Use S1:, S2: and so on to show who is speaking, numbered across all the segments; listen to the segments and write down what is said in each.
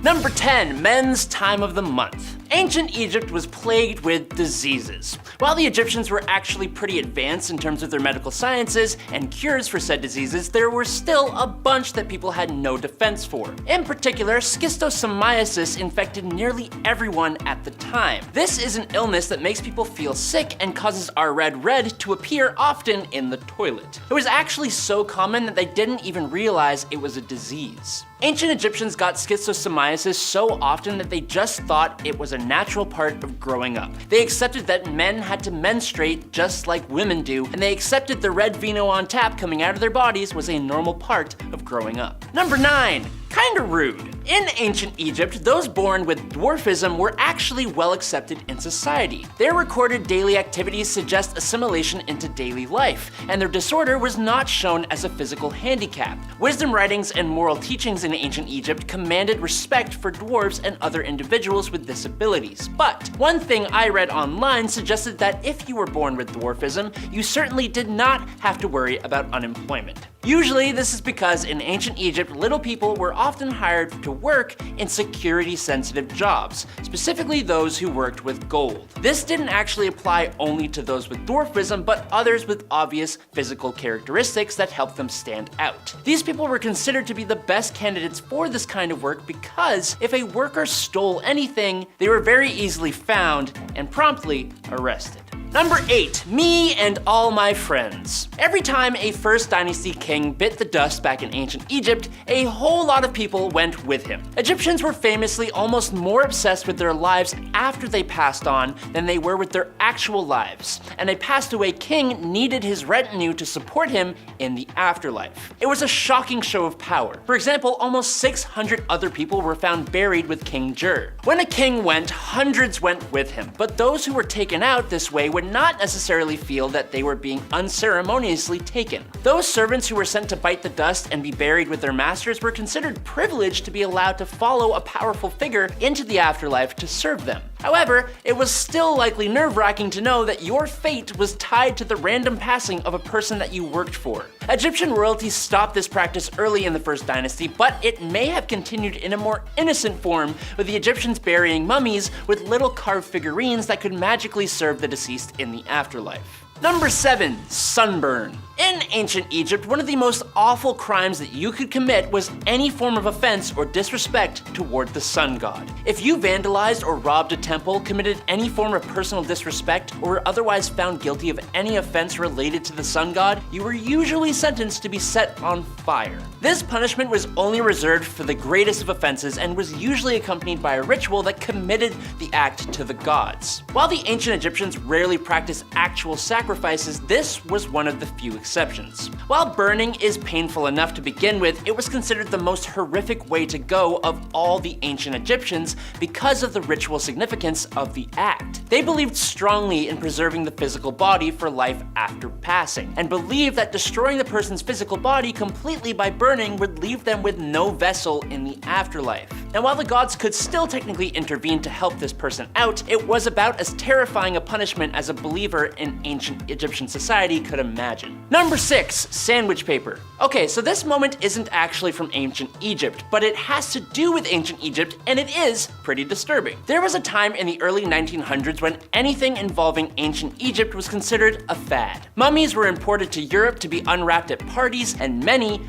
S1: Number 10, men's time of the month. Ancient Egypt was plagued with diseases. While the Egyptians were actually pretty advanced in terms of their medical sciences and cures for said diseases, there were still a bunch that people had no defense for. In particular, schistosomiasis infected nearly everyone at the time. This is an illness that makes people feel sick and causes our red to appear often in the toilet. It was actually so common that they didn't even realize it was a disease. Ancient Egyptians got schistosomiasis so often that they just thought it was a natural part of growing up. They accepted that men had to menstruate just like women do, and they accepted the red vino on tap coming out of their bodies was a normal part of growing up. Number 9. Kinda rude. In ancient Egypt, those born with dwarfism were actually well accepted in society. Their recorded daily activities suggest assimilation into daily life, and their disorder was not shown as a physical handicap. Wisdom writings and moral teachings in ancient Egypt commanded respect for dwarves and other individuals with disabilities. But one thing I read online suggested that if you were born with dwarfism, you certainly did not have to worry about unemployment. Usually, this is because in ancient Egypt, little people were often hired to work in security-sensitive jobs, specifically those who worked with gold. This didn't actually apply only to those with dwarfism, but others with obvious physical characteristics that helped them stand out. These people were considered to be the best candidates for this kind of work because if a worker stole anything, they were very easily found and promptly arrested. Number 8, me and all my friends. Every time a First Dynasty king bit the dust back in ancient Egypt, a whole lot of people went with him. Egyptians were famously almost more obsessed with their lives after they passed on than they were with their actual lives, and a passed away king needed his retinue to support him in the afterlife. It was a shocking show of power. For example, almost 600 other people were found buried with King Jur. When a king went, hundreds went with him, but those who were taken out this way would not necessarily feel that they were being unceremoniously taken. Those servants who were sent to bite the dust and be buried with their masters were considered privileged to be allowed to follow a powerful figure into the afterlife to serve them. However, it was still likely nerve-wracking to know that your fate was tied to the random passing of a person that you worked for. Egyptian royalty stopped this practice early in the First Dynasty, but it may have continued in a more innocent form, with the Egyptians burying mummies with little carved figurines that could magically serve the deceased in the afterlife. Number 7, sunburn. In ancient Egypt, one of the most awful crimes that you could commit was any form of offense or disrespect toward the sun god. If you vandalized or robbed a temple, committed any form of personal disrespect, or were otherwise found guilty of any offense related to the sun god, you were usually sentenced to be set on fire. This punishment was only reserved for the greatest of offenses and was usually accompanied by a ritual that committed the act to the gods. While the ancient Egyptians rarely practiced actual sacrifices, this was one of the few exceptions. While burning is painful enough to begin with, it was considered the most horrific way to go of all the ancient Egyptians because of the ritual significance of the act. They believed strongly in preserving the physical body for life after passing, and believed that destroying the person's physical body completely by burning would leave them with no vessel in the afterlife. Now, while the gods could still technically intervene to help this person out, it was about as terrifying a punishment as a believer in ancient Egyptian society could imagine. Number 6, sandwich paper. Okay, so this moment isn't actually from ancient Egypt, but it has to do with ancient Egypt, and it is pretty disturbing. There was a time in the early 1900s when anything involving ancient Egypt was considered a fad. Mummies were imported to Europe to be unwrapped at parties, and many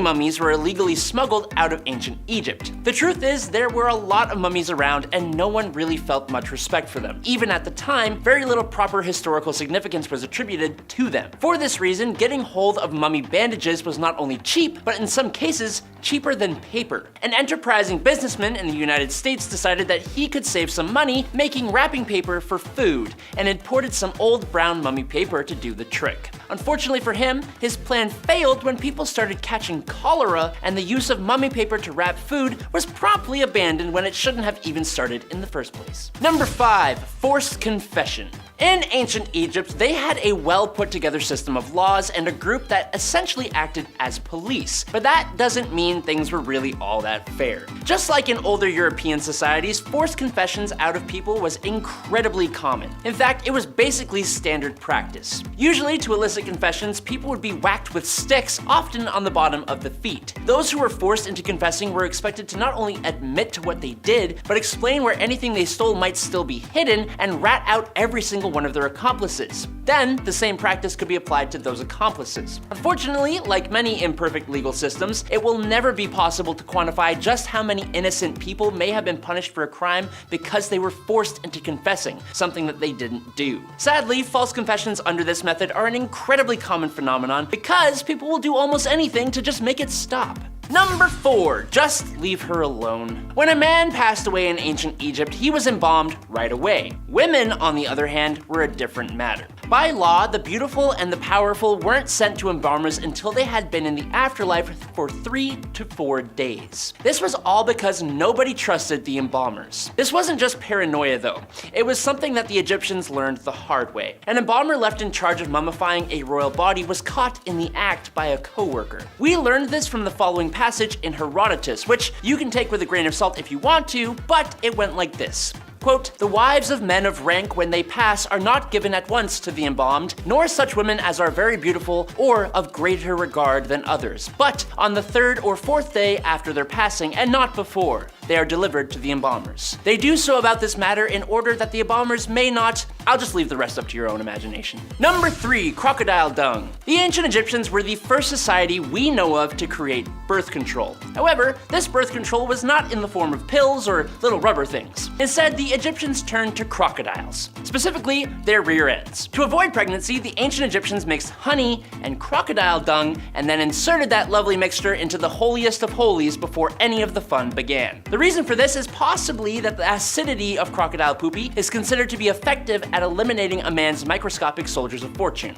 S1: mummies were illegally smuggled out of ancient Egypt. The truth is, there were a lot of mummies around, and no one really felt much respect for them. Even at the time, very little proper historical significance was attributed to them. For this reason, getting hold of mummy bandages was not only cheap, but in some cases, cheaper than paper. An enterprising businessman in the United States decided that he could save some money making wrapping paper for food, and imported some old brown mummy paper to do the trick. Unfortunately for him, his plan failed when people started catching cholera, and the use of mummy paper to wrap food was promptly abandoned when it shouldn't have even started in the first place. Number 5, forced confession. In ancient Egypt, they had a well put together system of laws and a group that essentially acted as police. But that doesn't mean things were really all that fair. Just like in older European societies, forced confessions out of people was incredibly common. In fact, it was basically standard practice. Usually, to elicit confessions, people would be whacked with sticks, often on the bottom of the feet. Those who were forced into confessing were expected to not only admit to what they did, but explain where anything they stole might still be hidden and rat out every single one of their accomplices. Then, the same practice could be applied to those accomplices. Unfortunately, like many imperfect legal systems, it will never be possible to quantify just how many innocent people may have been punished for a crime because they were forced into confessing, something that they didn't do. Sadly, false confessions under this method are an incredibly common phenomenon because people will do almost anything to just make it stop. Number 4, just leave her alone. When a man passed away in ancient Egypt, he was embalmed right away. Women, on the other hand, were a different matter. By law, the beautiful and the powerful weren't sent to embalmers until they had been in the afterlife for 3 to 4 days. This was all because nobody trusted the embalmers. This wasn't just paranoia though. It was something that the Egyptians learned the hard way. An embalmer left in charge of mummifying a royal body was caught in the act by a co-worker. We learned this from the following passage in Herodotus, which you can take with a grain of salt if you want to, but it went like this. Quote, "The wives of men of rank when they pass are not given at once to the embalmed, nor such women as are very beautiful or of greater regard than others, but on the 3rd or 4th day after their passing, and not before, they are delivered to the embalmers. They do so about this matter in order that the embalmers may not..." I'll just leave the rest up to your own imagination. Number 3, crocodile dung. The ancient Egyptians were the first society we know of to create birth control. However, this birth control was not in the form of pills or little rubber things. Instead, the Egyptians turned to crocodiles, specifically their rear ends. To avoid pregnancy, the ancient Egyptians mixed honey and crocodile dung and then inserted that lovely mixture into the holiest of holies before any of the fun began. The reason for this is possibly that the acidity of crocodile poopy is considered to be effective at eliminating a man's microscopic soldiers of fortune.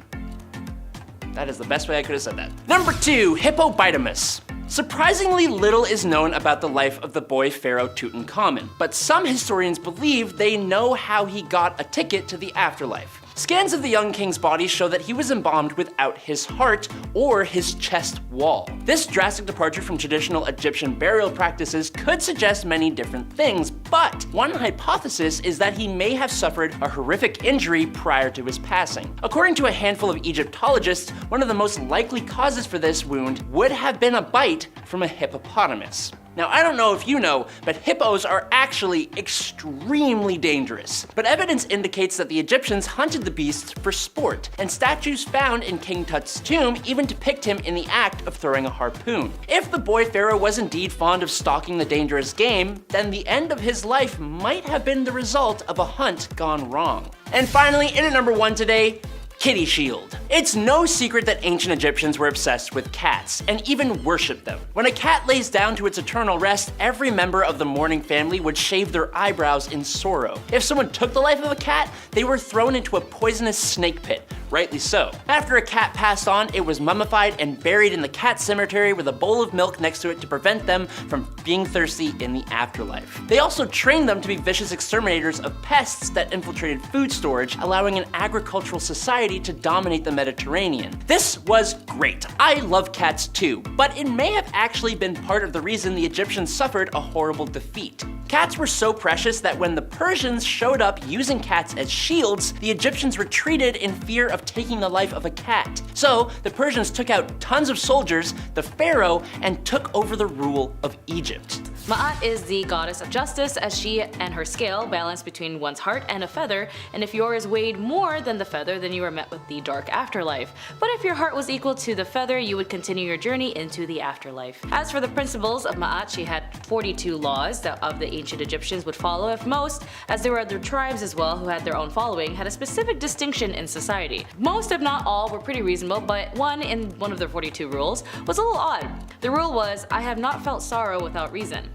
S1: That is the best way I could have said that. Number 2, hippopotamus. Surprisingly little is known about the life of the boy pharaoh Tutankhamun, but some historians believe they know how he got a ticket to the afterlife. Scans of the young king's body show that he was embalmed without his heart or his chest wall. This drastic departure from traditional Egyptian burial practices could suggest many different things, but one hypothesis is that he may have suffered a horrific injury prior to his passing. According to a handful of Egyptologists, one of the most likely causes for this wound would have been a bite from a hippopotamus. Now, I don't know if you know, but hippos are actually extremely dangerous. But evidence indicates that the Egyptians hunted the beasts for sport, and statues found in King Tut's tomb even depict him in the act of throwing a harpoon. If the boy pharaoh was indeed fond of stalking the dangerous game, then the end of his life might have been the result of a hunt gone wrong. And finally, in at number 1 today, kitty shield. It's no secret that ancient Egyptians were obsessed with cats, and even worshipped them. When a cat lays down to its eternal rest, every member of the mourning family would shave their eyebrows in sorrow. If someone took the life of a cat, they were thrown into a poisonous snake pit, rightly so. After a cat passed on, it was mummified and buried in the cat cemetery with a bowl of milk next to it to prevent them from being thirsty in the afterlife. They also trained them to be vicious exterminators of pests that infiltrated food storage, allowing an agricultural society to dominate the Mediterranean. This was great. I love cats too, but it may have actually been part of the reason the Egyptians suffered a horrible defeat. Cats were so precious that when the Persians showed up using cats as shields, the Egyptians retreated in fear of taking the life of a cat. So the Persians took out tons of soldiers, the pharaoh, and took over the rule of Egypt.
S2: Ma'at is the goddess of justice, as she and her scale balance between one's heart and a feather, and if yours weighed more than the feather, then you were met with the dark afterlife. But if your heart was equal to the feather, you would continue your journey into the afterlife. As for the principles of Ma'at, she had 42 laws that of the ancient Egyptians would follow if most, as there were other tribes as well who had their own following, had a specific distinction in society. Most, if not all, were pretty reasonable, but one in one of their 42 rules was a little odd. The rule was, "I have not felt sorrow without reason."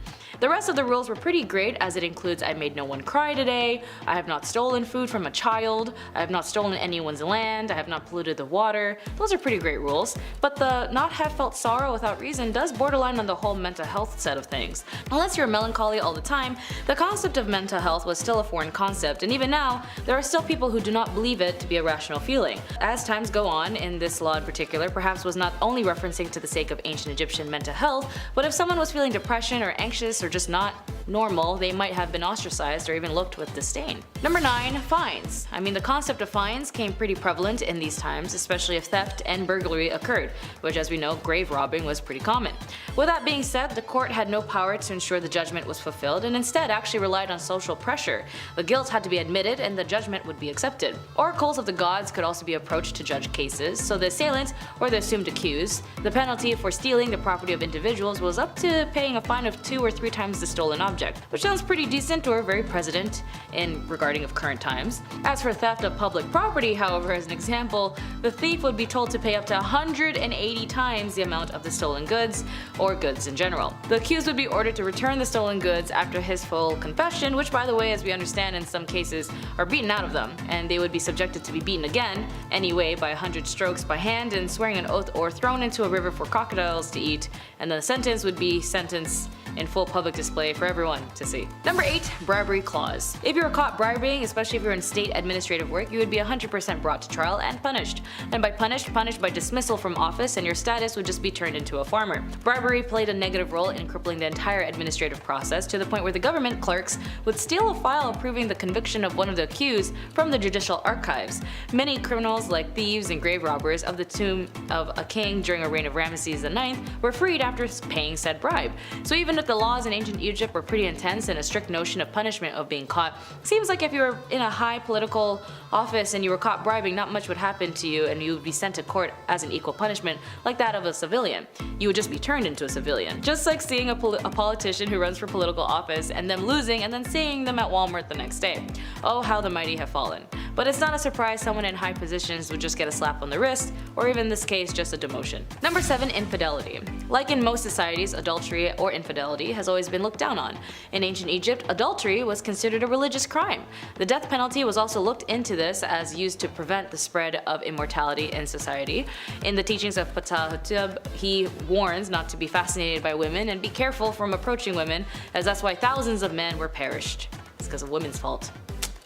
S2: The rest of the rules were pretty great, as it includes I made no one cry today, I have not stolen food from a child, I have not stolen anyone's land, I have not polluted the water. Those are pretty great rules, but the not have felt sorrow without reason does borderline on the whole mental health set of things. Unless you're melancholy all the time, the concept of mental health was still a foreign concept, and even now, there are still people who do not believe it to be a rational feeling. As times go on, in this law in particular perhaps was not only referencing to the sake of ancient Egyptian mental health, but if someone was feeling depression or anxious or just not normal, they might have been ostracized or even looked with disdain. Number 9. Fines. I mean, the concept of fines came pretty prevalent in these times, especially if theft and burglary occurred, which, as we know, grave robbing was pretty common. With that being said, the court had no power to ensure the judgment was fulfilled and instead actually relied on social pressure. The guilt had to be admitted and the judgment would be accepted. Oracles of the gods could also be approached to judge cases, so the assailant or the assumed accused, the penalty for stealing the property of individuals was up to paying a fine of 2 or 3 times the stolen object, which sounds pretty decent or very present in regarding of current times. As for theft of public property, however, as an example, the thief would be told to pay up to 180 times the amount of the stolen goods, or goods in general. The accused would be ordered to return the stolen goods after his full confession, which, by the way, as we understand, in some cases are beaten out of them, and they would be subjected to be beaten again anyway by 100 strokes by hand and swearing an oath, or thrown into a river for crocodiles to eat, and the sentence would be sentence in full public display for everyone to see. Number 8. Bribery clause. If you were caught bribing, especially if you were in state administrative work, you would be 100% brought to trial and punished. And by punished by dismissal from office, and your status would just be turned into a farmer. Bribery played a negative role in crippling the entire administrative process, to the point where the government clerks would steal a file approving the conviction of one of the accused from the judicial archives. Many criminals, like thieves and grave robbers of the tomb of a king during a reign of Ramesses IX, were freed after paying said bribe. So even if the laws in ancient Egypt were pretty intense and a strict notion of punishment of being caught, seems like if you were in a high political office and you were caught bribing, not much would happen to you and you would be sent to court as an equal punishment like that of a civilian. You would just be turned into a civilian. Just like seeing a politician who runs for political office and them losing and then seeing them at Walmart the next day. Oh, how the mighty have fallen. But it's not a surprise someone in high positions would just get a slap on the wrist, or even in this case just a demotion. Number 7. Infidelity. Like in most societies, adultery or infidelity has always been looked down on. In ancient Egypt, adultery was considered a religious crime. The death penalty was also looked into this as used to prevent the spread of immortality in society. In the teachings of Ptah, he warns not to be fascinated by women and be careful from approaching women, as that's why thousands of men were perished. It's because of women's fault.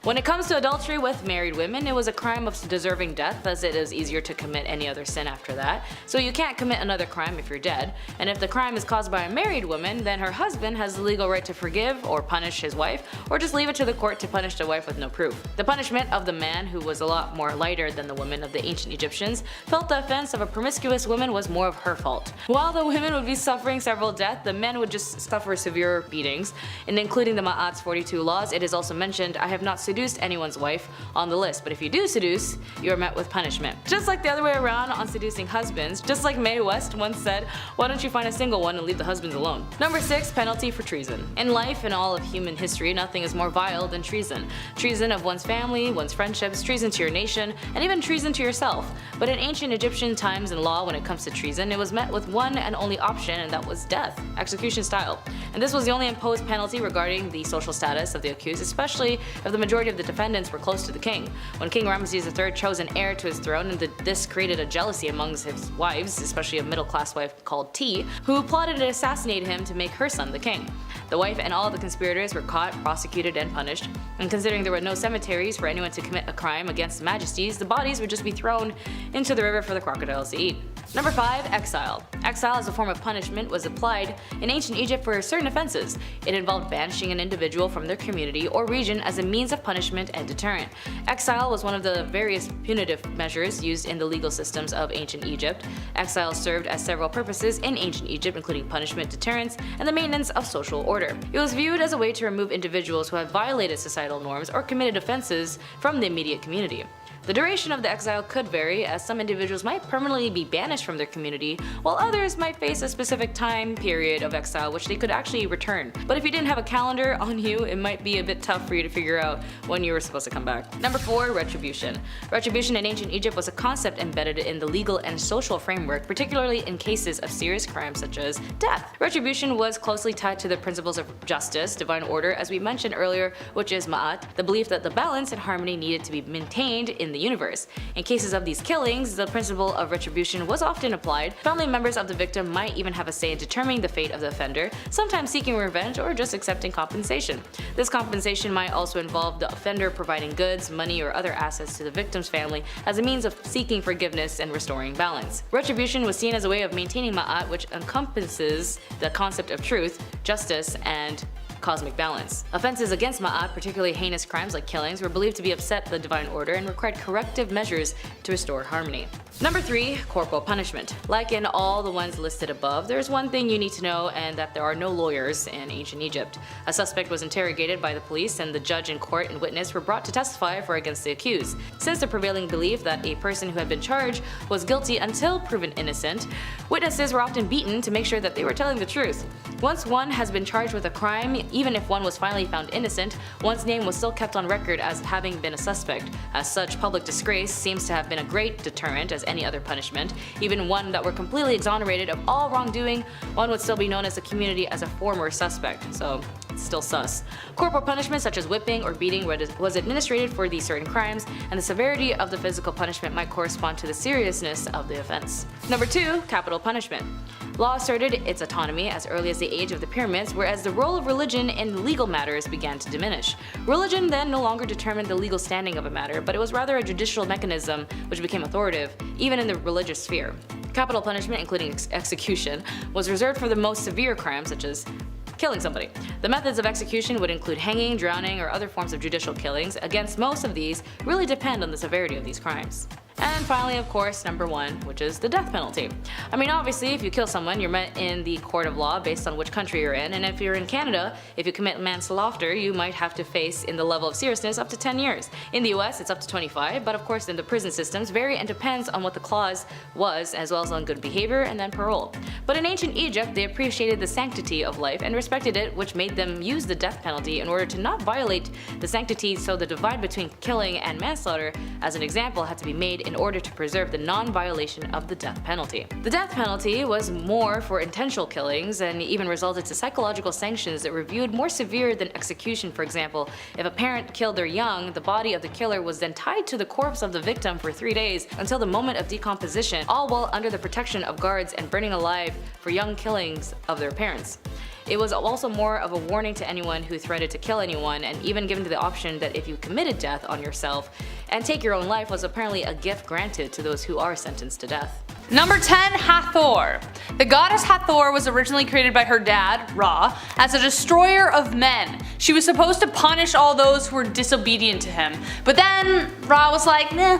S2: When it comes to adultery with married women, it was a crime of deserving death, as it is easier to commit any other sin after that. So you can't commit another crime if you're dead, and if the crime is caused by a married woman, then her husband has the legal right to forgive or punish his wife, or just leave it to the court to punish the wife with no proof. The punishment of the man, who was a lot more lighter than the women of the ancient Egyptians, felt the offense of a promiscuous woman was more of her fault. While the women would be suffering several deaths, the men would just suffer severe beatings, and including the Ma'at's 42 laws, it is also mentioned, I have not seduced anyone's wife on the list, but if you do seduce, you are met with punishment. Just like the other way around on seducing husbands, just like Mae West once said, why don't you find a single one and leave the husbands alone? Number 6. Penalty for treason. In life and all of human history, nothing is more vile than treason. Treason of one's family, one's friendships, treason to your nation, and even treason to yourself. But in ancient Egyptian times and law, when it comes to treason, it was met with one and only option, and that was death, execution style. And this was the only imposed penalty regarding the social status of the accused, especially if the majority of the defendants were close to the king. When King Ramesses III chose an heir to his throne, and this created a jealousy amongst his wives, especially a middle-class wife called T, who plotted to assassinate him to make her son the king. The wife and all the conspirators were caught, prosecuted, and punished, and considering there were no cemeteries for anyone to commit a crime against the majesties, the bodies would just be thrown into the river for the crocodiles to eat. Number 5. Exile. Exile as a form of punishment was applied in ancient Egypt for certain offenses. It involved banishing an individual from their community or region as a means of punishment and deterrent. Exile was one of the various punitive measures used in the legal systems of ancient Egypt. Exile served as several purposes in ancient Egypt, including punishment, deterrence, and the maintenance of social order. It was viewed as a way to remove individuals who had violated societal norms or committed offenses from the immediate community. The duration of the exile could vary, as some individuals might permanently be banished from their community, while others might face a specific time period of exile which they could actually return. But if you didn't have a calendar on you, it might be a bit tough for you to figure out when you were supposed to come back. Number 4. Retribution. Retribution in ancient Egypt was a concept embedded in the legal and social framework, particularly in cases of serious crimes such as death. Retribution was closely tied to the principles of justice, divine order, as we mentioned earlier, which is ma'at, the belief that the balance and harmony needed to be maintained in the universe. In cases of these killings, the principle of retribution was often applied. Family members of the victim might even have a say in determining the fate of the offender, sometimes seeking revenge or just accepting compensation. This compensation might also involve the offender providing goods, money, or other assets to the victim's family as a means of seeking forgiveness and restoring balance. Retribution was seen as a way of maintaining ma'at, which encompasses the concept of truth, justice, and cosmic balance. Offenses against ma'at, particularly heinous crimes like killings, were believed to be upset the divine order and required corrective measures to restore harmony. Number 3. Corporal punishment. Like in all the ones listed above, there's one thing you need to know, and that there are no lawyers in ancient Egypt. A suspect was interrogated by the police, and the judge in court and witness were brought to testify for or against the accused. Since the prevailing belief that a person who had been charged was guilty until proven innocent, witnesses were often beaten to make sure that they were telling the truth. Once one has been charged with a crime, even if one was finally found innocent, one's name was still kept on record as having been a suspect. As such, public disgrace seems to have been a great deterrent as any other punishment. Even one that were completely exonerated of all wrongdoing, one would still be known as the community as a former suspect, so it's still sus. Corporal punishment such as whipping or beating was administered for these certain crimes, and the severity of the physical punishment might correspond to the seriousness of the offense. Number 2. Capital punishment. Law asserted its autonomy as early as the age of the pyramids, whereas the role of religion in legal matters began to diminish. Religion then no longer determined the legal standing of a matter, but it was rather a judicial mechanism which became authoritative, even in the religious sphere. Capital punishment, including execution, was reserved for the most severe crimes such as killing somebody. The methods of execution would include hanging, drowning, or other forms of judicial killings. Against most of these really depend on the severity of these crimes. And finally, of course, number 1, which is the death penalty. I mean, obviously, if you kill someone, you're met in the court of law based on which country you're in, and if you're in Canada, if you commit manslaughter, you might have to face, in the level of seriousness, up to 10 years. In the US, it's up to 25, but of course, in the prison systems vary and depends on what the clause was, as well as on good behavior and then parole. But in ancient Egypt, they appreciated the sanctity of life and respected it, which made them use the death penalty in order to not violate the sanctity, so the divide between killing and manslaughter, as an example, had to be made in order to preserve the non-violation of the death penalty. The death penalty was more for intentional killings and even resulted to psychological sanctions that were viewed more severe than execution. For example, if a parent killed their young, the body of the killer was then tied to the corpse of the victim for 3 days until the moment of decomposition, all while under the protection of guards and burning alive for young killings of their parents. It was also more of a warning to anyone who threatened to kill anyone, and even given the option that if you committed death on yourself and take your own life was apparently a gift granted to those who are sentenced to death.
S3: Number 10. Hathor. The goddess Hathor was originally created by her dad, Ra, as a destroyer of men. She was supposed to punish all those who were disobedient to him, but then Ra was like, nah,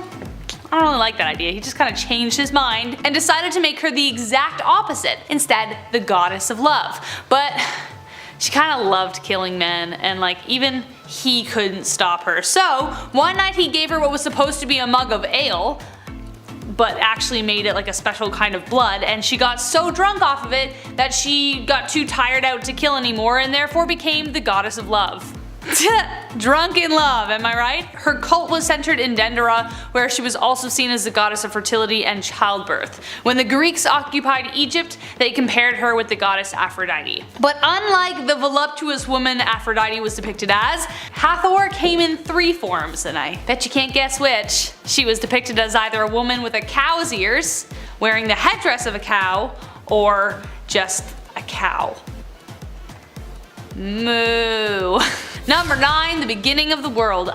S3: I don't really like that idea. He just kind of changed his mind and decided to make her the exact opposite, instead the goddess of love. But she kind of loved killing men, and like even he couldn't stop her. So one night he gave her what was supposed to be a mug of ale, but actually made it like a special kind of blood, and she got so drunk off of it that she got too tired out to kill anymore and therefore became the goddess of love. Drunk in love, am I right? Her cult was centered in Dendera, where she was also seen as the goddess of fertility and childbirth. When the Greeks occupied Egypt, they compared her with the goddess Aphrodite. But unlike the voluptuous woman Aphrodite was depicted as, Hathor came in 3 forms, and I bet you can't guess which. She was depicted as either a woman with a cow's ears, wearing the headdress of a cow, or just a cow. Moo. Number 9, the beginning of the world.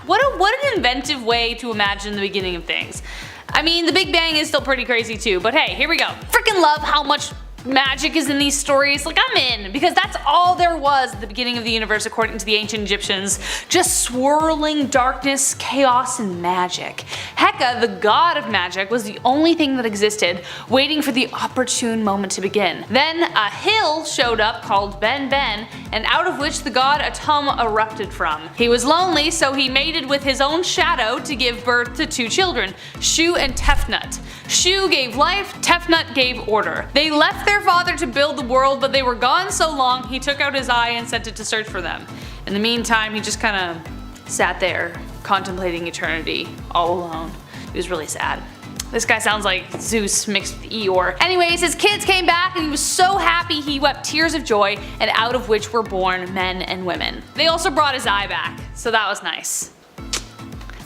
S3: What an inventive way to imagine the beginning of things. I mean, the Big Bang is still pretty crazy too, but hey, here we go. Freaking love how much magic is in these stories, like I'm in, because that's all there was at the beginning of the universe according to the ancient Egyptians. Just swirling darkness, chaos, and magic. Heka, the god of magic, was the only thing that existed, waiting for the opportune moment to begin. Then a hill showed up called Ben Ben, and out of which the god Atum erupted from. He was lonely, so he mated with his own shadow to give birth to 2 children, Shu and Tefnut. Shu gave life, Tefnut gave order. They left their father to build the world, but they were gone so long he took out his eye and sent it to search for them. In the meantime, he just kinda sat there, contemplating eternity, all alone. He was really sad. This guy sounds like Zeus mixed with Eeyore. Anyways, his kids came back and he was so happy he wept tears of joy, and out of which were born men and women. They also brought his eye back, so that was nice.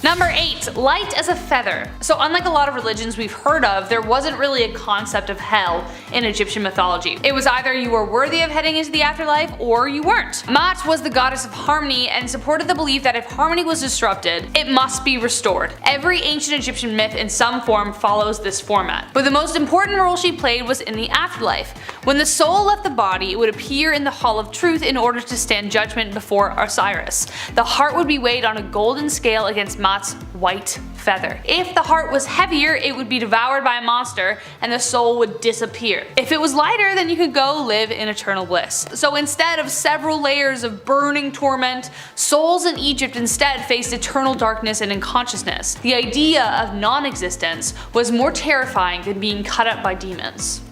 S3: Number 8. Light as a feather. So unlike a lot of religions we've heard of, there wasn't really a concept of hell in Egyptian mythology. It was either you were worthy of heading into the afterlife or you weren't. Mat was the goddess of harmony and supported the belief that if harmony was disrupted, it must be restored. Every ancient Egyptian myth in some form follows this format. But the most important role she played was in the afterlife. When the soul left the body, it would appear in the Hall of Truth in order to stand judgment before Osiris. The heart would be weighed on a golden scale against Mat's white feather. If the heart was heavier, it would be devoured by a monster and the soul would disappear. If it was lighter, then you could go live in eternal bliss. So instead of several layers of burning torment, souls in Egypt instead faced eternal darkness and unconsciousness. The idea of non-existence was more terrifying than being cut up by demons.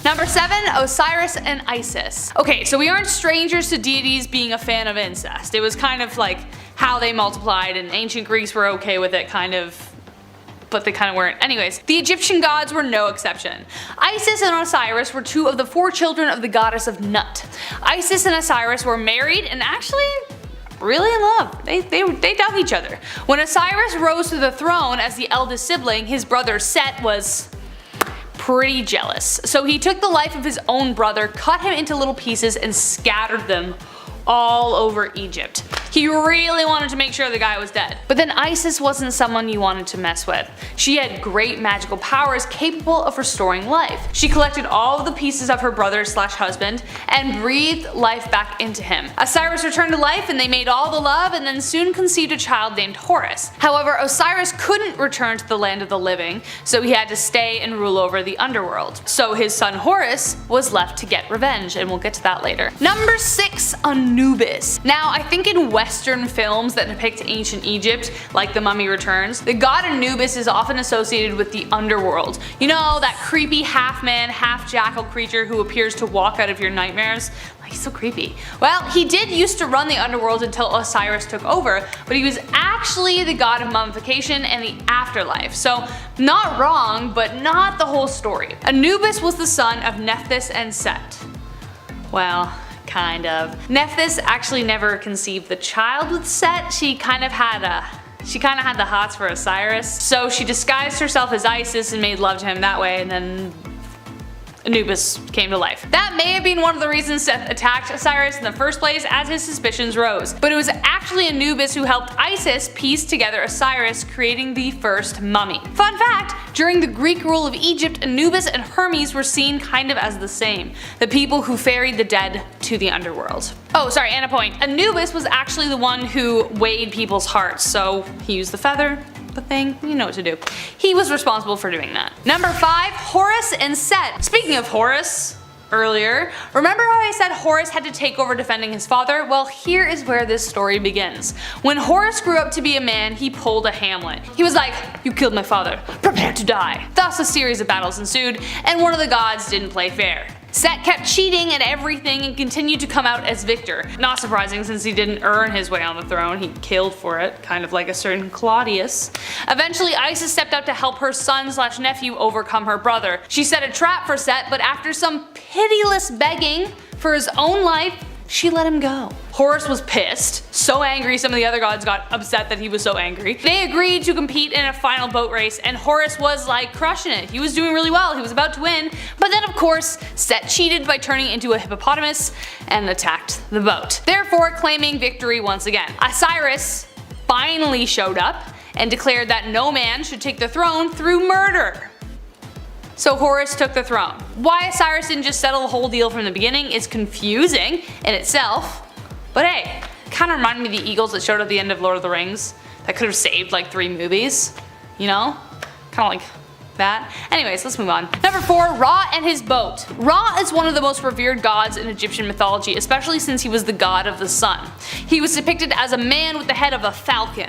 S3: Number 7. Osiris and Isis. Okay, so we aren't strangers to deities being a fan of incest. It was kind of like how they multiplied, and ancient Greeks were okay with it, kind of, but they kind of weren't. Anyways, the Egyptian gods were no exception. Isis and Osiris were 2 of the 4 children of the goddess of Nut. Isis and Osiris were married and actually really in love. They dug each other. When Osiris rose to the throne as the eldest sibling, his brother Set was pretty jealous. So he took the life of his own brother, cut him into little pieces, and scattered them all over Egypt. He really wanted to make sure the guy was dead. But then Isis wasn't someone you wanted to mess with. She had great magical powers capable of restoring life. She collected all of the pieces of her brother/husband and breathed life back into him. Osiris returned to life and they made all the love and then soon conceived a child named Horus. However, Osiris couldn't return to the land of the living, so he had to stay and rule over the underworld. So his son Horus was left to get revenge, and we'll get to that later. Number 6. Anubis. Now, I think in Western films that depict ancient Egypt, like The Mummy Returns, the god Anubis is often associated with the underworld. You know, that creepy half-man, half-jackal creature who appears to walk out of your nightmares? He's so creepy. Well, he did used to run the underworld until Osiris took over, but he was actually the god of mummification and the afterlife. So, not wrong, but not the whole story. Anubis was the son of Nephthys and Set. Well, kind of. Nephthys actually never conceived the child with Set. She kind of had the hots for Osiris. So she disguised herself as Isis and made love to him that way, and then Anubis came to life. That may have been one of the reasons Seth attacked Osiris in the first place, as his suspicions rose. But it was actually Anubis who helped Isis piece together Osiris, creating the first mummy. Fun fact, during the Greek rule of Egypt, Anubis and Hermes were seen kind of as the same, the people who ferried the dead to the underworld. Oh, sorry, and a point. Anubis was actually the one who weighed people's hearts, so he used the feather, the thing, you know what to do. He was responsible for doing that. Number 5, Horus and Set. Speaking of Horus, earlier, remember how I said Horus had to take over defending his father? Well, here is where this story begins. When Horus grew up to be a man, he pulled a Hamlet. He was like, "You killed my father, prepare to die." Thus a series of battles ensued, and one of the gods didn't play fair. Set kept cheating at everything and continued to come out as victor. Not surprising since he didn't earn his way on the throne, he killed for it, kind of like a certain Claudius. Eventually Isis stepped out to help her son/nephew overcome her brother. She set a trap for Set, but after some pitiless begging for his own life, she let him go. Horus was pissed, so angry some of the other gods got upset that he was so angry. They agreed to compete in a final boat race, and Horus was like crushing it. He was doing really well, he was about to win, but then of course Set cheated by turning into a hippopotamus and attacked the boat, therefore claiming victory once again. Osiris finally showed up and declared that no man should take the throne through murder. so Horus took the throne. Why Osiris didn't just settle the whole deal from the beginning is confusing in itself, but hey, it kind of reminded me of the eagles that showed at the end of Lord of the Rings that could have saved like 3 movies, you know? Kind of like that. Anyways, let's move on. Number 4, Ra and his boat. Ra is one of the most revered gods in Egyptian mythology, especially since he was the god of the sun. He was depicted as a man with the head of a falcon.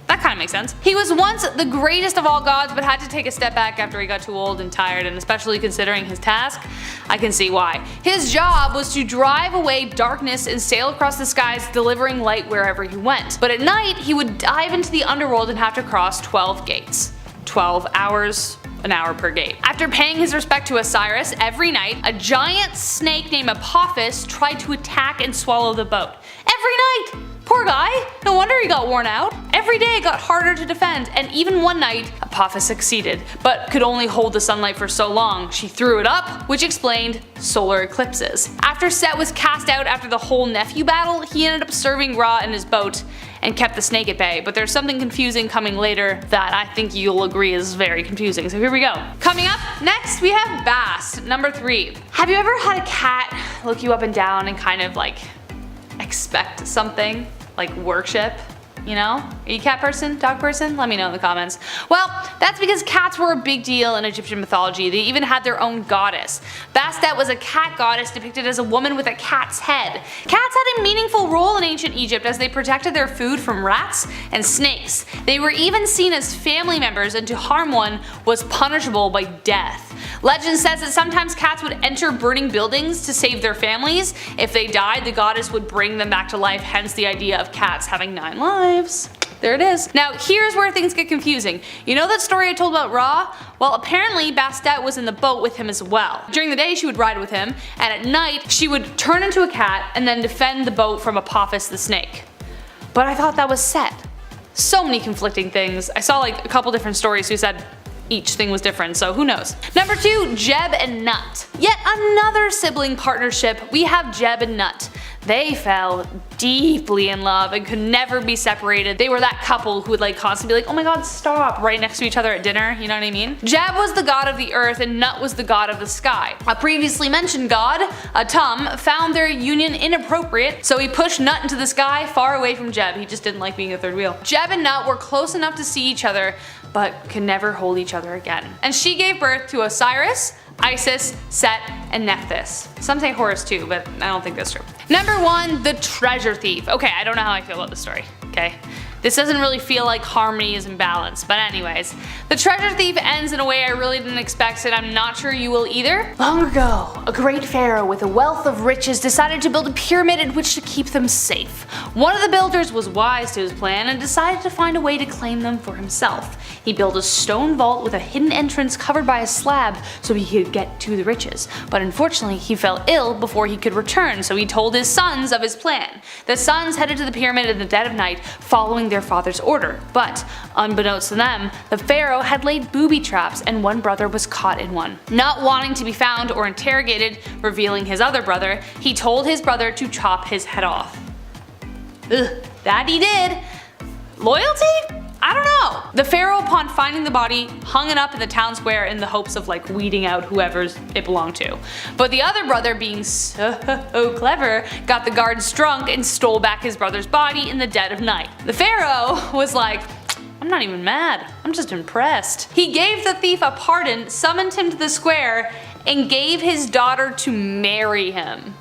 S3: That kind of makes sense. He was once the greatest of all gods, but had to take a step back after he got too old and tired, and especially considering his task, I can see why. His job was to drive away darkness and sail across the skies, delivering light wherever he went. But at night, he would dive into the underworld and have to cross 12 gates. 12 hours, an hour per gate. After paying his respect to Osiris every night, a giant snake named Apophis tried to attack and swallow the boat. Every night! Poor guy, no wonder he got worn out. Every day it got harder to defend, and even one night, Apophis succeeded, but could only hold the sunlight for so long. She threw it up, which explained solar eclipses. After Set was cast out after the whole nephew battle, he ended up serving Ra in his boat and kept the snake at bay, but there's something confusing coming later that I think you'll agree is very confusing, so here we go. Coming up, next we have Bast, number 3. Have you ever had a cat look you up and down and kind of like expect something? Like worship, you know? Are you a cat person? Dog person? Let me know in the comments. Well, that's because cats were a big deal in Egyptian mythology. They even had their own goddess. Bastet was a cat goddess depicted as a woman with a cat's head. Cats had a meaningful role in ancient Egypt as they protected their food from rats and snakes. They were even seen as family members, and to harm one was punishable by death. Legend says that sometimes cats would enter burning buildings to save their families. If they died, the goddess would bring them back to life, hence the idea of cats having 9 lives. There it is. Now here's where things get confusing. You know that story I told about Ra? Well, apparently Bastet was in the boat with him as well. During the day she would ride with him, and at night she would turn into a cat and then defend the boat from Apophis the snake. But I thought that was Set. So many conflicting things. I saw like a couple different stories who said each thing was different, so who knows. Number 2, Jeb and Nut. Yet another sibling partnership, we have Jeb and Nut. They fell deeply in love and could never be separated. They were that couple who would like constantly be like, oh my god, stop, right next to each other at dinner, you know what I mean? Jeb was the god of the earth and Nut was the god of the sky. A previously mentioned god, Atum, found their union inappropriate, so he pushed Nut into the sky far away from Jeb. He just didn't like being a third wheel. Jeb and Nut were close enough to see each other, but could never hold each other again. And she gave birth to Osiris, Isis, Set, and Nephthys. Some say Horus too, but I don't think that's true. Number 1, the treasure thief. Okay, I don't know how I feel about this story, okay? This doesn't really feel like harmony is in balance, but anyways. The treasure thief ends in a way I really didn't expect, and I'm not sure you will either. Long ago, a great pharaoh with a wealth of riches decided to build a pyramid in which to keep them safe. One of the builders was wise to his plan and decided to find a way to claim them for himself. He built a stone vault with a hidden entrance covered by a slab so he could get to the riches. But unfortunately, he fell ill before he could return, so he told his sons of his plan. The sons headed to the pyramid in the dead of night, following their father's order. But, unbeknownst to them, the pharaoh had laid booby traps and one brother was caught in one. Not wanting to be found or interrogated, revealing his other brother, he told his brother to chop his head off. Ugh, that he did. Loyalty? I don't know. The pharaoh, upon finding the body, hung it up in the town square in the hopes of like weeding out whoever it belonged to. But the other brother, being so clever, got the guards drunk and stole back his brother's body in the dead of night. The pharaoh was like, I'm not even mad, I'm just impressed. He gave the thief a pardon, summoned him to the square, and gave his daughter to marry him.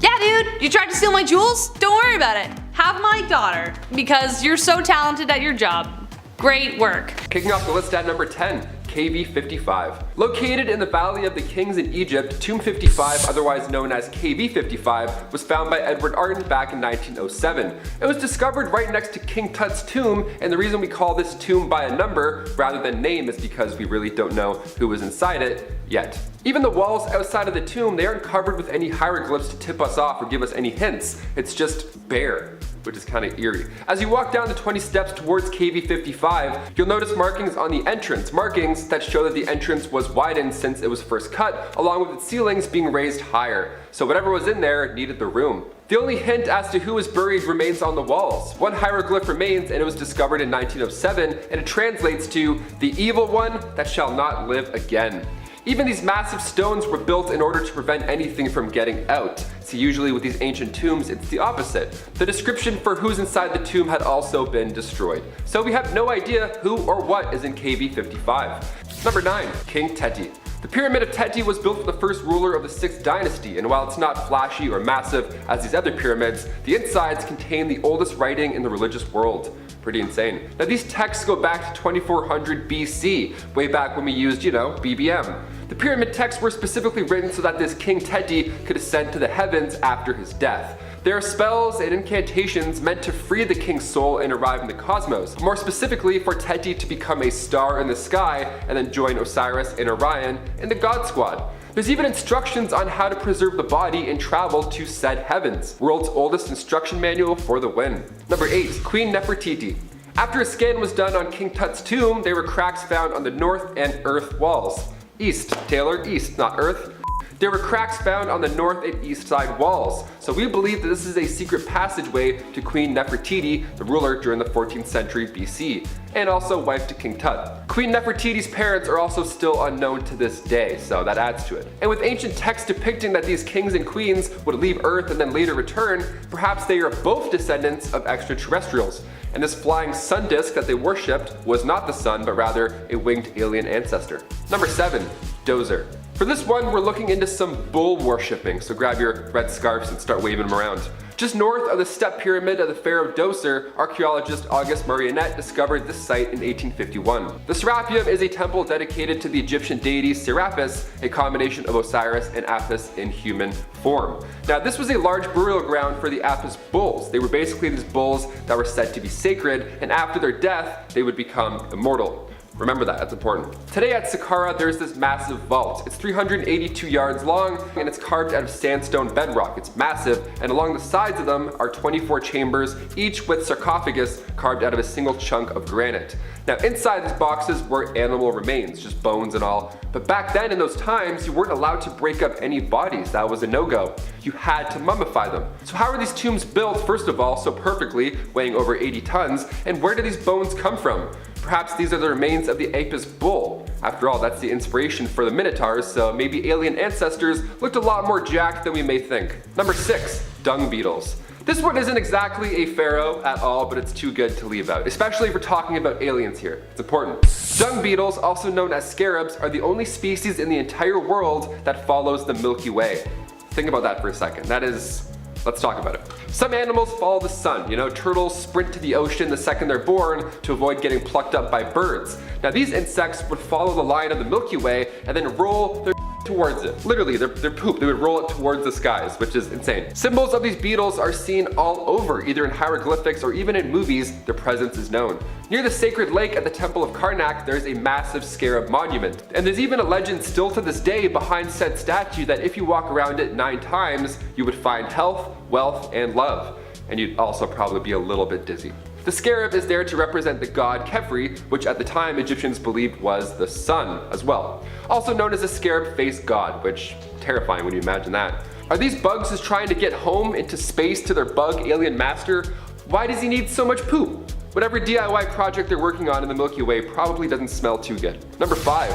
S3: Yeah dude, you tried to steal my jewels? Don't worry about it. Have my daughter, because you're so talented at your job. Great work.
S4: Kicking off the list at number 10, KV 55. Located in the Valley of the Kings in Egypt, Tomb 55, otherwise known as KV 55, was found by Edward Arden back in 1907. It was discovered right next to King Tut's tomb, and the reason we call this tomb by a number rather than name is because we really don't know who was inside it yet. Even the walls outside of the tomb, they aren't covered with any hieroglyphs to tip us off or give us any hints. It's just bare, which is kind of eerie. As you walk down the 20 steps towards KV 55, you'll notice markings on the entrance, markings that show that the entrance was was widened since it was first cut, along with its ceilings being raised higher, so whatever was in there needed the room. The only hint as to who was buried remains on the walls. One hieroglyph remains, and it was discovered in 1907, and it translates to, "The evil one that shall not live again." Even these massive stones were built in order to prevent anything from getting out. See, usually with these ancient tombs, it's the opposite. The description for who's inside the tomb had also been destroyed. So we have no idea who or what is in KV 55. Number 9. King Teti. The Pyramid of Teti was built for the first ruler of the 6th dynasty, and while it's not flashy or massive as these other pyramids, the insides contain the oldest writing in the religious world. Pretty insane. Now these texts go back to 2400 BC, way back when we used, BBM. The pyramid texts were specifically written so that this King Teti could ascend to the heavens after his death. There are spells and incantations meant to free the king's soul and arrive in the cosmos, more specifically for Teti to become a star in the sky and then join Osiris and Orion in the God Squad. There's even instructions on how to preserve the body and travel to said heavens. World's oldest instruction manual for the win. Number 8. Queen Nefertiti. After a scan was done on King Tut's tomb, there were cracks found on the north and earth walls. East, Taylor, east, not earth. There were cracks found on the north and east side walls, so we believe that this is a secret passageway to Queen Nefertiti, the ruler during the 14th century BC, and also wife to King Tut. Queen Nefertiti's parents are also still unknown to this day, so that adds to it. And with ancient texts depicting that these kings and queens would leave Earth and then later return, perhaps they are both descendants of extraterrestrials. And this flying sun disk that they worshipped was not the sun, but rather a winged alien ancestor. Number 7. Dozer. For this one, we're looking into some bull worshipping, so grab your red scarves and start waving them around. Just north of the step pyramid of the Pharaoh Dozer, archaeologist August Marionnette discovered this site in 1851. The Serapeum is a temple dedicated to the Egyptian deity Serapis, a combination of Osiris and Apis in human form. Now this was a large burial ground for the Apis bulls. They were basically these bulls that were said to be sacred, and after their death, they would become immortal. Remember that, that's important. Today at Saqqara, there's this massive vault. It's 382 yards long, and it's carved out of sandstone bedrock. It's massive, and along the sides of them are 24 chambers, each with sarcophagus carved out of a single chunk of granite. Now inside these boxes were animal remains, just bones and all. But back then in those times, you weren't allowed to break up any bodies. That was a no-go. You had to mummify them. So how are these tombs built, first of all, so perfectly, weighing over 80 tons, and where do these bones come from? Perhaps these are the remains of the Apis bull. After all, that's the inspiration for the Minotaurs, so maybe alien ancestors looked a lot more jacked than we may think. Number 6. Dung beetles. This one isn't exactly a pharaoh at all, but it's too good to leave out, especially if we're talking about aliens here. It's important. Dung beetles, also known as scarabs, are the only species in the entire world that follows the Milky Way. Think about that for a second. Let's talk about it. Some animals follow the sun. Turtles sprint to the ocean the second they're born to avoid getting plucked up by birds. Now these insects would follow the line of the Milky Way and then roll their towards it. Literally, their poop, they would roll it towards the skies, which is insane. Symbols of these beetles are seen all over, either in hieroglyphics or even in movies. Their presence is known. Near the sacred lake at the Temple of Karnak, there's a massive scarab monument. And there's even a legend still to this day behind said statue that if you walk around it 9 times, you would find health, wealth, and love. And you'd also probably be a little bit dizzy. The scarab is there to represent the god Khepri, which at the time Egyptians believed was the sun as well. Also known as the scarab-faced god, which terrifying when you imagine that. Are these bugs just trying to get home into space to their bug alien master? Why does he need so much poop? Whatever DIY project they're working on in the Milky Way probably doesn't smell too good. Number 5.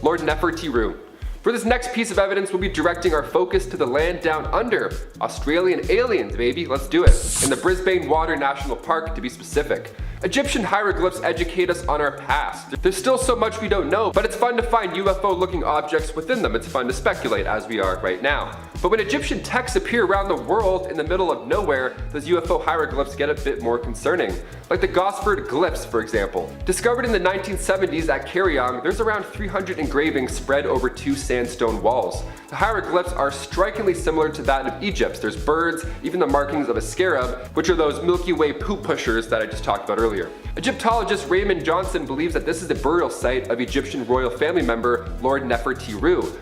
S4: Lord Nefertiru. For this next piece of evidence, we'll be directing our focus to the land down under. Australian aliens, baby, let's do it. In the Brisbane Water National Park, to be specific. Egyptian hieroglyphs educate us on our past. There's still so much we don't know, but it's fun to find UFO-looking objects within them. It's fun to speculate, as we are right now. But when Egyptian texts appear around the world in the middle of nowhere, those UFO hieroglyphs get a bit more concerning. Like the Gosford glyphs, for example. Discovered in the 1970s at Karyong, there's around 300 engravings spread over 2 sand sandstone walls. The hieroglyphs are strikingly similar to that of Egypt's. There's birds, even the markings of a scarab, which are those Milky Way poop pushers that I just talked about earlier. Egyptologist Raymond Johnson believes that this is the burial site of Egyptian royal family member Lord Nefertiti,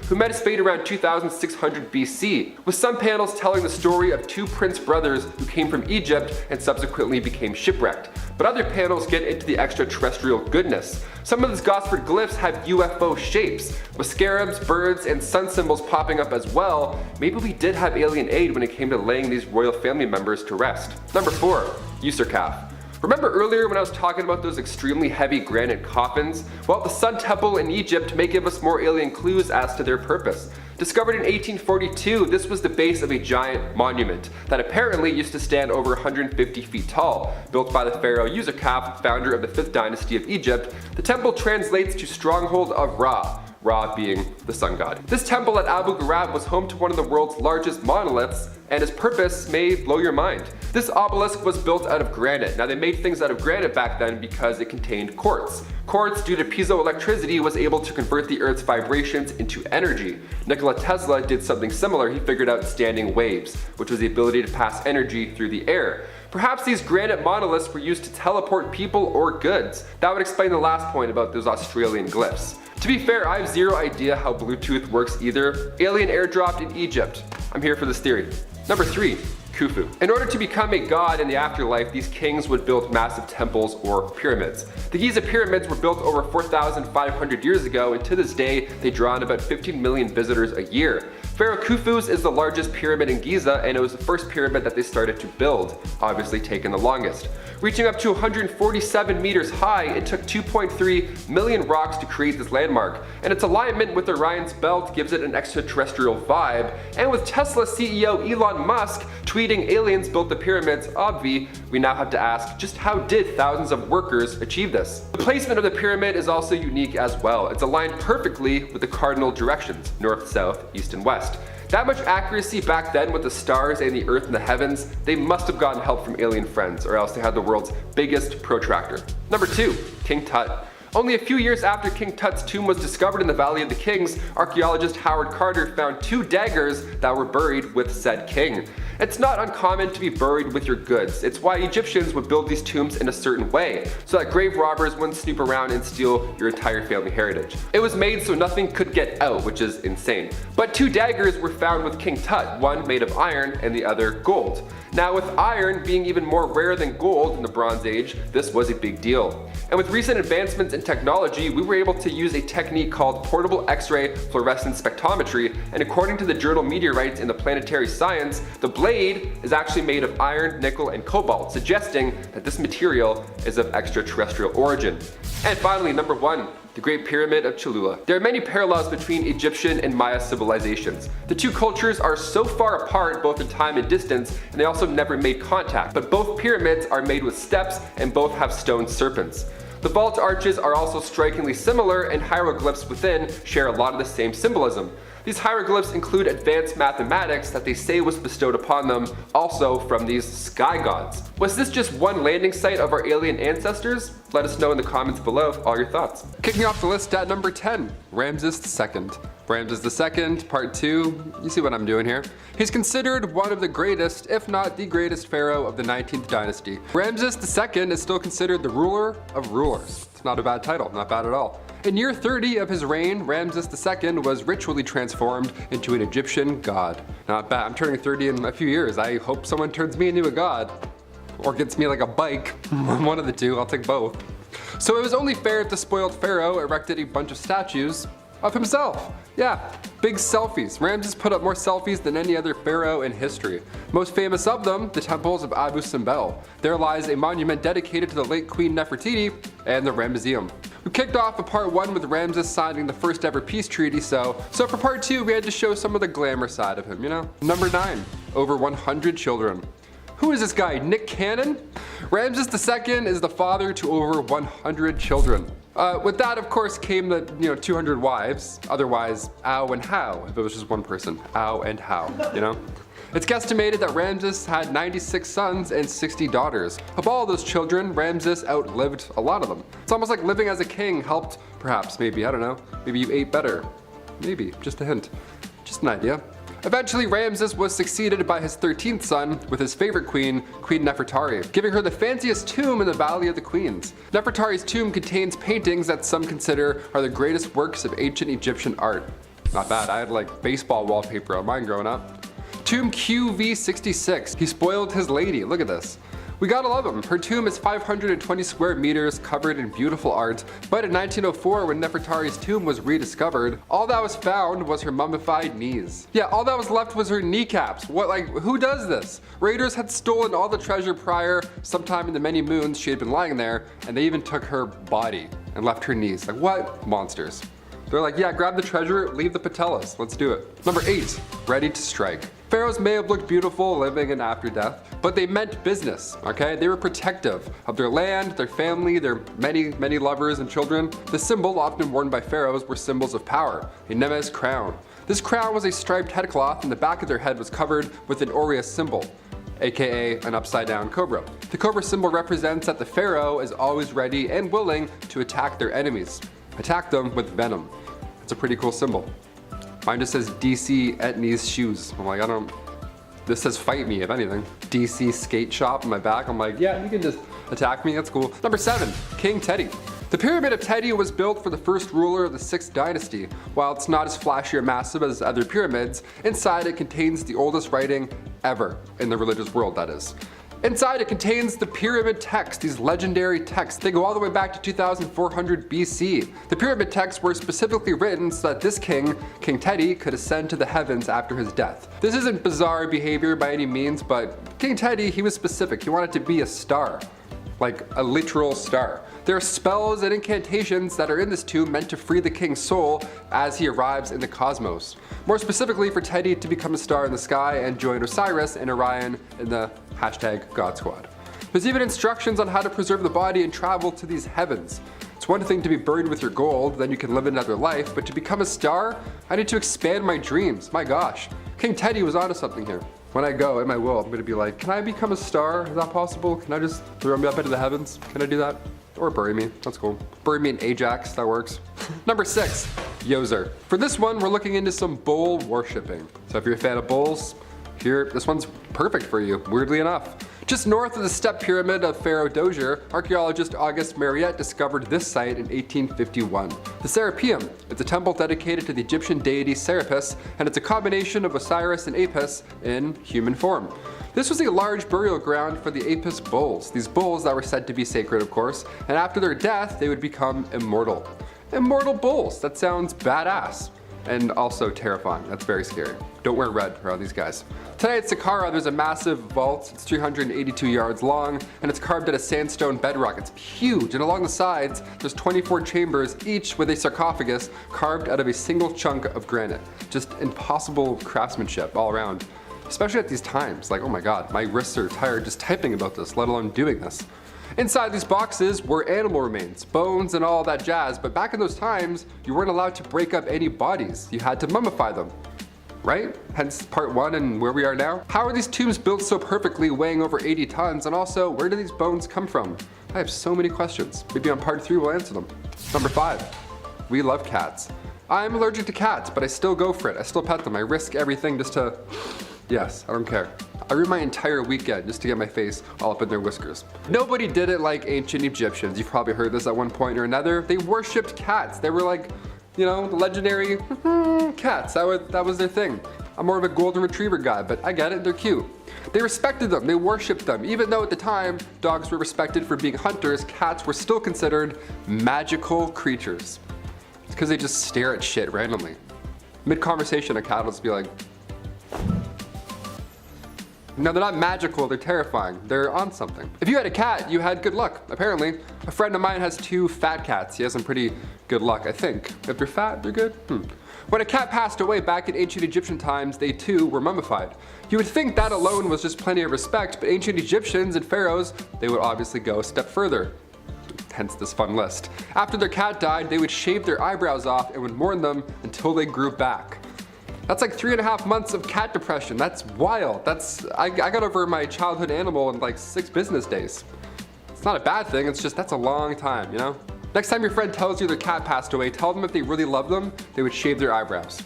S4: who met his fate around 2600 BC, with some panels telling the story of two prince brothers who came from Egypt and subsequently became shipwrecked. But other panels get into the extraterrestrial goodness. Some of these Gosford glyphs have UFO shapes, with scarabs, birds, and sun symbols popping up as well. Maybe we did have alien aid when it came to laying these royal family members to rest. Number 4. Userkaf. Remember earlier when I was talking about those extremely heavy granite coffins? Well, the Sun Temple in Egypt may give us more alien clues as to their purpose. Discovered in 1842, this was the base of a giant monument that apparently used to stand over 150 feet tall. Built by the pharaoh Userkaf, founder of the 5th dynasty of Egypt, the temple translates to stronghold of Ra. Ra being the sun god. This temple at Abu Ghraib was home to one of the world's largest monoliths, and its purpose may blow your mind. This obelisk was built out of granite. Now they made things out of granite back then because it contained quartz. Quartz, due to piezoelectricity, was able to convert the Earth's vibrations into energy. Nikola Tesla did something similar. He figured out standing waves, which was the ability to pass energy through the air. Perhaps these granite monoliths were used to teleport people or goods. That would explain the last point about those Australian glyphs. To be fair, I have zero idea how Bluetooth works either. Alien airdropped in Egypt. I'm here for this theory. Number 3. Khufu. In order to become a god in the afterlife, these kings would build massive temples or pyramids. The Giza pyramids were built over 4,500 years ago, and to this day, they draw in about 15 million visitors a year. Pharaoh Khufu's is the largest pyramid in Giza, and it was the first pyramid that they started to build, obviously taking the longest. Reaching up to 147 meters high, it took 2.3 million rocks to create this landmark, and its alignment with Orion's belt gives it an extraterrestrial vibe. And with Tesla CEO Elon Musk tweeting aliens built the pyramids, obvi, we now have to ask, just how did thousands of workers achieve this? The placement of the pyramid is also unique as well. It's aligned perfectly with the cardinal directions, north, south, east, and west. That much accuracy back then with the stars and the earth and the heavens, they must have gotten help from alien friends, or else they had the world's biggest protractor. Number 2, King Tut. Only a few years after King Tut's tomb was discovered in the Valley of the Kings, archaeologist Howard Carter found 2 daggers that were buried with said king. It's not uncommon to be buried with your goods. It's why Egyptians would build these tombs in a certain way, so that grave robbers wouldn't snoop around and steal your entire family heritage. It was made so nothing could get out, which is insane. But 2 daggers were found with King Tut, one made of iron and the other gold. Now with iron being even more rare than gold in the Bronze Age, this was a big deal. And with recent advancements in technology, we were able to use a technique called portable X-ray fluorescence spectrometry, and according to the journal Meteorites in the Planetary Science, the blade is actually made of iron, nickel, and cobalt, suggesting that this material is of extraterrestrial origin. And finally, number 1. The Great Pyramid of Cholula. There are many parallels between Egyptian and Maya civilizations. The two cultures are so far apart both in time and distance, and they also never made contact, but both pyramids are made with steps and both have stone serpents. The vault arches are also strikingly similar, and hieroglyphs within share a lot of the same symbolism. These hieroglyphs include advanced mathematics that they say was bestowed upon them, also from these sky gods. Was this just one landing site of our alien ancestors? Let us know in the comments below all your thoughts. Kicking off the list at number 10, Ramses II. Ramses II, part 2, you see what I'm doing here. He's considered one of the greatest, if not the greatest pharaoh of the 19th dynasty. Ramses II is still considered the ruler of rulers. It's not a bad title, not bad at all. In year 30 of his reign, Ramses II was ritually transformed into an Egyptian god. Not bad, I'm turning 30 in a few years. I hope someone turns me into a god. Or gets me like a bike, one of the two, I'll take both. So it was only fair if the spoiled pharaoh erected a bunch of statues of himself. Yeah, big selfies. Ramses put up more selfies than any other pharaoh in history. Most famous of them, the temples of Abu Simbel. There lies a monument dedicated to the late Queen Nefertiti and the Ramesseum. We kicked off a part 1 with Ramses signing the first ever peace treaty, so for part 2 we had to show some of the glamour side of him, you know? Number 9, over 100 children. Who is this guy, Nick Cannon? Ramses II is the father to over 100 children. With that, of course, came the 200 wives, otherwise ow and how, if it was just one person. Ow and how, you know? It's guesstimated that Ramses had 96 sons and 60 daughters. Of all those children, Ramses outlived a lot of them. It's almost like living as a king helped, perhaps, maybe, I don't know, maybe you ate better. maybe, just a hint, just an idea. Eventually, Ramses was succeeded by his 13th son with his favorite queen, Queen Nefertari, giving her the fanciest tomb in the Valley of the Queens. Nefertari's tomb contains paintings that some consider are the greatest works of ancient Egyptian art. Not bad, I had like baseball wallpaper on mine growing up. Tomb QV66, he spoiled his lady, look at this. We gotta love him. Her tomb is 520 square meters covered in beautiful art, but in 1904 when Nefertari's tomb was rediscovered, all that was found was her mummified knees. Yeah, all that was left was her kneecaps. What, like, who does this? Raiders had stolen all the treasure prior, sometime in the many moons she had been lying there, and they even took her body and left her knees. Like, what monsters? They're like, yeah, grab the treasure, leave the patellas, let's do it. Number 8, ready to strike. Pharaohs may have looked beautiful living and after death, but they meant business, okay? They were protective of their land, their family, their many lovers and children. The symbol often worn by pharaohs were symbols of power, a Nemes crown. This crown was a striped headcloth and the back of their head was covered with an aureus symbol, aka an upside down cobra. The cobra symbol represents that the pharaoh is always ready and willing to attack their enemies. Attack them with venom. It's a pretty cool symbol. Mine just says DC Etnies shoes. I'm like, this says fight me if anything. DC skate shop on my back. I'm like, yeah, you can just attack me, that's cool. Number 7, King Teti. The Pyramid of Teti was built for the first ruler of the 6th dynasty. While it's not as flashy or massive as other pyramids, inside it contains the oldest writing ever, in the religious world that is. Inside it contains the pyramid text, these legendary texts. They go all the way back to 2400 BC. The pyramid texts were specifically written so that this king, King Teti, could ascend to the heavens after his death. This isn't bizarre behavior by any means, but King Teti, he was specific. He wanted to be a star, like a literal star. There are spells and incantations that are in this tomb meant to free the king's soul as he arrives in the cosmos. More specifically for Teti to become a star in the sky and join Osiris and Orion in the #God Squad. There's even instructions on how to preserve the body and travel to these heavens. It's one thing to be buried with your gold, then you can live another life, but to become a star, I need to expand my dreams, my gosh. King Teti was onto something here. When I go, in my will, I'm gonna be like, can I become a star? Is that possible? Can I just throw me up into the heavens? Can I do that? Or bury me, that's cool. Bury me in Ajax, that works. Number 6, Yozer. For this one, we're looking into some bull worshipping. So if you're a fan of bulls, this one's perfect for you, weirdly enough. Just north of the step pyramid of Pharaoh Dozier, archaeologist Auguste Mariette discovered this site in 1851. The Serapeum. It's a temple dedicated to the Egyptian deity Serapis, and it's a combination of Osiris and Apis in human form. This was a large burial ground for the Apis bulls, these bulls that were said to be sacred, of course, and after their death, they would become immortal. Immortal bulls, that sounds badass. And also terrifying, that's very scary. Don't wear red around these guys. Today at Saqqara, there's a massive vault. It's 382 yards long, and it's carved out of sandstone bedrock. It's huge, and along the sides, there's 24 chambers, each with a sarcophagus carved out of a single chunk of granite. Just impossible craftsmanship all around. Especially at these times, like, oh my god, my wrists are tired just typing about this, let alone doing this. Inside these boxes were animal remains, bones and all that jazz, but back in those times, you weren't allowed to break up any bodies. You had to mummify them, right? Hence part 1 and where we are now. How are these tombs built so perfectly, weighing over 80 tons? And also, where do these bones come from? I have so many questions. Maybe on part 3 we'll answer them. Number 5, we love cats. I'm allergic to cats, but I still go for it. I still pet them. I risk everything just to, yes, I don't care. I ruined my entire weekend just to get my face all up in their whiskers. Nobody did it like ancient Egyptians. You've probably heard this at one point or another. They worshipped cats. They were like, you know, the legendary cats. That was their thing. I'm more of a golden retriever guy, but I get it, they're cute. They respected them, they worshipped them. Even though at the time, dogs were respected for being hunters, cats were still considered magical creatures. It's because they just stare at shit randomly. Mid-conversation, a cat will just be like, no, they're not magical, they're terrifying. They're on something. If you had a cat, you had good luck, apparently. A friend of mine has 2 fat cats. He has some pretty good luck, I think. If they're fat, they're good? When a cat passed away back in ancient Egyptian times, they too were mummified. You would think that alone was just plenty of respect, but ancient Egyptians and pharaohs, they would obviously go a step further. Hence this fun list. After their cat died, they would shave their eyebrows off and would mourn them until they grew back. That's like 3.5 months of cat depression. That's wild. I got over my childhood animal in like 6 business days. It's not a bad thing, it's just that's a long time, you know? Next time your friend tells you their cat passed away, tell them if they really love them, they would shave their eyebrows.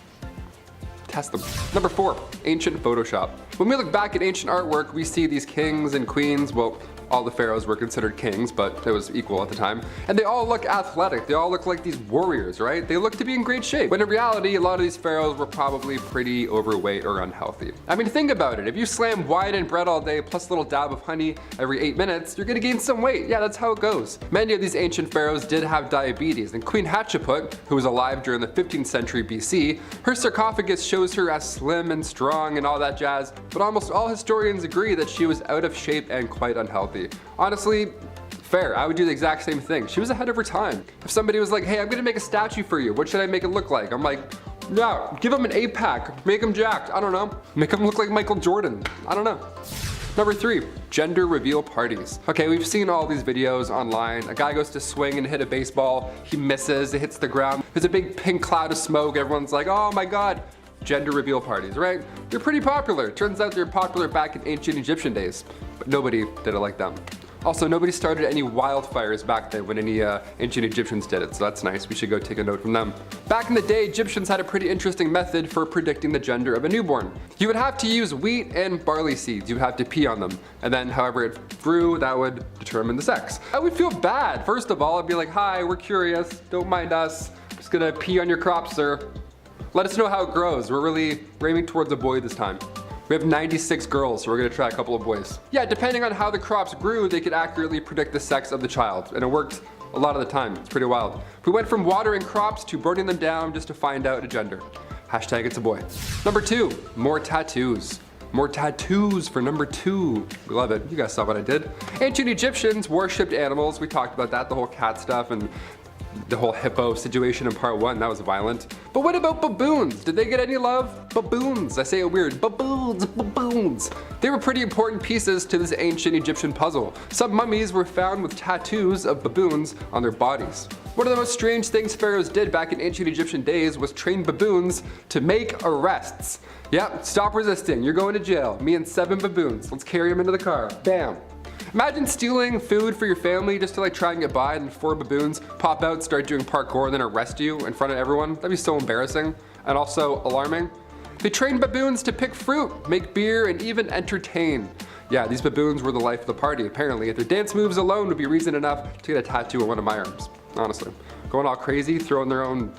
S4: Test them. Number 4, ancient Photoshop. When we look back at ancient artwork, we see these kings and queens, well, all the pharaohs were considered kings, but it was equal at the time. And they all look athletic. They all look like these warriors, right? They look to be in great shape. When in reality, a lot of these pharaohs were probably pretty overweight or unhealthy. I mean, think about it. If you slam wine and bread all day, plus a little dab of honey every 8 minutes, you're gonna gain some weight. Yeah, that's how it goes. Many of these ancient pharaohs did have diabetes, and Queen Hatshepsut, who was alive during the 15th century BC, her sarcophagus shows her as slim and strong and all that jazz, but almost all historians agree that she was out of shape and quite unhealthy. Honestly, fair. I would do the exact same thing. She was ahead of her time. If somebody was like, hey, I'm gonna make a statue for you, what should I make it look like? I'm like, yeah, give him an 8-pack, make him jacked, I don't know. Make him look like Michael Jordan, I don't know. Number 3, gender reveal parties. Okay, we've seen all these videos online. A guy goes to swing and hit a baseball, he misses, it hits the ground. There's a big pink cloud of smoke, everyone's like, oh my God. Gender reveal parties, right? They're pretty popular. Turns out they're popular back in ancient Egyptian days, but nobody did it like them. Also, nobody started any wildfires back then when any ancient Egyptians did it, so that's nice. We should go take a note from them. Back in the day, Egyptians had a pretty interesting method for predicting the gender of a newborn. You would have to use wheat and barley seeds. You would have to pee on them, and then however it grew, that would determine the sex. I would feel bad. First of all, I'd be like, hi, we're curious, don't mind us. I'm just gonna pee on your crops, sir. Let us know how it grows. We're aiming towards a boy this time. We have 96 girls, so we're gonna try a couple of boys. Yeah, depending on how the crops grew, they could accurately predict the sex of the child, and it worked a lot of the time. It's pretty wild. We went from watering crops to burning them down just to find out a gender. Hashtag it's a boy. Number 2, more tattoos. More tattoos for number 2. We love it. You guys saw what I did. Ancient Egyptians worshipped animals. We talked about that, the whole cat stuff and the whole hippo situation in part 1, that was violent. But what about baboons? Did they get any love? Baboons, I say it weird, baboons, baboons. They were pretty important pieces to this ancient Egyptian puzzle. Some mummies were found with tattoos of baboons on their bodies. One of the most strange things pharaohs did back in ancient Egyptian days was train baboons to make arrests. Yep, stop resisting, you're going to jail. Me and 7 baboons, let's carry them into the car, bam. Imagine stealing food for your family just to like try and get by, and 4 baboons pop out, start doing parkour, and then arrest you in front of everyone. That'd be so embarrassing and also alarming. They trained baboons to pick fruit, make beer, and even entertain. Yeah, these baboons were the life of the party, apparently. If their dance moves alone would be reason enough to get a tattoo on one of my arms, honestly. Going all crazy, throwing their own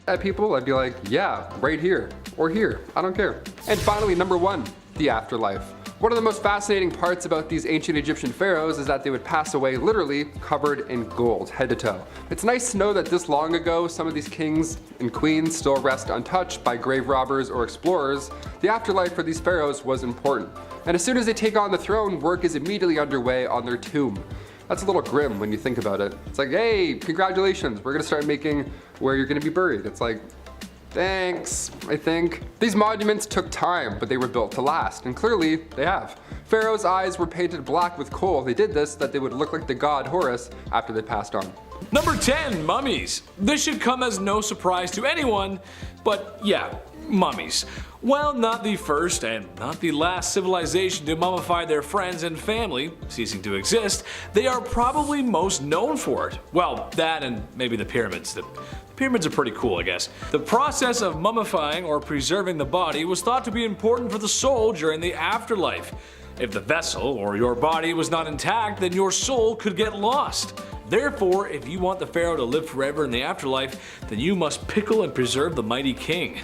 S4: at people, I'd be like, yeah, right here, or here, I don't care. And finally, number 1, the afterlife. One of the most fascinating parts about these ancient Egyptian pharaohs is that they would pass away literally covered in gold, head to toe. It's nice to know that this long ago, some of these kings and queens still rest untouched by grave robbers or explorers. The afterlife for these pharaohs was important. And as soon as they take on the throne, work is immediately underway on their tomb. That's a little grim when you think about it. It's like, hey, congratulations, we're gonna start making where you're gonna be buried. It's like, thanks, I think. These monuments took time, but they were built to last, and clearly they have. Pharaoh's eyes were painted black with coal. They did this so that they would look like the god Horus after they passed on.
S5: Number 10, mummies. This should come as no surprise to anyone, but yeah, mummies. While not the first and not the last civilization to mummify their friends and family, ceasing to exist, they are probably most known for it. Well, that and maybe the pyramids. The pyramids are pretty cool, I guess. The process of mummifying or preserving the body was thought to be important for the soul during the afterlife. If the vessel or your body was not intact, then your soul could get lost. Therefore, if you want the pharaoh to live forever in the afterlife, then you must pickle and preserve the mighty king.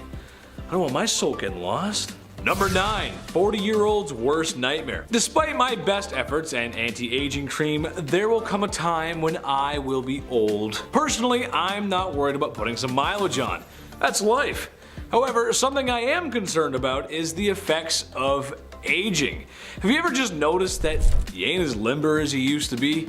S5: I don't want my soul getting lost. Number 9, 40-year-old's worst nightmare. Despite my best efforts and anti-aging cream, there will come a time when I will be old. Personally, I'm not worried about putting some mileage on. That's life. However, something I am concerned about is the effects of aging. Have you ever just noticed that you ain't as limber as you used to be?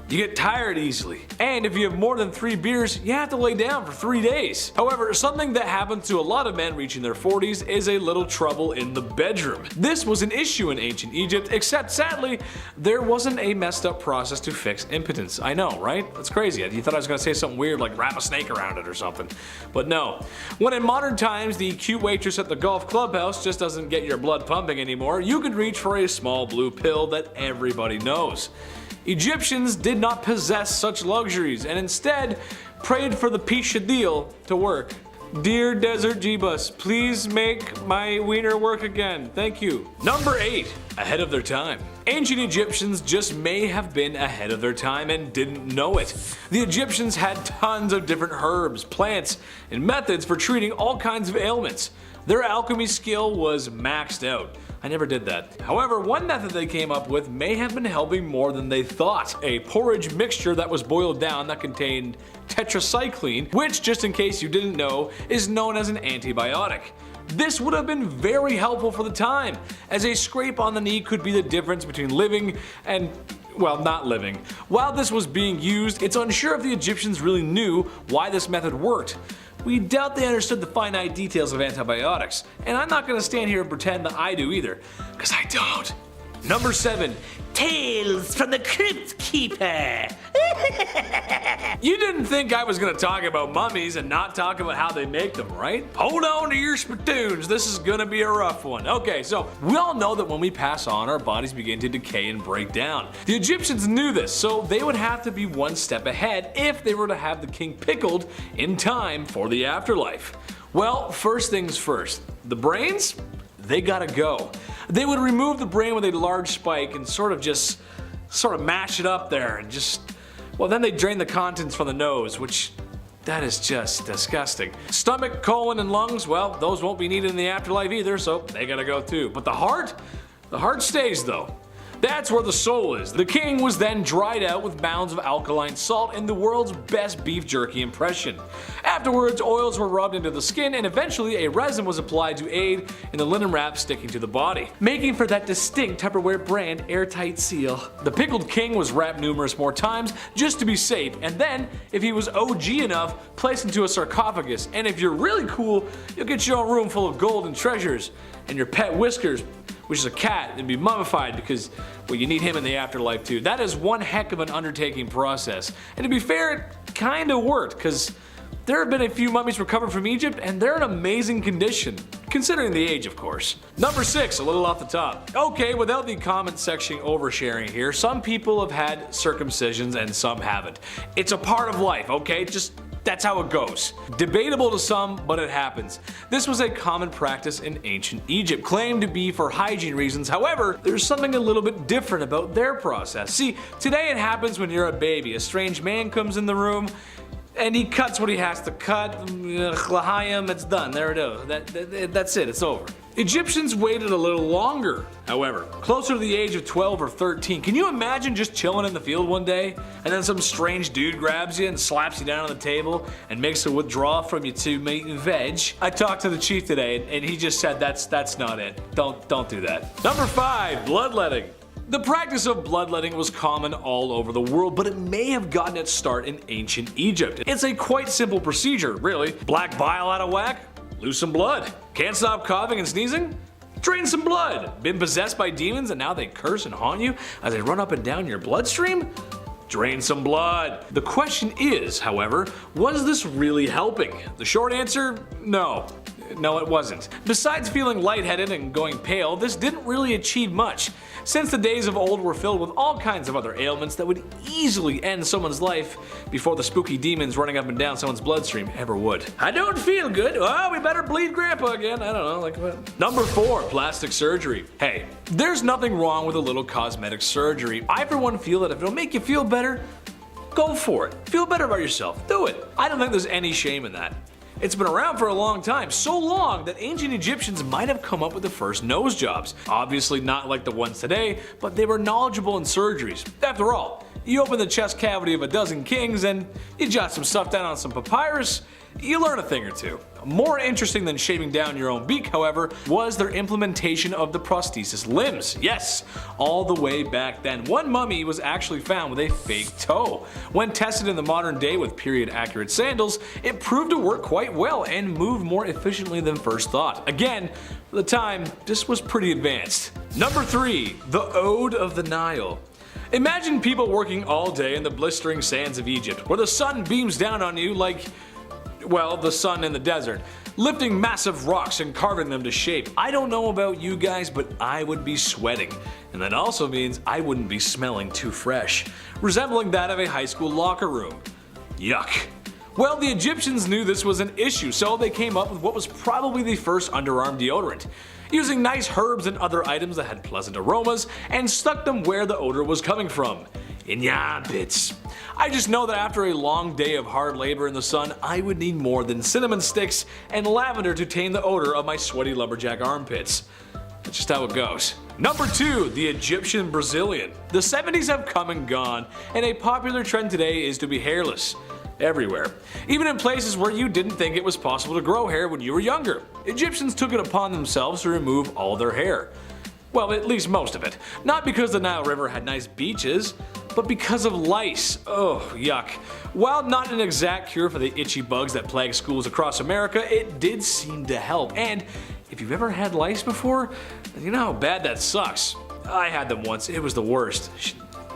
S5: You get tired easily. And if you have more than 3 beers, you have to lay down for 3 days. However, something that happens to a lot of men reaching their 40s is a little trouble in the bedroom. This was an issue in ancient Egypt, except sadly, there wasn't a messed up process to fix impotence. I know, right? That's crazy. You thought I was gonna say something weird like wrap a snake around it or something. But no. When in modern times the cute waitress at the golf clubhouse just doesn't get your blood pumping anymore, you could reach for a small blue pill that everybody knows. Egyptians did not possess such luxuries and instead prayed for the Pishadil to work. Dear Desert Jeebus, please make my wiener work again. Thank you. Number 8. Ahead of their time. Ancient Egyptians just may have been ahead of their time and didn't know it. The Egyptians had tons of different herbs, plants, and methods for treating all kinds of ailments. Their alchemy skill was maxed out. I never did that. However, one method they came up with may have been helping more than they thought. A porridge mixture that was boiled down that contained tetracycline, which, just in case you didn't know, is known as an antibiotic. This would have been very helpful for the time, as a scrape on the knee could be the difference between living and, well, not living. While this was being used, it's unsure if the Egyptians really knew why this method worked. We doubt they understood the finite details of antibiotics, and I'm not gonna stand here and pretend that I do either, cause I don't. Number 7. Tales from the Crypt Keeper. You didn't think I was gonna talk about mummies and not talk about how they make them, right? Hold on to your spittoons, this is gonna be a rough one. Okay, so we all know that when we pass on, our bodies begin to decay and break down. The Egyptians knew this, so they would have to be one step ahead if they were to have the king pickled in time for the afterlife. Well, first things first, the brains? They gotta go. They would remove the brain with a large spike and sort of mash it up there and well, then they drain the contents from the nose, which that is just disgusting. Stomach, colon, and lungs, well, those won't be needed in the afterlife either, so they gotta go too. But the heart stays though. That's where the soul is. The king was then dried out with mounds of alkaline salt in the world's best beef jerky impression. Afterwards, oils were rubbed into the skin and eventually a resin was applied to aid in the linen wrap sticking to the body, making for that distinct Tupperware brand airtight seal. The pickled king was wrapped numerous more times just to be safe, and then, if he was OG enough, placed into a sarcophagus, and if you're really cool, you'll get your own room full of gold and treasures, and your pet Whiskers, which is a cat, and be mummified because, well, you need him in the afterlife too. That is one heck of an undertaking process. And to be fair, it kinda worked, because there have been a few mummies recovered from Egypt, and they're in amazing condition, considering the age, of course. Number 6, a little off the top. Okay, without the comment section oversharing here, some people have had circumcisions and some haven't. It's a part of life, okay? That's how it goes. Debatable to some, but it happens. This was a common practice in ancient Egypt, claimed to be for hygiene reasons. However, there's something a little bit different about their process. See, today it happens when you're a baby. A strange man comes in the room, and he cuts what he has to cut. L'chaim, it's done. There it is. That's it. It's over. Egyptians waited a little longer, however, closer to the age of 12 or 13. Can you imagine just chilling in the field one day, and then some strange dude grabs you and slaps you down on the table and makes a withdrawal from you to meat and veg? I talked to the chief today, and he just said that's not it. Don't do that. Number 5, bloodletting. The practice of bloodletting was common all over the world, but it may have gotten its start in ancient Egypt. It's a quite simple procedure, really. Black bile out of whack? Lose some blood. Can't stop coughing and sneezing? Drain some blood. Been possessed by demons and now they curse and haunt you as they run up and down your bloodstream? Drain some blood. The question is, however, was this really helping? The short answer, no. No, it wasn't. Besides feeling lightheaded and going pale, this didn't really achieve much, since the days of old were filled with all kinds of other ailments that would easily end someone's life before the spooky demons running up and down someone's bloodstream ever would. I don't feel good. Oh, we better bleed Grandpa again. I don't know, like what? Number 4, plastic surgery. Hey, there's nothing wrong with a little cosmetic surgery. I for one feel that if it'll make you feel better, go for it. Feel better about yourself. Do it. I don't think there's any shame in that. It's been around for a long time, so long that ancient Egyptians might have come up with the first nose jobs. Obviously not like the ones today, but they were knowledgeable in surgeries. After all, you open the chest cavity of a dozen kings and you jot some stuff down on some papyrus, you learn a thing or two. More interesting than shaving down your own beak, however, was their implementation of the prosthesis limbs. Yes, all the way back then. One mummy was actually found with a fake toe. When tested in the modern day with period-accurate sandals, it proved to work quite well and moved more efficiently than first thought. Again, for the time, this was pretty advanced. Number 3, the Ode of the Nile. Imagine people working all day in the blistering sands of Egypt, where the sun beams down on you like, well, the sun in the desert. lifting massive rocks and carving them to shape. I don't know about you guys, but I would be sweating. And that also means I wouldn't be smelling too fresh, resembling that of a high school locker room. Yuck. Well, the Egyptians knew this was an issue, so they came up with what was probably the first underarm deodorant, using nice herbs and other items that had pleasant aromas and stuck them where the odor was coming from. In your armpits. I just know that after a long day of hard labor in the sun, I would need more than cinnamon sticks and lavender to tame the odor of my sweaty lumberjack armpits. That's just how it goes. Number 2, the Egyptian Brazilian. The 70s have come and gone, and a popular trend today is to be hairless. Everywhere. Even in places where you didn't think it was possible to grow hair when you were younger. Egyptians took it upon themselves to remove all their hair. Well, at least most of it. Not because the Nile River had nice beaches, but because of lice. Oh, yuck. While not an exact cure for the itchy bugs that plague schools across America, it did seem to help. And if you've ever had lice before, you know how bad that sucks. I had them once. It was the worst.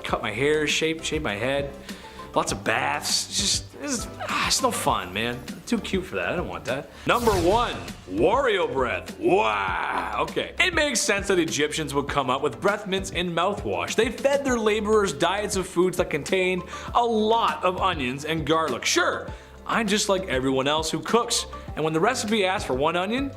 S5: Cut my hair, shave my head. Lots of baths. It's no fun, man. Too cute for that. I don't want that. Number 1, Wario breath. Wow. Okay. It makes sense that Egyptians would come up with breath mints and mouthwash. They fed their laborers diets of foods that contained a lot of onions and garlic. Sure, I'm just like everyone else who cooks. And when the recipe asks for 1 onion,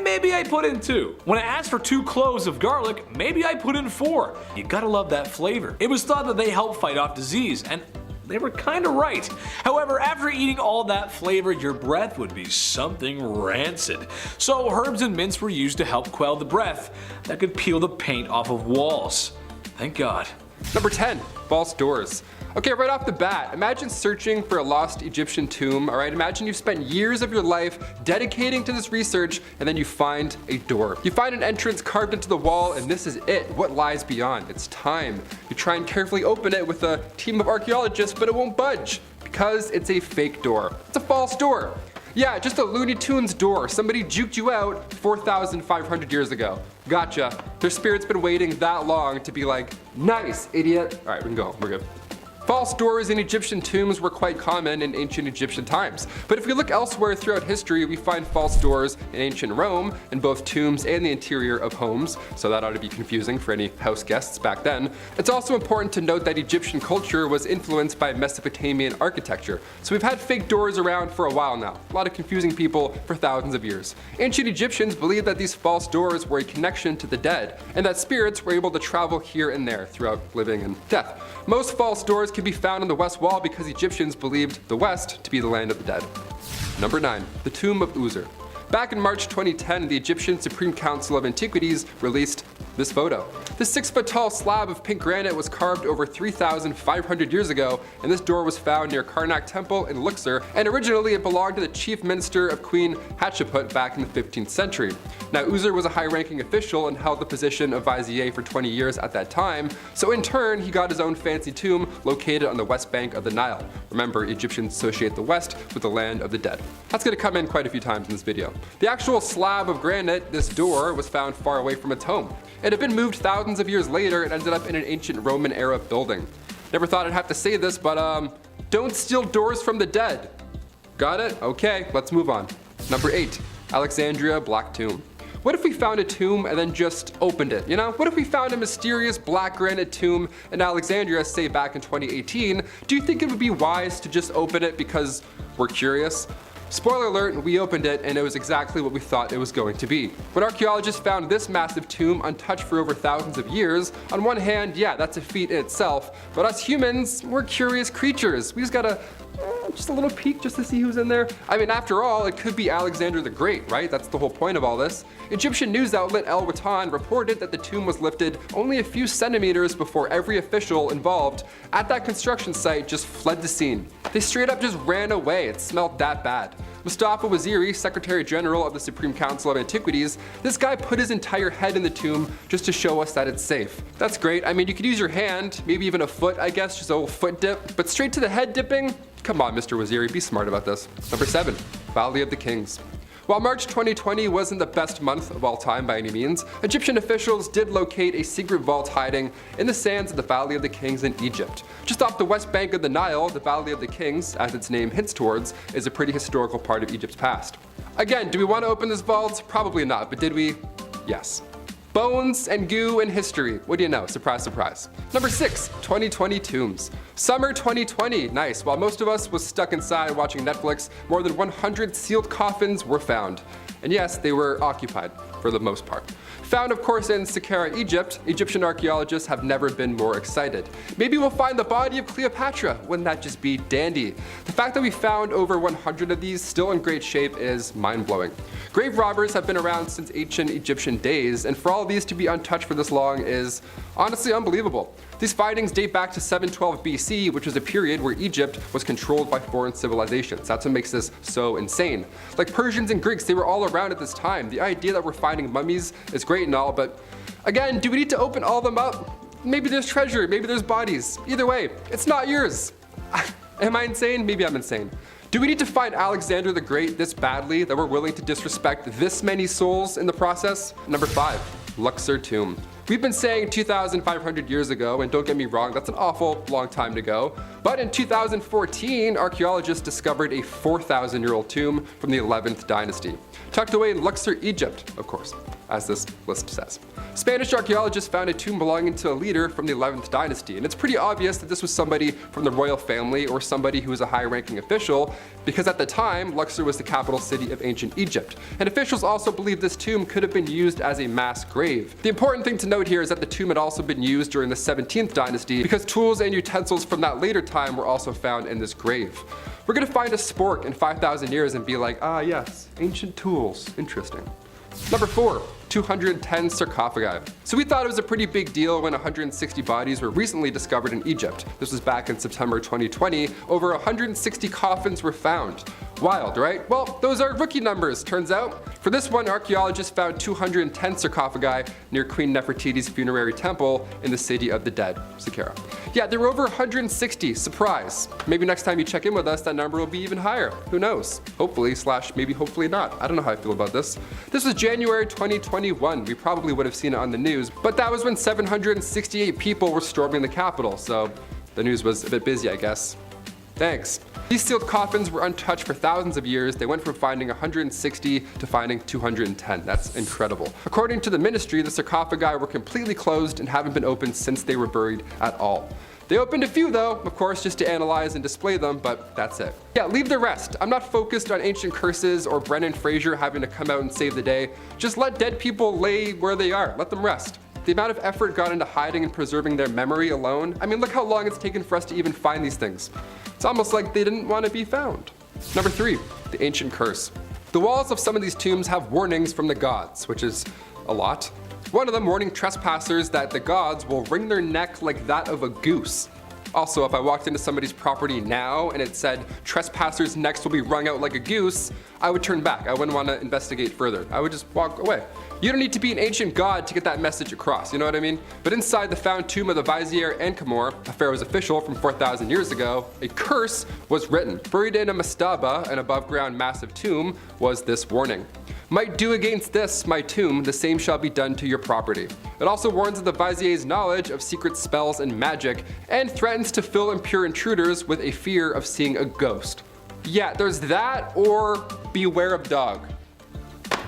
S5: maybe I put in 2. When it asked for 2 cloves of garlic, maybe I put in 4. You gotta love that flavor. It was thought that they help fight off disease, and they were kinda right. However, after eating all that flavor, your breath would be something rancid. So herbs and mints were used to help quell the breath that could peel the paint off of walls. Thank God.
S4: Number 10, false doors. Okay, right off the bat, imagine searching for a lost Egyptian tomb, alright? Imagine you've spent years of your life dedicating to this research, and then you find a door. You find an entrance carved into the wall, and this is it. What lies beyond? It's time. You try and carefully open it with a team of archaeologists, but it won't budge, because it's a fake door. It's a false door. Yeah, just a Looney Tunes door. Somebody juked you out 4,500 years ago. Gotcha. Their spirit's been waiting that long to be like, nice, idiot. Alright, we can go home. We're good. False doors in Egyptian tombs were quite common in ancient Egyptian times. But if we look elsewhere throughout history, we find false doors in ancient Rome, in both tombs and the interior of homes, so that ought to be confusing for any house guests back then. It's also important to note that Egyptian culture was influenced by Mesopotamian architecture, so we've had fake doors around for a while now. A lot of confusing people for thousands of years. Ancient Egyptians believed that these false doors were a connection to the dead, and that spirits were able to travel here and there throughout living and death. Most false doors can be found on the West Wall because Egyptians believed the West to be the land of the dead. Number 9, the tomb of User. Back in March 2010, the Egyptian Supreme Council of Antiquities released this photo. This 6-foot-tall slab of pink granite was carved over 3,500 years ago, and this door was found near Karnak Temple in Luxor, and originally it belonged to the chief minister of Queen Hatshepsut back in the 15th century. Now, User was a high-ranking official and held the position of vizier for 20 years at that time, so in turn, he got his own fancy tomb located on the west bank of the Nile. Remember, Egyptians associate the West with the land of the dead. That's going to come in quite a few times in this video. The actual slab of granite, this door, was found far away from its home. It had been moved thousands of years later and ended up in an ancient Roman era building. Never thought I'd have to say this, but don't steal doors from the dead. Got it? Okay, let's move on. Number 8, Alexandria Black Tomb. What if we found a tomb and then just opened it, you know? What if we found a mysterious black granite tomb in Alexandria, say back in 2018? Do you think it would be wise to just open it because we're curious? Spoiler alert, we opened it and it was exactly what we thought it was going to be. When archaeologists found this massive tomb untouched for over thousands of years, on one hand, yeah, that's a feat in itself, but us humans, we're curious creatures. We just gotta just a little peek just to see who's in there. I mean, after all, it could be Alexander the Great, right? That's the whole point of all this. Egyptian news outlet El Watan reported that the tomb was lifted only a few centimeters before every official involved at that construction site just fled the scene. They straight up just ran away. It smelled that bad. Mustafa Waziri, Secretary General of the Supreme Council of Antiquities, this guy put his entire head in the tomb just to show us that it's safe. That's great. I mean, you could use your hand, maybe even a foot, I guess, just a little foot dip, but straight to the head dipping? Come on, Mr. Waziri, be smart about this. Number 7, Valley of the Kings. While March 2020 wasn't the best month of all time by any means, Egyptian officials did locate a secret vault hiding in the sands of the Valley of the Kings in Egypt. Just off the west bank of the Nile, the Valley of the Kings, as its name hints towards, is a pretty historical part of Egypt's past. Again, do we want to open this vault? Probably not, but did we? Yes. Bones and goo and history. What do you know? Surprise, surprise. Number 6, 2020 tombs. Summer 2020, nice. While most of us was stuck inside watching Netflix, more than 100 sealed coffins were found. And yes, they were occupied for the most part. Found, of course, in Saqqara, Egypt, Egyptian archaeologists have never been more excited. Maybe we'll find the body of Cleopatra. Wouldn't that just be dandy? The fact that we found over 100 of these still in great shape is mind-blowing. Grave robbers have been around since ancient Egyptian days, and for all of these to be untouched for this long is honestly unbelievable. These findings date back to 712 BC, which was a period where Egypt was controlled by foreign civilizations. That's what makes this so insane. Like Persians and Greeks, they were all around at this time. The idea that we're finding mummies is great and all, but again, do we need to open all of them up? Maybe there's treasure, maybe there's bodies. Either way, it's not yours. Am I insane? Maybe I'm insane. Do we need to find Alexander the Great this badly that we're willing to disrespect this many souls in the process? Number 5, Luxor tomb. We've been saying 2,500 years ago, and don't get me wrong, that's an awful long time to go. But in 2014, archaeologists discovered a 4,000-year-old tomb from the 11th dynasty, tucked away in Luxor, Egypt, of course, as this list says. Spanish archaeologists found a tomb belonging to a leader from the 11th dynasty, and it's pretty obvious that this was somebody from the royal family or somebody who was a high-ranking official, because at the time, Luxor was the capital city of ancient Egypt, and officials also believe this tomb could have been used as a mass grave. The important thing to note here is that the tomb had also been used during the 17th dynasty because tools and utensils from that later time were also found in this grave. We're gonna find a spork in 5,000 years and be like, ah yes, ancient tools, interesting. Number 4, 210 sarcophagi. So we thought it was a pretty big deal when 160 bodies were recently discovered in Egypt. This was back in September 2020. Over 160 coffins were found. Wild, right? Well, those are rookie numbers, turns out. For this one, archaeologists found 210 sarcophagi near Queen Nefertiti's funerary temple in the city of the dead, Saqqara. Yeah, there were over 160, surprise. Maybe next time you check in with us, that number will be even higher. Who knows? Hopefully, / maybe hopefully not. I don't know how I feel about this. This was January 2021. We probably would have seen it on the news, but that was when 768 people were storming the Capitol, so the news was a bit busy, I guess. Thanks. These sealed coffins were untouched for thousands of years. They went from finding 160 to finding 210. That's incredible. According to the ministry, the sarcophagi were completely closed and haven't been opened since they were buried at all. They opened a few though, of course, just to analyze and display them, but that's it. Yeah, leave the rest. I'm not focused on ancient curses or Brendan Fraser having to come out and save the day. Just let dead people lay where they are. Let them rest. The amount of effort gone into hiding and preserving their memory alone, I mean, look how long it's taken for us to even find these things. It's almost like they didn't want to be found. Number 3, the ancient curse. The walls of some of these tombs have warnings from the gods, which is a lot. One of them warning trespassers that the gods will wring their neck like that of a goose. Also, if I walked into somebody's property now and it said trespassers' necks will be wrung out like a goose, I would turn back. I wouldn't want to investigate further. I would just walk away. You don't need to be an ancient god to get that message across, you know what I mean? But inside the found tomb of the vizier Ankhamor, a pharaoh's official from 4,000 years ago, a curse was written. Buried in a mastaba, an above-ground massive tomb, was this warning. Might do against this, my tomb, the same shall be done to your property. It also warns of the vizier's knowledge of secret spells and magic, and threatens to fill impure intruders with a fear of seeing a ghost. Yeah, there's that, or beware of dog.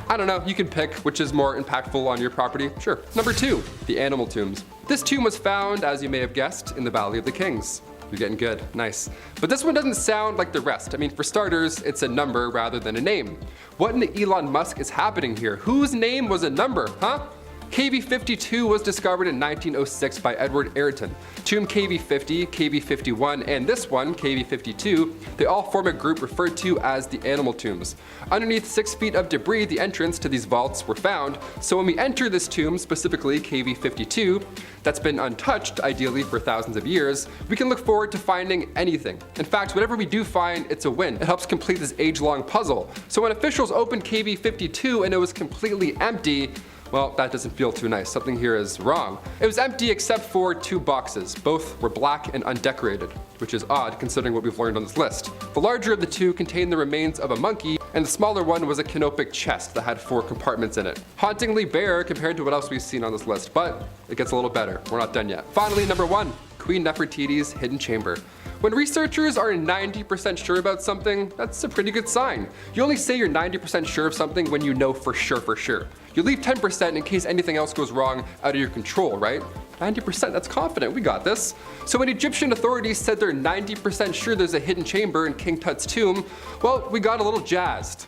S4: I don't know, you can pick which is more impactful on your property, sure. Number 2, the animal tombs. This tomb was found, as you may have guessed, in the Valley of the Kings. You're getting good, nice. But this one doesn't sound like the rest. I mean, for starters, it's a number rather than a name. What in the Elon Musk is happening here? Whose name was a number, huh? KV52 was discovered in 1906 by Edward Ayrton. Tomb KV50, KV51, and this one, KV52, they all form a group referred to as the animal tombs. Underneath 6 feet of debris, the entrance to these vaults were found, so when we enter this tomb, specifically KV52, that's been untouched, ideally for thousands of years, we can look forward to finding anything. In fact, whatever we do find, it's a win. It helps complete this age-long puzzle. So when officials opened KV52 and it was completely empty, well, that doesn't feel too nice. Something here is wrong. It was empty except for 2 boxes. Both were black and undecorated, which is odd considering what we've learned on this list. The larger of the 2 contained the remains of a monkey, and the smaller one was a canopic chest that had 4 compartments in it. Hauntingly bare compared to what else we've seen on this list, but it gets a little better. We're not done yet. Finally, number 1, Queen Nefertiti's hidden chamber. When researchers are 90% sure about something, that's a pretty good sign. You only say you're 90% sure of something when you know for sure. You leave 10% in case anything else goes wrong out of your control, right? 90%, that's confident, we got this. So when Egyptian authorities said they're 90% sure there's a hidden chamber in King Tut's tomb, well, we got a little jazzed.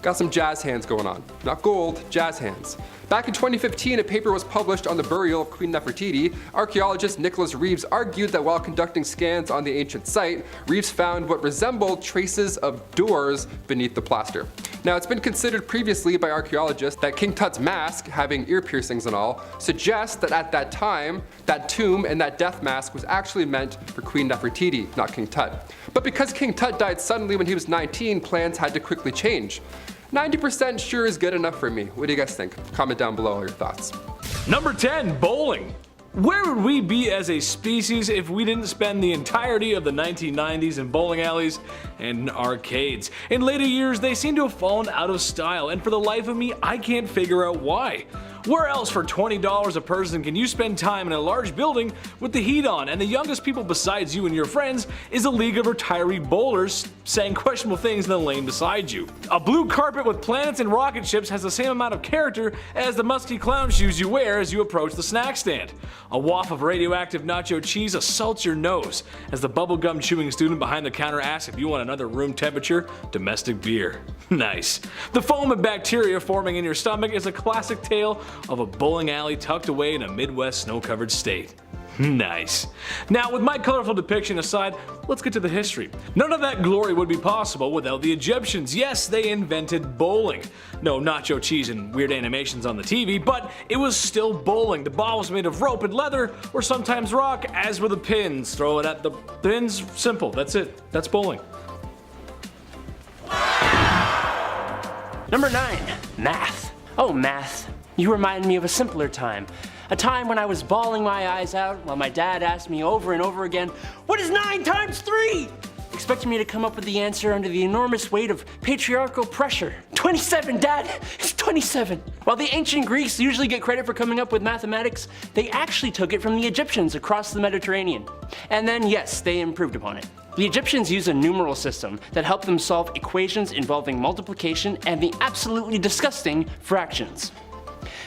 S4: Got some jazz hands going on. Not gold, jazz hands. Back in 2015, a paper was published on the burial of Queen Nefertiti. Archaeologist Nicholas Reeves argued that while conducting scans on the ancient site, Reeves found what resembled traces of doors beneath the plaster. Now, it's been considered previously by archaeologists that King Tut's mask, having ear piercings and all, suggests that at that time, that tomb and that death mask was actually meant for Queen Nefertiti, not King Tut. But because King Tut died suddenly when he was 19, plans had to quickly change. 90% sure is good enough for me. What do you guys think? Comment down below all your thoughts.
S5: Number 10, bowling. Where would we be as a species if we didn't spend the entirety of the 1990s in bowling alleys and arcades? In later years, they seem to have fallen out of style, and for the life of me, I can't figure out why. Where else for $20 a person can you spend time in a large building with the heat on, and the youngest people besides you and your friends is a league of retiree bowlers saying questionable things in the lane beside you? A blue carpet with planets and rocket ships has the same amount of character as the musty clown shoes you wear as you approach the snack stand. A waft of radioactive nacho cheese assaults your nose as the bubblegum chewing student behind the counter asks if you want another room temperature domestic beer. Nice. The foam and bacteria forming in your stomach is a classic tale of a bowling alley tucked away in a Midwest snow-covered state. Nice. Now, with my colorful depiction aside, let's get to the history. None of that glory would be possible without the Egyptians. Yes, they invented bowling. No nacho cheese and weird animations on the TV, but it was still bowling. The ball was made of rope and leather, or sometimes rock, as were the pins. Throw it at the pins, simple, that's it. That's bowling.
S1: Number 9, math. Oh, math. You remind me of a simpler time. A time when I was bawling my eyes out while my dad asked me over and over again, "What is 9 times 3?" Expecting me to come up with the answer under the enormous weight of patriarchal pressure. 27, Dad! It's 27! While the ancient Greeks usually get credit for coming up with mathematics, they actually took it from the Egyptians across the Mediterranean. And then, yes, they improved upon it. The Egyptians used a numeral system that helped them solve equations involving multiplication and the absolutely disgusting fractions.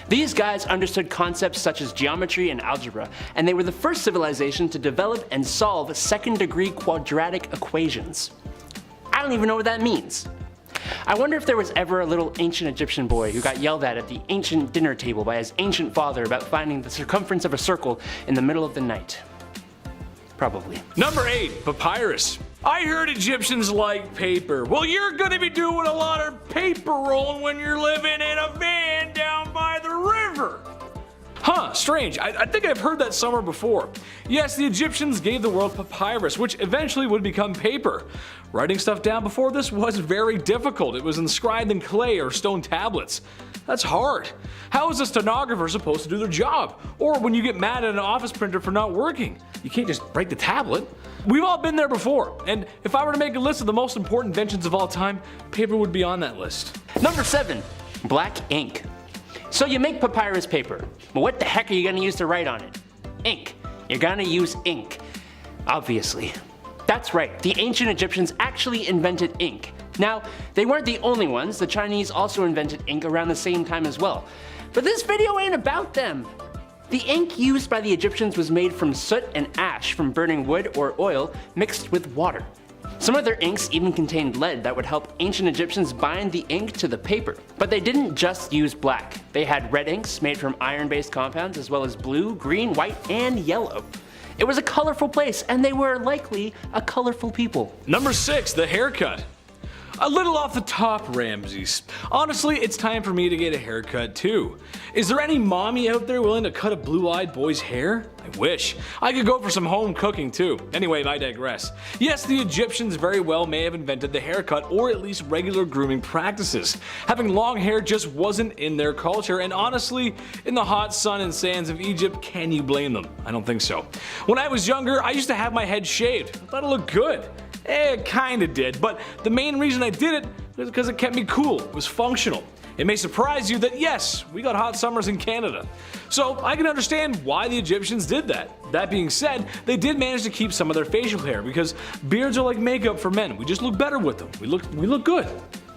S1: These guys understood concepts such as geometry and algebra, and they were the first civilization to develop and solve second-degree quadratic equations. I don't even know what that means. I wonder if there was ever a little ancient Egyptian boy who got yelled at the ancient dinner table by his ancient father about finding the circumference of a circle in the middle of the night. Probably.
S5: Number 8, papyrus. I heard Egyptians like paper. Well, you're gonna be doing a lot of paper rolling when you're living in a van down by the river. Huh, strange. I think I've heard that somewhere before. Yes, the Egyptians gave the world papyrus, which eventually would become paper. Writing stuff down before this was very difficult. It was inscribed in clay or stone tablets. That's hard. How is a stenographer supposed to do their job? Or when you get mad at an office printer for not working, you can't just break the tablet. We've all been there before, and if I were to make a list of the most important inventions of all time, paper would be on that list.
S1: Number 7, black ink. So you make papyrus paper, but what the heck are you gonna use to write on it? Ink. You're gonna use ink. Obviously. That's right, the ancient Egyptians actually invented ink. Now, they weren't the only ones. The Chinese also invented ink around the same time as well. But this video ain't about them. The ink used by the Egyptians was made from soot and ash from burning wood or oil mixed with water. Some of their inks even contained lead that would help ancient Egyptians bind the ink to the paper. But they didn't just use black. They had red inks made from iron-based compounds, as well as blue, green, white, and yellow. It was a colorful place, and they were likely a colorful people.
S5: Number 6, the haircut. A little off the top, Ramses. Honestly, it's time for me to get a haircut too. Is there any mommy out there willing to cut a blue-eyed boy's hair? I wish. I could go for some home cooking too. Anyway, I digress. Yes, the Egyptians very well may have invented the haircut, or at least regular grooming practices. Having long hair just wasn't in their culture, and honestly, in the hot sun and sands of Egypt, can you blame them? I don't think so. When I was younger, I used to have my head shaved. I thought it looked good. It kinda did, but the main reason I did it Because it kept me cool, it was functional. It may surprise you that yes, we got hot summers in Canada. So I can understand why the Egyptians did that. That being said, they did manage to keep some of their facial hair because beards are like makeup for men. We just look better with them. We look good.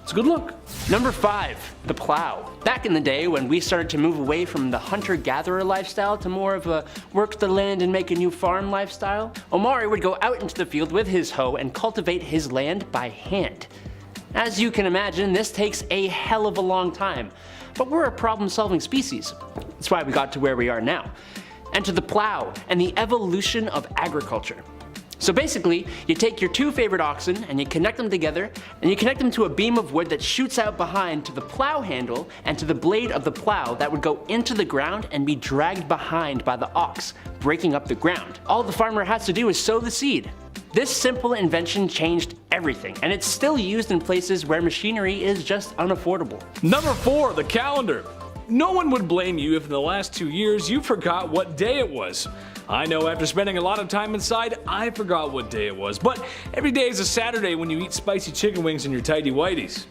S5: It's a good look.
S1: Number 5, the plow. Back in the day when we started to move away from the hunter-gatherer lifestyle to more of a work the land and make a new farm lifestyle, Omari would go out into the field with his hoe and cultivate his land by hand. As you can imagine, this takes a hell of a long time, but we're a problem-solving species. That's why we got to where we are now. Enter the plow and the evolution of agriculture. So basically, you take your 2 favorite oxen and you connect them together, and you connect them to a beam of wood that shoots out behind to the plow handle and to the blade of the plow that would go into the ground and be dragged behind by the ox, breaking up the ground. All the farmer has to do is sow the seed. This simple invention changed everything, and it's still used in places where machinery is just unaffordable.
S5: Number 4, the calendar. No one would blame you if in the last 2 years you forgot what day it was. I know after spending a lot of time inside, I forgot what day it was, but every day is a Saturday when you eat spicy chicken wings in your tighty whities.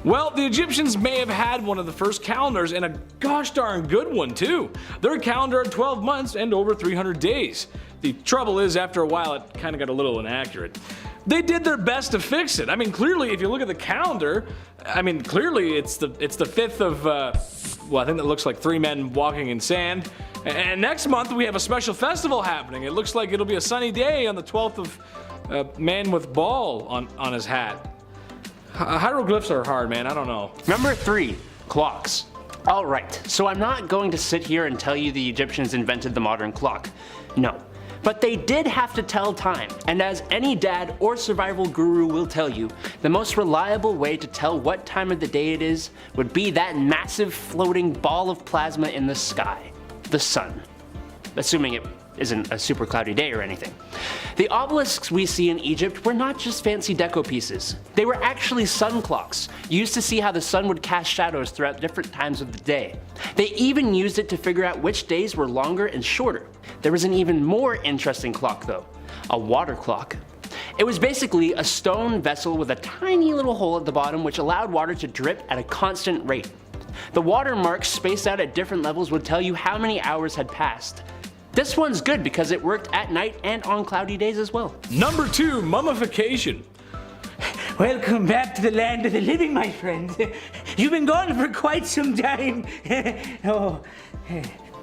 S5: Well, the Egyptians may have had one of the first calendars, and a gosh darn good one too. Their calendar had 12 months and over 300 days. The trouble is, after a while, it kind of got a little inaccurate. They did their best to fix it. I mean, clearly, if you look at the calendar, clearly it's the 5th of, I think that looks like 3 men walking in sand. And next month we have a special festival happening. It looks like it'll be a sunny day on the 12th of man with ball on his hat. Hieroglyphs are hard, man. I don't know.
S1: Number 3, clocks. Alright, so I'm not going to sit here and tell you the Egyptians invented the modern clock. No. But they did have to tell time, and as any dad or survival guru will tell you, the most reliable way to tell what time of the day it is would be that massive floating ball of plasma in the sky, the sun. Assuming it isn't a super cloudy day or anything. The obelisks we see in Egypt were not just fancy deco pieces. They were actually sun clocks, used to see how the sun would cast shadows throughout different times of the day. They even used it to figure out which days were longer and shorter. There was an even more interesting clock though, a water clock. It was basically a stone vessel with a tiny little hole at the bottom which allowed water to drip at a constant rate. The water marks spaced out at different levels would tell you how many hours had passed. This one's good because it worked at night and on cloudy days as well.
S5: Number 2, mummification.
S6: Welcome back to the land of the living, my friend. You've been gone for quite some time.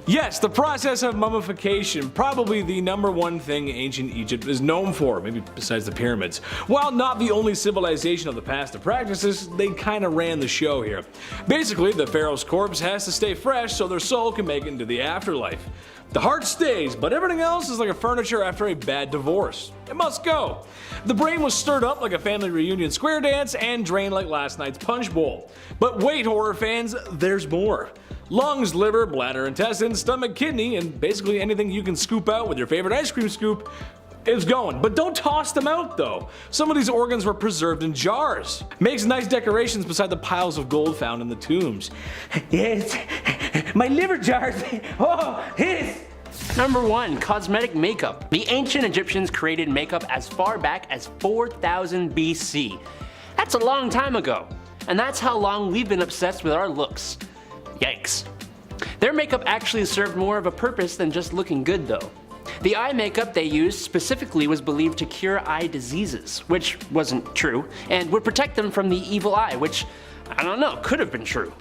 S5: Yes, the process of mummification, probably the number 1 thing ancient Egypt is known for, maybe besides the pyramids. While not the only civilization of the past to practice this, they kinda ran the show here. Basically, the pharaoh's corpse has to stay fresh so their soul can make it into the afterlife. The heart stays, but everything else is like a furniture after a bad divorce. It must go. The brain was stirred up like a family reunion square dance and drained like last night's punch bowl. But wait, horror fans, there's more. Lungs, liver, bladder, intestines, stomach, kidney, and basically anything you can scoop out with your favorite ice cream scoop is going. But don't toss them out though. Some of these organs were preserved in jars. Makes nice decorations beside the piles of gold found in the tombs.
S6: Yes, my liver jars. Oh, yes.
S1: Number 1, cosmetic makeup. The ancient Egyptians created makeup as far back as 4000 BC. That's a long time ago. And that's how long we've been obsessed with our looks. Yikes. Their makeup actually served more of a purpose than just looking good though. The eye makeup they used specifically was believed to cure eye diseases, which wasn't true, and would protect them from the evil eye, which, I don't know, could have been true.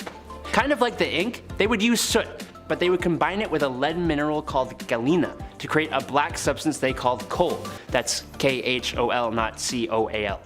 S1: Kind of like the ink, they would use soot, but they would combine it with a lead mineral called galena to create a black substance they called coal. That's K-H-O-L, not C-O-A-L.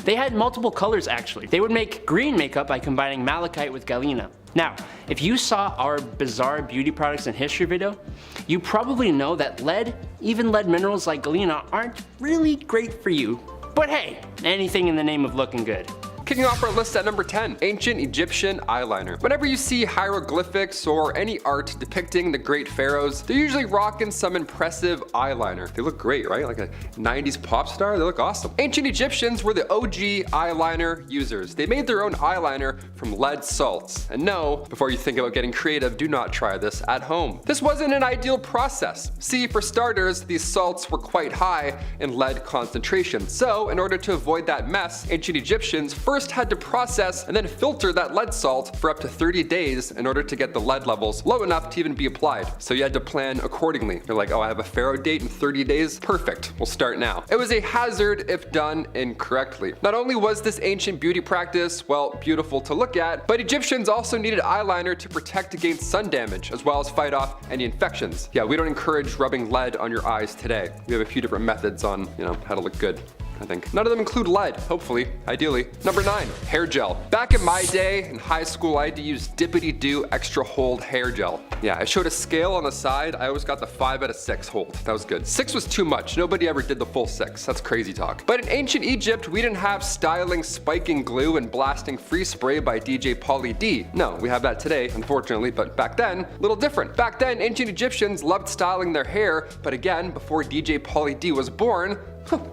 S1: They had multiple colors actually. They would make green makeup by combining malachite with galena. Now, if you saw our bizarre beauty products and history video, you probably know that lead, even lead minerals like galena, aren't really great for you. But hey, anything in the name of looking good.
S4: Kicking off our list at number 10, ancient Egyptian eyeliner. Whenever you see hieroglyphics or any art depicting the great pharaohs, they're usually rocking some impressive eyeliner. They look great, right? Like a 90s pop star, they look awesome. Ancient Egyptians were the OG eyeliner users. They made their own eyeliner from lead salts. And no, before you think about getting creative, do not try this at home. This wasn't an ideal process. See, for starters, these salts were quite high in lead concentration. So, in order to avoid that mess, ancient Egyptians first first had to process and then filter that lead salt for up to 30 days in order to get the lead levels low enough to even be applied. So you had to plan accordingly. You're like, oh, I have a pharaoh date in 30 days? Perfect, we'll start now. It was a hazard if done incorrectly. Not only was this ancient beauty practice, well, beautiful to look at, but Egyptians also needed eyeliner to protect against sun damage, as well as fight off any infections. Yeah, we don't encourage rubbing lead on your eyes today. We have a few different methods on, how to look good. I think. None of them include lead, hopefully, ideally. Number 9, hair gel. Back in my day, in high school, I had to use Dippity-Doo Extra Hold hair gel. Yeah, I showed a scale on the side. I always got the 5 out of 6 hold. That was good. 6 was too much. Nobody ever did the full 6. That's crazy talk. But in ancient Egypt, we didn't have styling, spiking glue, and blasting free spray by DJ Pauly D. No, we have that today, unfortunately, but back then, a little different. Back then, ancient Egyptians loved styling their hair, but again, before DJ Pauly D was born,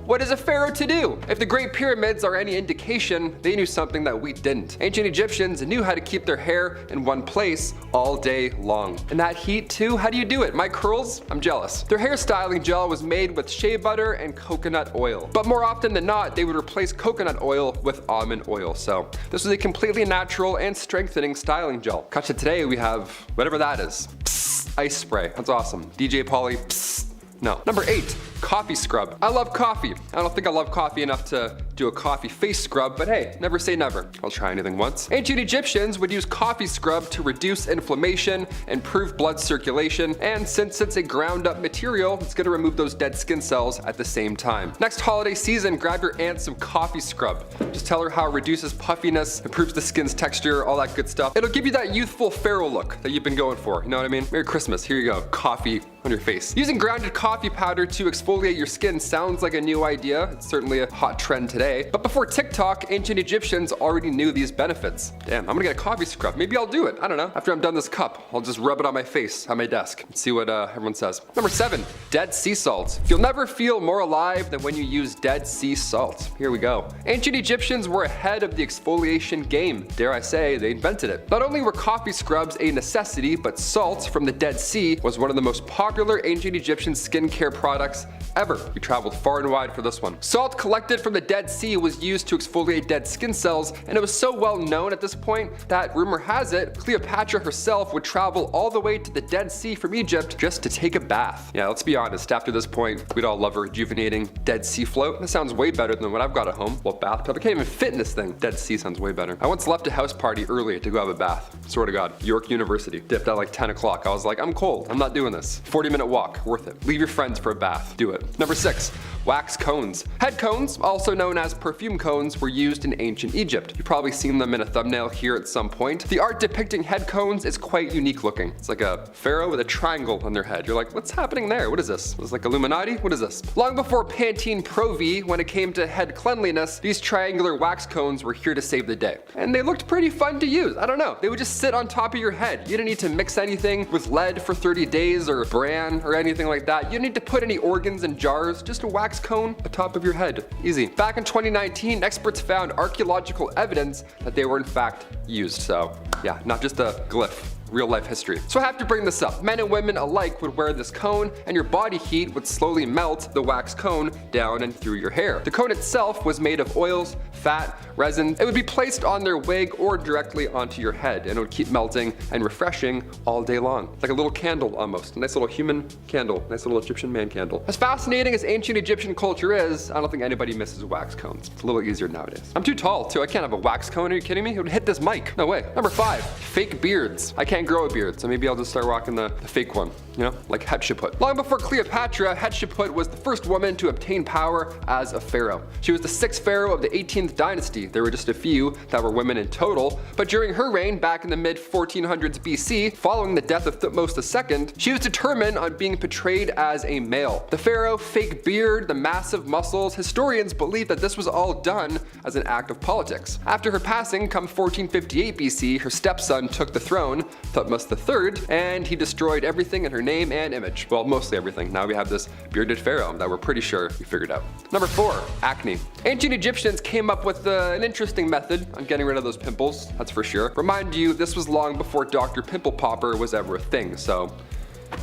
S4: what is a pharaoh to do? If the Great Pyramids are any indication, they knew something that we didn't. Ancient Egyptians knew how to keep their hair in one place all day long. And that heat too, how do you do it? My curls? I'm jealous. Their hairstyling gel was made with shea butter and coconut oil. But more often than not, they would replace coconut oil with almond oil. So this was a completely natural and strengthening styling gel. Cut to today, we have whatever that is. Psst, ice spray. That's awesome. DJ Pauly. Psst. No. Number 8, coffee scrub. I love coffee. I don't think I love coffee enough to do a coffee face scrub, but hey, never say never. I'll try anything once. Ancient Egyptians would use coffee scrub to reduce inflammation, improve blood circulation, and since it's a ground up material, it's gonna remove those dead skin cells at the same time. Next holiday season, grab your aunt some coffee scrub. Just tell her how it reduces puffiness, improves the skin's texture, all that good stuff. It'll give you that youthful pharaoh look that you've been going for, you know what I mean? Merry Christmas, here you go, coffee on your face. Using grounded coffee powder to exfoliate your skin sounds like a new idea. It's certainly a hot trend today. But before TikTok, ancient Egyptians already knew these benefits. Damn, I'm gonna get a coffee scrub. Maybe I'll do it. I don't know. After I'm done this cup, I'll just rub it on my face at my desk and see what everyone says. Number 7, dead sea salt. You'll never feel more alive than when you use dead sea salt. Here we go. Ancient Egyptians were ahead of the exfoliation game. Dare I say, they invented it. Not only were coffee scrubs a necessity, but salt from the Dead Sea was one of the most popular ancient Egyptian skincare products ever. We traveled far and wide for this one. Salt collected from the Dead Sea was used to exfoliate dead skin cells, and it was so well known at this point that rumor has it, Cleopatra herself would travel all the way to the Dead Sea from Egypt just to take a bath. Yeah, let's be honest, after this point, we'd all love a rejuvenating Dead Sea float. That sounds way better than what I've got at home. Well, bathtub, I can't even fit in this thing. Dead Sea sounds way better. I once left a house party early to go have a bath. Swear to God. York University. Dipped at like 10 o'clock. I was like, I'm cold. I'm not doing this. 40-minute walk. Worth it. Leave your friends for a bath. Do it. Number 6, wax cones. Head cones, also known as perfume cones, were used in ancient Egypt. You've probably seen them in a thumbnail here at some point. The art depicting head cones is quite unique looking. It's like a pharaoh with a triangle on their head. You're like, what's happening there? What is this? Was it like Illuminati? What is this? Long before Pantene Pro V, when it came to head cleanliness, these triangular wax cones were here to save the day. And they looked pretty fun to use. I don't know. They would just sit on top of your head. You didn't need to mix anything with lead for 30 days or bran or anything like that. You didn't need to put any organs in jars, just a wax cone atop of your head. Easy. Back in 2019, experts found archaeological evidence that they were in fact used. So yeah, not just a glyph. Real life history. So I have to bring this up. Men and women alike would wear this cone, and your body heat would slowly melt the wax cone down and through your hair. The cone itself was made of oils, fat, resin. It would be placed on their wig or directly onto your head, and it would keep melting and refreshing all day long. Like a little candle almost. A nice little human candle. Nice little Egyptian man candle. As fascinating as ancient Egyptian culture is, I don't think anybody misses wax cones. It's a little easier nowadays. I'm too tall too. I can't have a wax cone. Are you kidding me? It would hit this mic. No way. Number 5, fake beards. I can't grow a beard, so maybe I'll just start rocking the fake one, like Hatshepsut. Long before Cleopatra, Hatshepsut was the first woman to obtain power as a pharaoh. She was the 6th pharaoh of the 18th dynasty. There were just a few that were women in total, but during her reign back in the mid 1400s BC, following the death of Thutmose II, she was determined on being portrayed as a male. The pharaoh, fake beard, the massive muscles, historians believe that this was all done as an act of politics. After her passing, come 1458 BC, her stepson took the throne, Thutmose III, and he destroyed everything in her name and image. Well, mostly everything. Now we have this bearded pharaoh that we're pretty sure we figured out. Number 4, acne. Ancient Egyptians came up with an interesting method on getting rid of those pimples, that's for sure. Remind you, this was long before Dr. Pimple Popper was ever a thing, so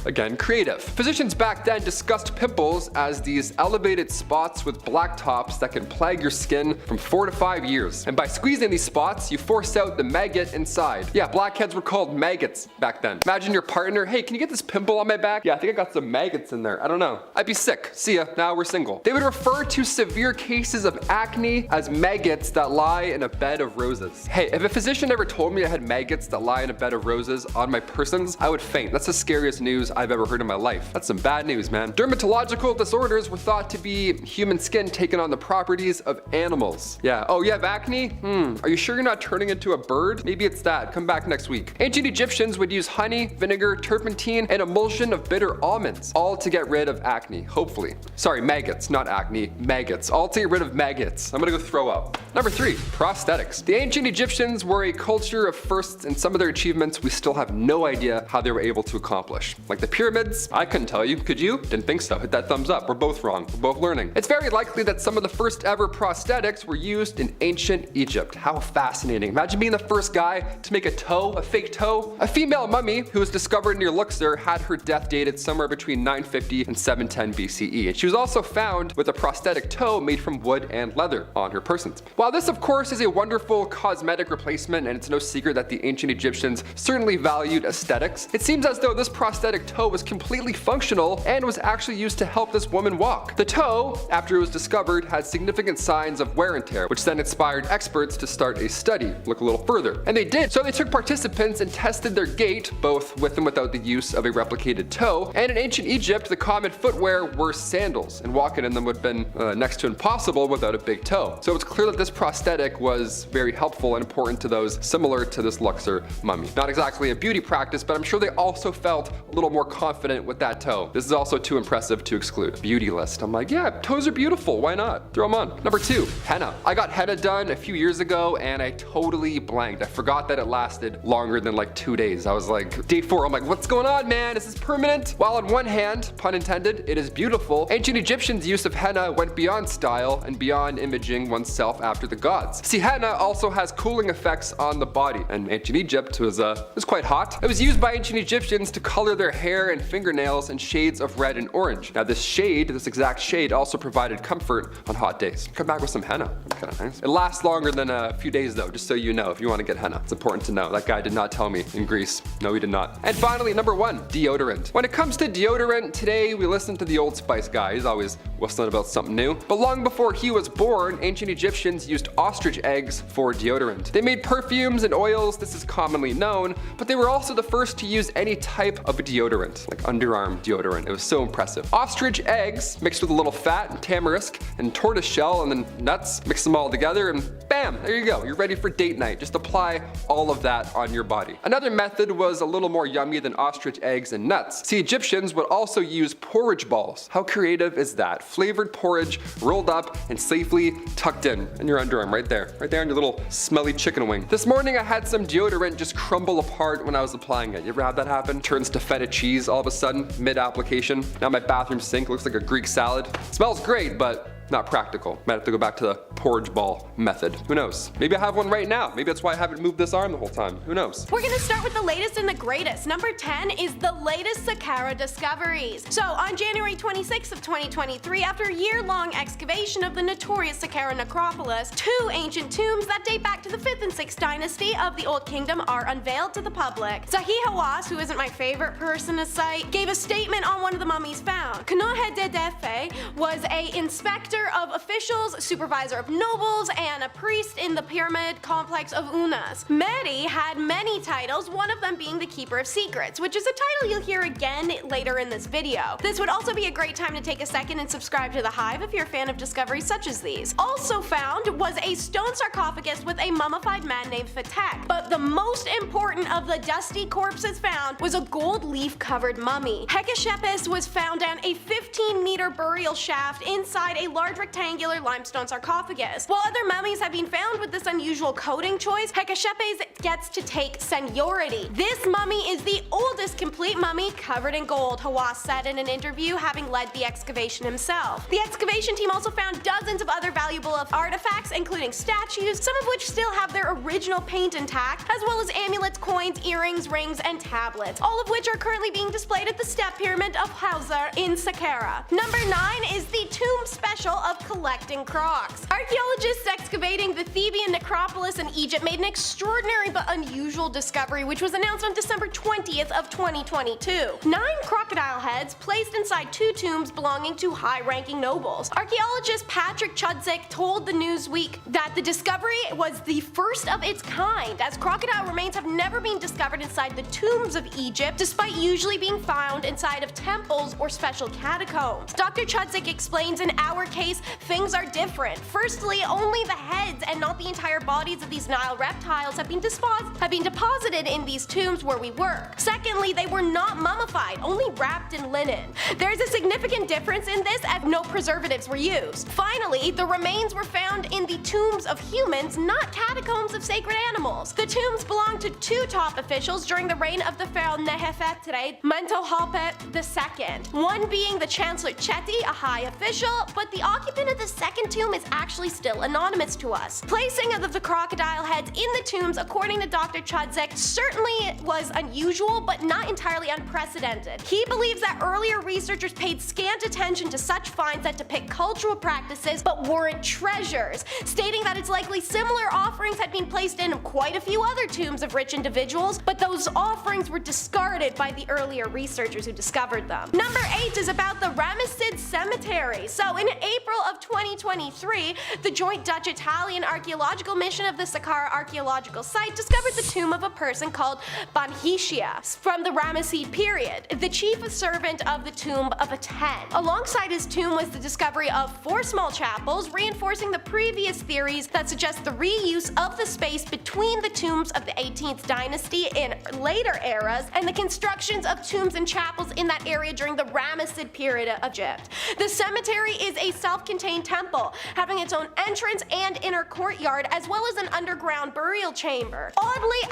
S4: Again, creative. Physicians back then discussed pimples as these elevated spots with black tops that can plague your skin from 4 to 5 years. And by squeezing these spots, you force out the maggot inside. Yeah, blackheads were called maggots back then. Imagine your partner, hey, can you get this pimple on my back? Yeah, I think I got some maggots in there. I don't know. I'd be sick. See ya, now we're single. They would refer to severe cases of acne as maggots that lie in a bed of roses. Hey, if a physician ever told me I had maggots that lie in a bed of roses on my persons, I would faint. That's the scariest news I've ever heard in my life. That's some bad news, man. Dermatological disorders were thought to be human skin taking on the properties of animals. Yeah, oh, you have acne? Are you sure you're not turning into a bird? Maybe it's that. Come back next week. Ancient Egyptians would use honey, vinegar, turpentine, and emulsion of bitter almonds, all to get rid of acne, hopefully. Sorry, maggots, not acne, maggots. All to get rid of maggots. I'm gonna go throw up. Number 3, prosthetics. The ancient Egyptians were a culture of firsts, and some of their achievements we still have no idea how they were able to accomplish. Like the pyramids, I couldn't tell you. Could you? Didn't think so. Hit that thumbs up. We're both wrong. We're both learning. It's very likely that some of the first ever prosthetics were used in ancient Egypt. How fascinating. Imagine being the first guy to make a toe, a fake toe. A female mummy who was discovered near Luxor had her death dated somewhere between 950 and 710 BCE. And she was also found with a prosthetic toe made from wood and leather on her person. While this of course is a wonderful cosmetic replacement, and it's no secret that the ancient Egyptians certainly valued aesthetics, it seems as though this prosthetic toe was completely functional and was actually used to help this woman walk. The toe, after it was discovered, had significant signs of wear and tear, which then inspired experts to start a study, look a little further. And they did. So they took participants and tested their gait, both with and without the use of a replicated toe. And in ancient Egypt, the common footwear were sandals, and walking in them would have been next to impossible without a big toe. So it's clear that this prosthetic was very helpful and important to those similar to this Luxor mummy. Not exactly a beauty practice, but I'm sure they also felt a little more confident with that toe. This is also too impressive to exclude. Beauty list. I'm like, yeah, toes are beautiful. Why not? Throw them on. Number 2, henna. I got henna done a few years ago and I totally blanked. I forgot that it lasted longer than like 2 days. I was like, day 4, I'm like, what's going on, man? Is this permanent? While on one hand, pun intended, it is beautiful, ancient Egyptians' use of henna went beyond style and beyond imaging oneself after the gods. See, henna also has cooling effects on the body, and ancient Egypt was quite hot. It was used by ancient Egyptians to color their hair and fingernails in shades of red and orange. Now this exact shade also provided comfort on hot days. Come back with some henna. Kind of nice. It lasts longer than a few days though, just so you know if you want to get henna. It's important to know. That guy did not tell me in Greece. No, he did not. And finally, number 1, deodorant. When it comes to deodorant, today we listen to the Old Spice guy. He's always whistling about something new. But long before he was born, ancient Egyptians used ostrich eggs for deodorant. They made perfumes and oils, this is commonly known, but they were also the first to use any type of deodorant, like underarm deodorant. It was so impressive. Ostrich eggs mixed with a little fat and tamarisk and tortoise shell and then nuts, mix them all together and bam, there you go. You're ready for date night. Just apply all of that on your body. Another method was a little more yummy than ostrich eggs and nuts. See, Egyptians would also use porridge balls. How creative is that? Flavored porridge rolled up and safely tucked in your underarm right there on your little smelly chicken wing. This morning I had some deodorant just crumble apart when I was applying it. You ever have that happen? Turns to feta cheese all of a sudden, mid-application. Now my bathroom sink looks like a Greek salad. Smells great, but not practical. Might have to go back to the porridge ball method. Who knows? Maybe I have one right now. Maybe that's why I haven't moved this arm the whole time. Who knows?
S7: We're gonna start with the latest and the greatest. Number 10 is the latest Saqqara discoveries. So on January 26th of 2023, after a year-long excavation of the notorious Saqqara necropolis, 2 ancient tombs that date back to the 5th and 6th dynasty of the Old Kingdom are unveiled to the public. Zahi Hawass, who isn't my favorite person to cite, gave a statement on one of the mummies found. Kanohe Dedefe was an inspector of officials, supervisor of nobles, and a priest in the pyramid complex of Unas. Mehdi had many titles, one of them being the Keeper of Secrets, which is a title you'll hear again later in this video. This would also be a great time to take a second and subscribe to The Hive if you're a fan of discoveries such as these. Also found was a stone sarcophagus with a mummified man named Fatek. But the most important of the dusty corpses found was a gold leaf covered mummy. Hekashepes was found down a 15-meter burial shaft inside a large large rectangular limestone sarcophagus. While other mummies have been found with this unusual coating choice, Hekashepes gets to take seniority. This mummy is the oldest complete mummy covered in gold, Hawass said in an interview, having led the excavation himself. The excavation team also found dozens of other valuable artifacts, including statues, some of which still have their original paint intact, as well as amulets, coins, earrings, rings, and tablets, all of which are currently being displayed at the Step Pyramid of Hawzer in Saqqara. Number 9 is the Tomb Special of collecting crocs. Archaeologists excavating the Theban necropolis in Egypt made an extraordinary but unusual discovery, which was announced on December 20th of 2022. 9 crocodile heads placed inside 2 tombs belonging to high-ranking nobles. Archaeologist Patrick Chudzik told the Newsweek that the discovery was the first of its kind, as crocodile remains have never been discovered inside the tombs of Egypt, despite usually being found inside of temples or special catacombs. Dr. Chudzik explains, in our case, things are different. Firstly, only the heads and not the entire bodies of these Nile reptiles have been deposited in these tombs where we work. Secondly, they were not mummified, only wrapped in linen. There is a significant difference in this, as no preservatives were used. Finally, the remains were found in the tombs of humans, not catacombs of sacred animals. The tombs belong to 2 top officials during the reign of the pharaoh Nefertari Mentuhotep II, one being the Chancellor Cheti, a high official, but the occupant of the second tomb is actually still anonymous to us. Placing of the crocodile heads in the tombs, according to Dr. Chudzik, certainly was unusual, but not entirely unprecedented. He believes that earlier researchers paid scant attention to such finds that depict cultural practices but weren't treasures, stating that it's likely similar offerings had been placed in quite a few other tombs of rich individuals, but those offerings were discarded by the earlier researchers who discovered them. Number 8 is about the Ramessid Cemetery. So in April of 2023, the joint Dutch-Italian archaeological mission of the Saqqara archaeological site discovered the tomb of a person called Banhishia from the Ramessid period, the chief servant of the tomb of Aten. Alongside his tomb was the discovery of 4 small chapels, reinforcing the previous theories that suggest the reuse of the space between the tombs of the 18th dynasty in later eras and the constructions of tombs and chapels in that area during the Ramessid period of Egypt. The cemetery is a self-contained temple, having its own entrance and inner courtyard, as well as an underground burial chamber. Oddly,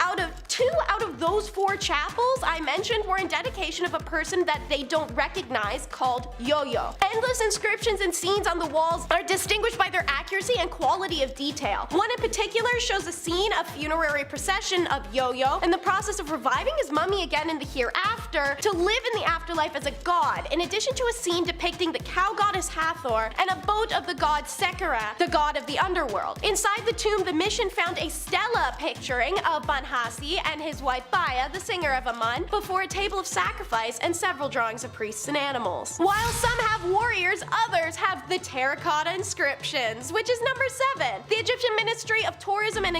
S7: 2 out of those 4 chapels I mentioned were in dedication of a person that they don't recognize, called Yo-Yo. Endless inscriptions and scenes on the walls are distinguished by their accuracy and quality of detail. One in particular shows a scene of funerary procession of Yo-Yo and the process of reviving his mummy again in the hereafter to live in the afterlife as a god, in addition to a scene depicting the cow goddess Hathor and a boat of the god Sekhera, the god of the underworld. Inside the tomb, the mission found a stela picturing of Banhasi and his wife Baya, the singer of Amun, before a table of sacrifice and several drawings of priests and animals. While some have warriors, others have the terracotta inscriptions, which is number 7. The Egyptian Ministry of Tourism and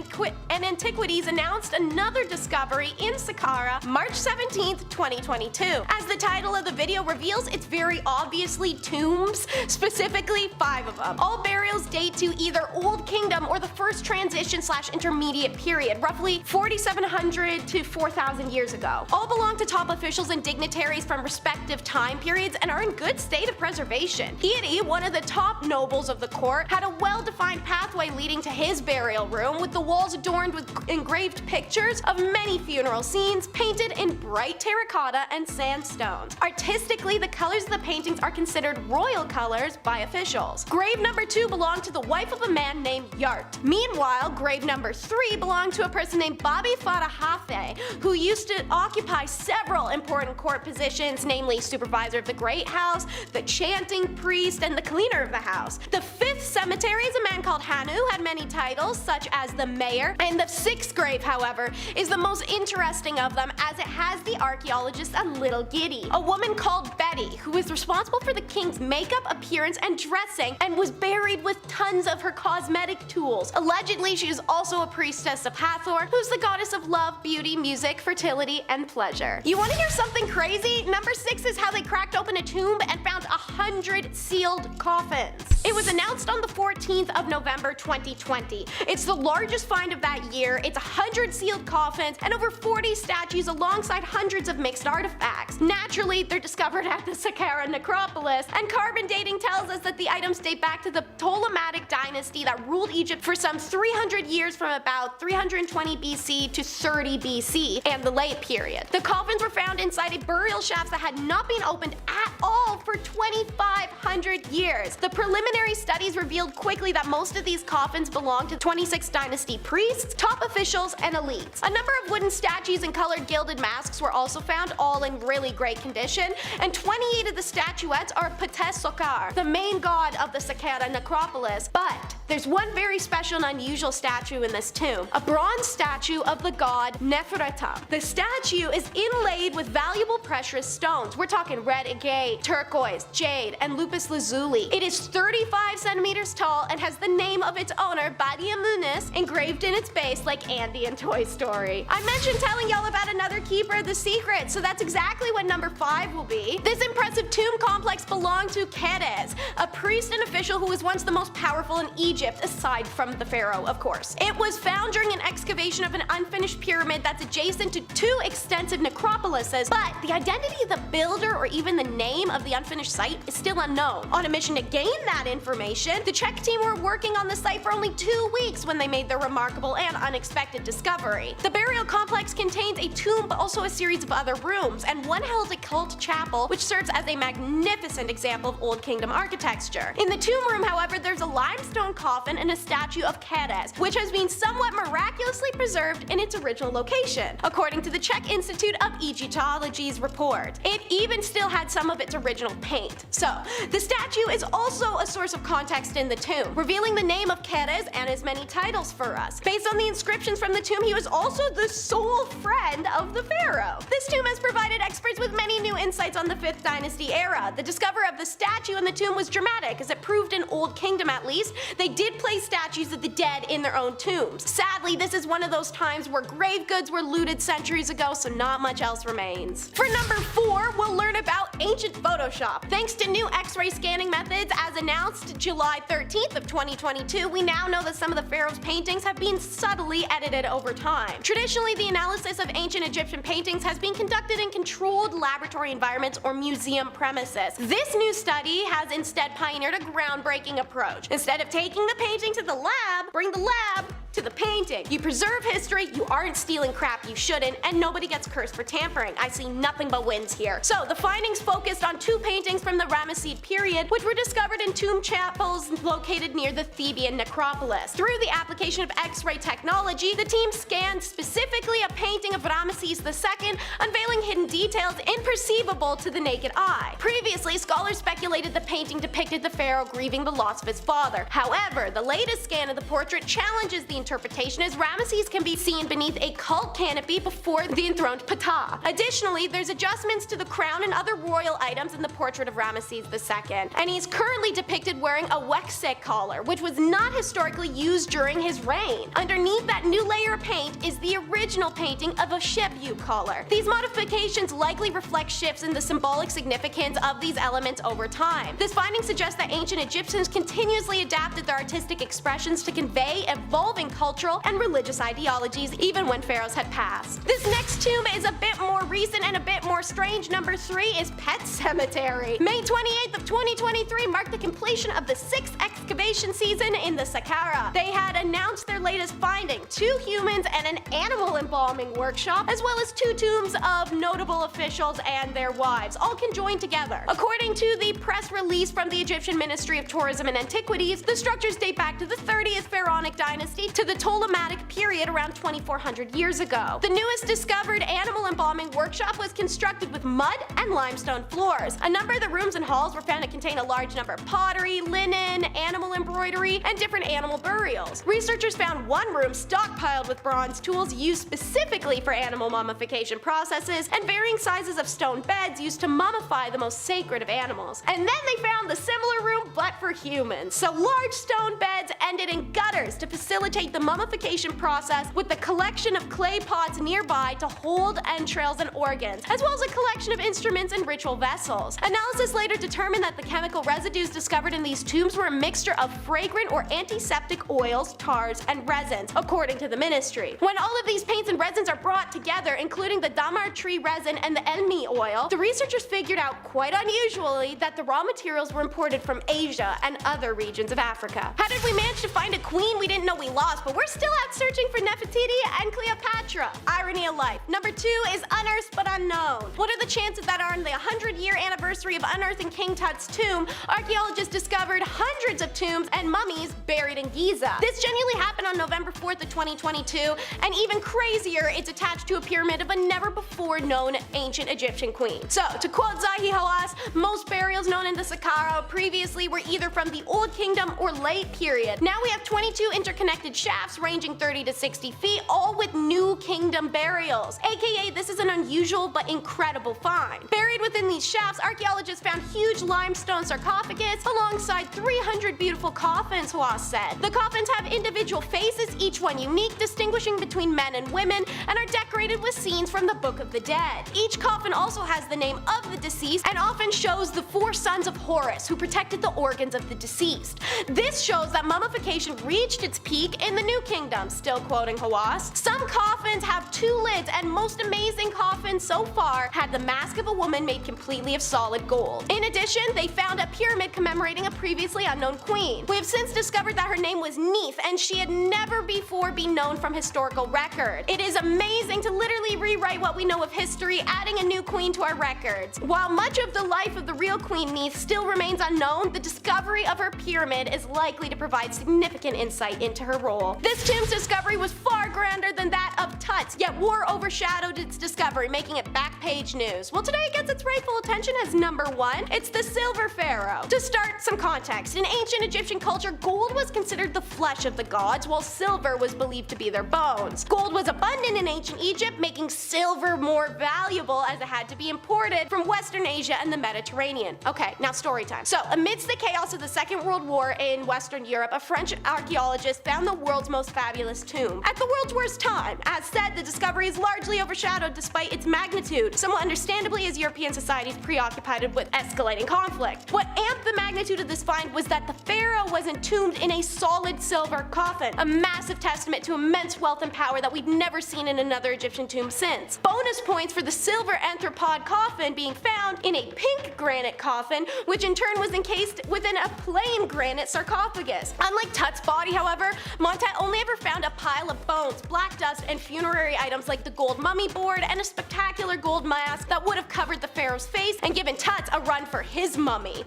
S7: Antiquities announced another discovery in Saqqara, March 17th, 2022. As the title of the video reveals, it's very obviously tombs, specifically 5 of them. All burials date to either Old Kingdom or the first transition/intermediate period, roughly 4,700 to 4,000 years ago. All belong to top officials and dignitaries from respective time periods and are in good state of preservation. Hieri, one of the top nobles of the court, had a well-defined pathway leading to his burial room, with the walls adorned with engraved pictures of many funeral scenes painted in bright terracotta and sandstone. Artistically, the colors of the paintings are considered royal colors by officials. Grave number 2 belonged to the wife of a man named Yart. Meanwhile, grave number 3 belonged to a person named Babi Farahafe, who used to occupy several important court positions, namely supervisor of the Great House, the chanting priest, and the cleaner of the house. The 5th cemetery is a man called Hanu, who had many titles such as the mayor, and the 6th grave, however, is the most interesting of them, as it has the archaeologist a little giddy. A woman called Betty, who is responsible for the king's makeup, appearance, and dressing, and was buried with tons of her cosmetic tools. Allegedly, she is also a priestess of Hathor, who's the goddess of love, beauty, music, fertility, and pleasure. You want to hear something crazy? Number 6 is how they cracked open a tomb and found 100 sealed coffins. It was announced on the 14th of November 2020. It's the largest find of that year. It's 100 sealed coffins and over 40 statues alongside hundreds of mixed artifacts. Naturally, they're discovered at the Saqqara necropolis, and carbon dating tells us that the items date back to the Ptolemaic dynasty that ruled Egypt for some 300 years from about 320 BC to 30 BC and the late period. The coffins were found inside a burial shaft that had not been opened at all for 2,500 years. The preliminary studies revealed quickly that most of these coffins belonged to 26th dynasty priests, top officials, and elites. A number of wooden statues and colored gilded masks were also found, all in really great condition, and 28 of the statuettes are Ptah Sokar, the main god of the Saqqara necropolis. But there's one very special and unusual statue in this tomb, a bronze statue of the god Nefertiti. The statue is inlaid with valuable precious stones. We're talking red agate, turquoise, jade, and lapis lazuli. It is 35 centimeters tall and has the name of its owner, Badia Muniz, engraved in its base like Andy in Toy Story. I mentioned telling y'all about another keeper of the secret, so that's exactly what number 5 will be. This impressive tomb complex belonged to Keres, a priest and official who was once the most powerful in Egypt, aside from the pharaoh, of course. It was found during an excavation of an unfinished pyramid that's adjacent to 2 extensive necropolises, but the identity of the builder or even the name of the unfinished site is still unknown. On a mission to gain that information, the Czech team were working on the site for only 2 weeks when they made their remarkable and unexpected discovery. The burial complex contains a tomb but also a series of other rooms, and one held a cult chapel which serves as a magnificent example of Old Kingdom architecture. In the tomb room, however, there's a limestone coffin and a statue of Keres, which has been somewhat miraculously preserved in its original location, according to the Czech Institute of Egyptology's report. It even still had some of its original paint. So, the statue is also a source of context in the tomb, revealing the name of Keres and his many titles for us. Based on the inscriptions from the tomb, he was also the sole friend of the pharaoh. This tomb has provided experts with many new insights on the 5th dynasty era. The discovery of the statue in the tomb was dramatic, as it proved in Old Kingdom at least, they did place statues of the dead in their own tombs. Sadly, this is one of those times where grave goods were looted centuries ago, so not much else remains. For number 4, we'll learn about ancient Photoshop. Thanks to new X-ray scanning methods as announced July 13th of 2022, we now know that some of the pharaoh's paintings have been subtly edited over time. Traditionally, the analysis of ancient Egyptian paintings has been conducted in controlled laboratory environments or museum premises. This new study has instead pioneered a groundbreaking approach. Instead of taking the painting to the lab, bring the lab to the painting. You preserve history, you aren't stealing crap you shouldn't, and nobody gets cursed for tampering. I see nothing but wins here. So the findings focused on 2 paintings from the Ramessid period, which were discovered in tomb chapels located near the Theban necropolis. Through the application of X-ray technology, the team scanned specifically a painting of Ramesses II, unveiling hidden details imperceivable to the naked eye. Previously, scholars speculated the painting depicted the pharaoh grieving the loss of his father. However, the latest scan of the portrait challenges the interpretation, as Ramesses can be seen beneath a cult canopy before the enthroned Ptah. Additionally, there's adjustments to the crown and other royal items in the portrait of Ramesses II, and he's currently depicted wearing a Lamovsek collar, which was not historically used during his reign. Underneath that new layer of paint is the original painting of a Shebu collar. These modifications likely reflect shifts in the symbolic significance of these elements over time. This finding suggests that ancient Egyptians continuously adapted their artistic expressions to convey evolving cultural and religious ideologies even when pharaohs had passed. This next tomb is a bit more recent and a bit more strange. Number 3 is Pet Cemetery. May 28th of 2023 marked the completion of the 6th excavation season in the Saqqara. They had announced their latest finding, 2 humans and an animal embalming workshop, as well as 2 tombs of notable officials and their wives, all conjoined together. According to the press release from the Egyptian Ministry of Tourism and Antiquities, the structures date back to the 30th pharaonic dynasty to the Ptolemaic period around 2400 years ago. The newest discovered animal embalming workshop was constructed with mud and limestone floors. A number of the rooms and halls were found to contain a large number of pottery, linen, animal embroidery, and different animal burials. Researchers found one room stockpiled with bronze tools used specifically for animal mummification processes, and varying sizes of stone beds used to mummify the most sacred of animals. And then they found the similar room but for humans. So large stone beds ended in gutters to facilitate the mummification process, with the collection of clay pots nearby to hold entrails and organs, as well as a collection of instruments and ritual vessels. Analysis later determined that that the chemical residues discovered in these tombs were a mixture of fragrant or antiseptic oils, tars, and resins, according to the ministry. When all of these paints and resins are brought together, including the damar tree resin and the elmi oil, the researchers figured out, quite unusually, that the raw materials were imported from Asia and other regions of Africa. How did we manage to find a queen we didn't know we lost, but we're still out searching for Nefertiti and Cleopatra? Irony of life. Number 2 is unearthed but unknown. What are the chances that on the 100-year anniversary of unearthing King Tut's tomb, archaeologists discovered hundreds of tombs and mummies buried in Giza? This genuinely happened on November 4th of 2022, and even crazier, it's attached to a pyramid of a never-before-known ancient Egyptian queen. So, to quote Zahi Hawass, most burials known in the Saqqara previously were either from the Old Kingdom or late period. Now we have 22 interconnected shafts ranging 30 to 60 feet, all with New Kingdom burials. AKA, this is an unusual but incredible find. Buried within these shafts, archaeologists found huge limestone sarcophagus alongside 300 beautiful coffins, Hawass said. The coffins have individual faces, each one unique, distinguishing between men and women, and are decorated with scenes from the Book of the Dead. Each coffin also has the name of the deceased and often shows the 4 sons of Horus who protected the organs of the deceased. This shows that mummification reached its peak in the New Kingdom, still quoting Hawass. Some coffins have 2 lids, and most amazing coffins so far had the mask of a woman made completely of solid gold. In addition, they found a pyramid commemorating a previously unknown queen. We have since discovered that her name was Neith, and she had never before been known from historical record. It is amazing to literally rewrite what we know of history, adding a new queen to our records. While much of the life of the real Queen Neith still remains unknown, the discovery of her pyramid is likely to provide significant insight into her role. This tomb's discovery was far grander than that of Tut's, yet war overshadowed its discovery, making it back page news. Well, today it gets its rightful attention as number 1. It's the Silver Pharaoh. To start some context, in ancient Egyptian culture, gold was considered the flesh of the gods, while silver was believed to be their bones. Gold was abundant in ancient Egypt, making silver more valuable as it had to be imported from Western Asia and the Mediterranean. Okay, now story time. So, amidst the chaos of the Second World War in Western Europe, a French archaeologist found the world's most fabulous tomb. At the world's worst time. As said, the discovery is largely overshadowed despite its magnitude, somewhat understandably as European societies preoccupied with escalating conflict. What amped the magnitude of this find was that the pharaoh was entombed in a solid silver coffin, a massive testament to immense wealth and power that we've never seen in another Egyptian tomb since. Bonus points for the silver anthropod coffin being found in a pink granite coffin, which in turn was encased within a plain granite sarcophagus. Unlike Tut's body, however, Montet only ever found a pile of bones, black dust, and funerary items like the gold mummy board and a spectacular gold mask that would have covered the pharaoh's face and given Tut a run for his mummy.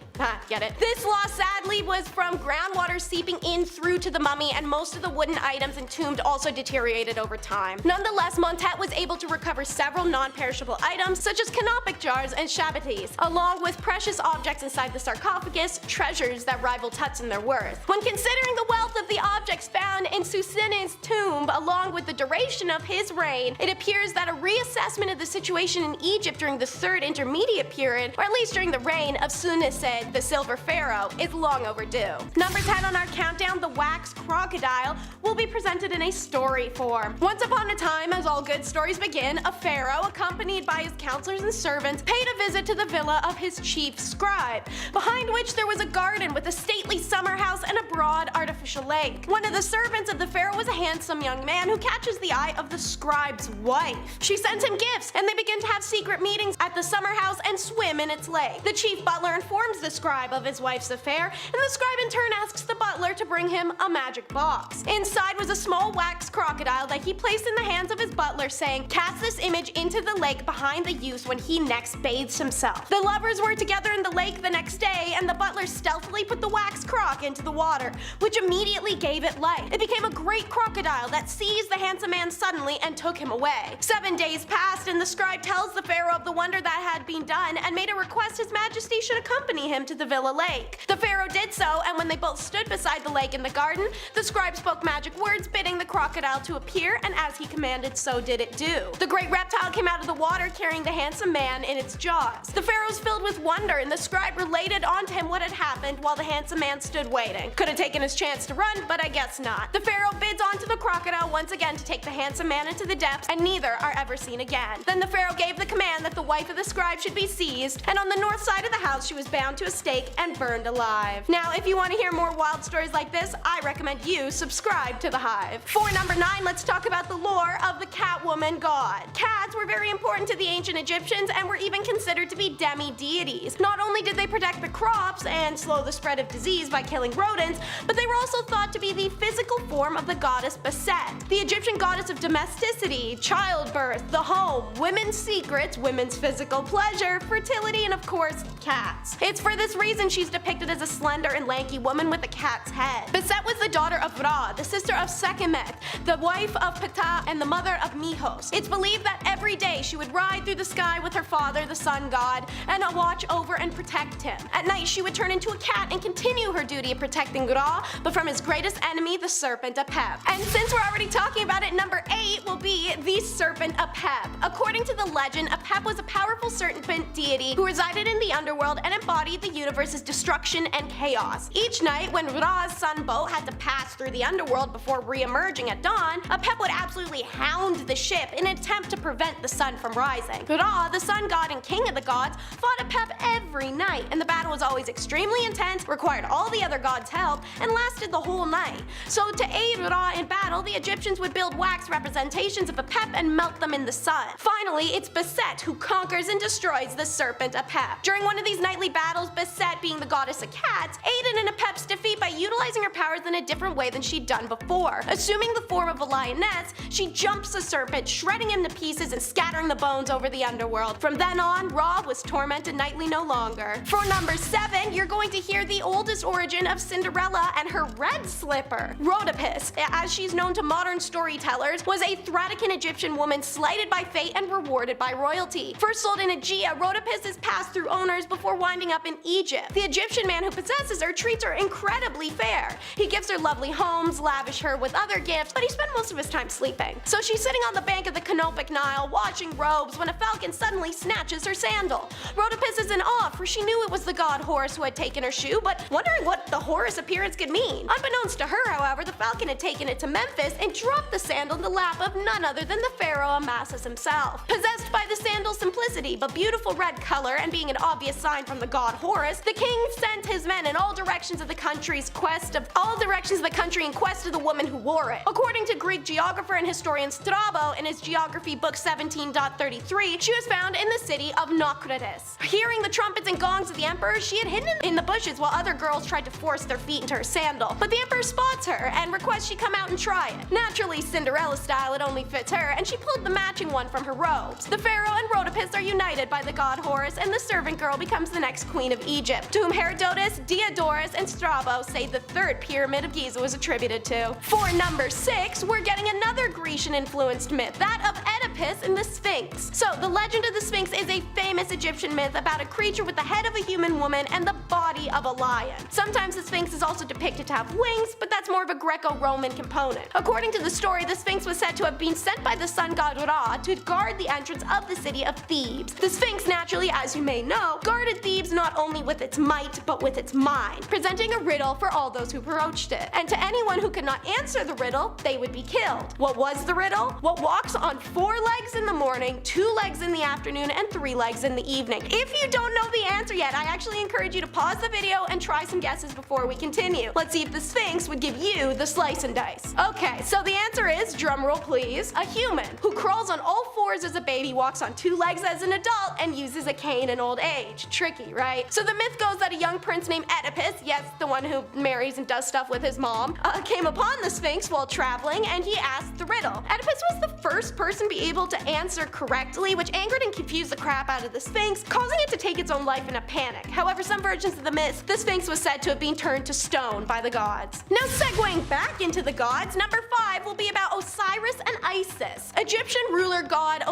S7: Get it? This loss sadly was from groundwater seeping in through to the mummy, and most of the wooden items entombed also deteriorated over time. Nonetheless, Montet was able to recover several non-perishable items such as canopic jars and shabatis, along with precious objects inside the sarcophagus, treasures that rival Tut's in their worth. When considering the wealth of the objects found in Susin's tomb, along with the duration of his reign, it appears that a reassessment of the situation in Egypt during the 3rd intermediate period, or at least during the reign of Sunised, the Silver Pharaoh, is long overdue. Number 10 on our countdown, the wax crocodile, will be presented in a story form. Once upon a time, as all good stories begin, a pharaoh, accompanied by his counselors and servants, paid a visit to the villa of his chief scribe, behind which there was a garden with a stately summer house and a broad artificial lake. One of the servants of the pharaoh was a handsome young man who catches the eye of the scribe's wife. She sends him gifts, and they begin to have secret meetings at the summer house and swim in its lake. The chief butler informs the scribe of his wife's affair, and the scribe in turn asks the butler to bring him a magic box. Inside was a small wax crocodile that he placed in the hands of his butler, saying, "Cast this image into the lake behind the youth when he next bathes himself." The lovers were together in the lake the next day, and the butler stealthily put the wax croc into the water, which immediately gave it life. It became a great crocodile that seized the handsome man suddenly and took him away. 7 days passed, and the scribe tells the pharaoh of the wonder that had been done and made a request his majesty should accompany him to the villa lake. The pharaoh did so, and when they both stood beside the lake in the garden, the scribe spoke magic words bidding the crocodile to appear, and as he commanded, so did it do. The great reptile came out of the water carrying the handsome man in its jaws. The pharaoh was filled with wonder, and the scribe related on to him what had happened while the handsome man stood waiting. Could have taken his chance to run, but I guess not. The pharaoh bids on to the crocodile once again to take the handsome man into the depths, and neither are ever seen again. Then the pharaoh gave the command that the wife of the scribe should be seized, and on the north side of the house she she was bound to a stake and burned alive. Now, if you want to hear more wild stories like this, I recommend you subscribe to The Hive. For number 9, let's talk about the lore of the Catwoman god. Cats were very important to the ancient Egyptians and were even considered to be demi-deities. Not only did they protect the crops and slow the spread of disease by killing rodents, but they were also thought to be the physical form of the goddess Bastet, the Egyptian goddess of domesticity, childbirth, the home, women's secrets, women's physical pleasure, fertility, and of course, cats. It's for this reason she's depicted as a slender and lanky woman with a cat's head. Bastet was the daughter of Ra, the sister of Sekhmet, the wife of Ptah, and the mother of Mihos. It's believed that every day she would ride through the sky with her father, the sun god, and watch over and protect him. At night, she would turn into a cat and continue her duty of protecting Ra, but from his greatest enemy, the serpent Apep. And since we're already talking about it, number 8 will be the serpent Apep. According to the legend, Apep was a powerful serpent deity who resided in the underworld and embodied the universe's destruction and chaos. Each night, when Ra's sun boat had to pass through the underworld before re-emerging at dawn, Apep would absolutely hound the ship in an attempt to prevent the sun from rising. Ra, the sun god and king of the gods, fought Apep every night, and the battle was always extremely intense, required all the other gods' help, and lasted the whole night. So to aid Ra in battle, the Egyptians would build wax representations of Apep and melt them in the sun. Finally, it's Bastet who conquers and destroys the serpent Apep. During one of these nightly battles, Bastet, being the goddess of cats, aided in Apep's defeat by utilizing her powers in a different way than she'd done before. Assuming the form of a lioness, she jumps the serpent, shredding him to pieces and scattering the bones over the underworld. From then on, Ra was tormented nightly no longer. For number 7, you're going to hear the oldest origin of Cinderella and her red slipper. Rhodopis, as she's known to modern storytellers, was a Thracian Egyptian woman slighted by fate and rewarded by royalty. First sold in Aegea, Rhodopis is passed through owners before winding up in Egypt. The Egyptian man who possesses her treats her incredibly fair. He gives her lovely homes, lavish her with other gifts, but he spent most of his time sleeping. So she's sitting on the bank of the canopic Nile, washing robes, when a falcon suddenly snatches her sandal. Rhodopis is in awe, for she knew it was the god Horus who had taken her shoe, but wondering what the Horus appearance could mean. Unbeknownst to her, however, the falcon had taken it to Memphis and dropped the sandal in the lap of none other than the pharaoh Amasis himself. Possessed by the sandal's simplicity but beautiful red color and being an obvious sign from the god Horus, the king sent his men in all directions of the country in quest of the woman who wore it. According to Greek geographer and historian Strabo in his geography book 17.33, she was found in the city of Naucratis. Hearing the trumpets and gongs of the emperor, she had hidden in the bushes while other girls tried to force their feet into her sandal. But the emperor spots her and requests she come out and try it. Naturally, Cinderella style, it only fits her, and she pulled the matching one from her robes. The pharaoh and Rhodopis are united by the god Horus, and the servant girl becomes the next queen of Egypt, to whom Herodotus, Diodorus, and Strabo say the third pyramid of Giza was attributed to. For number 6, we're getting another Grecian-influenced myth, that of Oedipus and the Sphinx. So, the legend of the Sphinx is a famous Egyptian myth about a creature with the head of a human woman and the body of a lion. Sometimes the Sphinx is also depicted to have wings, but that's more of a Greco-Roman component. According to the story, the Sphinx was said to have been sent by the sun god Ra to guard the entrance of the city of Thebes. The Sphinx, naturally, as you may know, guarded Thebes not only with its might, but with its mind, presenting a riddle for all those who approached it. And to anyone who could not answer the riddle, they would be killed. What was the riddle? What walks on 4 legs in the morning, 2 legs in the afternoon, and 3 legs in the evening? If you don't know the answer yet, I actually encourage you to pause the video and try some guesses before we continue. Let's see if the Sphinx would give you the slice and dice. Okay, so the answer is, drumroll please, a human who crawls on all 4s as a baby, walks on 2 legs as an adult, and uses a cane in old age. Tricky, right? So the myth goes that a young prince named Oedipus, yes, the one who marries and does stuff with his mom, came upon the Sphinx while traveling, and he asked the riddle. Oedipus was the first person to be able to answer correctly, which angered and confused the crap out of the Sphinx, causing it to take its own life in a panic. However, some versions of the myth, the Sphinx was said to have been turned to stone by the gods. Now segueing back into the gods, number 5 will be about Osiris and Isis. Egyptian ruler god